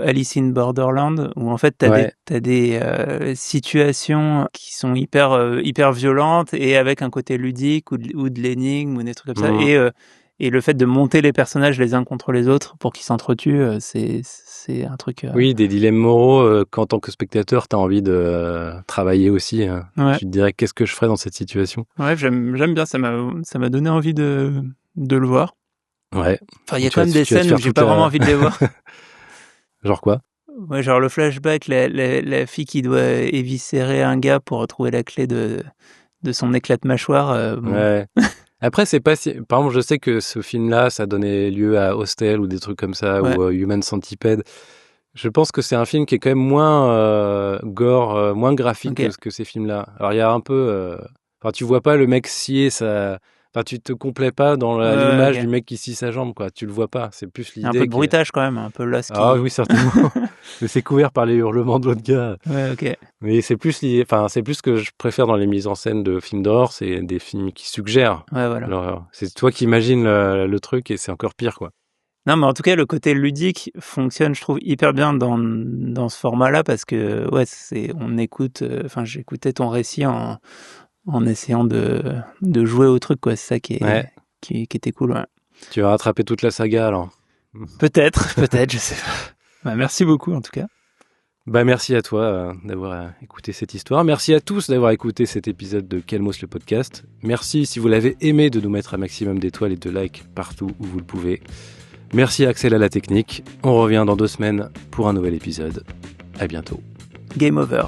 Alice in Borderland, où en fait t'as des situations qui sont hyper violentes et avec un côté ludique ou de l'énigme ou des trucs comme ça. Et le fait de monter les personnages les uns contre les autres pour qu'ils s'entretuent, c'est un truc... Oui, des dilemmes moraux qu'en tant que spectateur, tu as envie de travailler aussi. Hein. Ouais. Tu te dirais, qu'est-ce que je ferais dans cette situation ? Ouais, j'aime bien, ça m'a donné envie de le voir. Ouais. Enfin, il y a quand même des scènes où j'ai pas vraiment envie de les voir. Genre quoi ? Ouais, genre le flashback, la fille qui doit éviscérer un gars pour retrouver la clé de son éclat de mâchoire. Bon. Ouais. Après, c'est pas si... Par exemple, je sais que ce film-là, ça donnait lieu à Hostel ou des trucs comme ça, ou Human Centipede. Je pense que c'est un film qui est quand même moins gore, moins graphique que ces films-là. Alors, il y a un peu... Enfin, tu vois pas le mec scier sa... Enfin, tu te complais pas dans l'image du mec qui scie sa jambe, quoi. Tu le vois pas. C'est plus l'idée. Un peu de bruitage quand même, un peu là. Ah oui, certainement. Mais c'est couvert par les hurlements de l'autre gars. Ouais, ok. Mais c'est plus c'est plus ce que je préfère dans les mises en scène de films d'horreur, c'est des films qui suggèrent l'horreur. C'est toi qui imagines le truc et c'est encore pire, quoi. Non, mais en tout cas, le côté ludique fonctionne, je trouve, hyper bien dans ce format-là parce que, on écoute, j'écoutais ton récit en essayant de jouer au truc, quoi. C'est ça qui était cool, ouais. Tu vas rattraper toute la saga, alors. Peut-être, je sais pas. Bah, merci beaucoup, en tout cas. Bah, merci à toi d'avoir écouté cette histoire. Merci à tous d'avoir écouté cet épisode de Kelmos le podcast. Merci, si vous l'avez aimé, de nous mettre un maximum d'étoiles et de likes partout où vous le pouvez. Merci à Axel à la technique. On revient dans 2 semaines pour un nouvel épisode. À bientôt. Game over.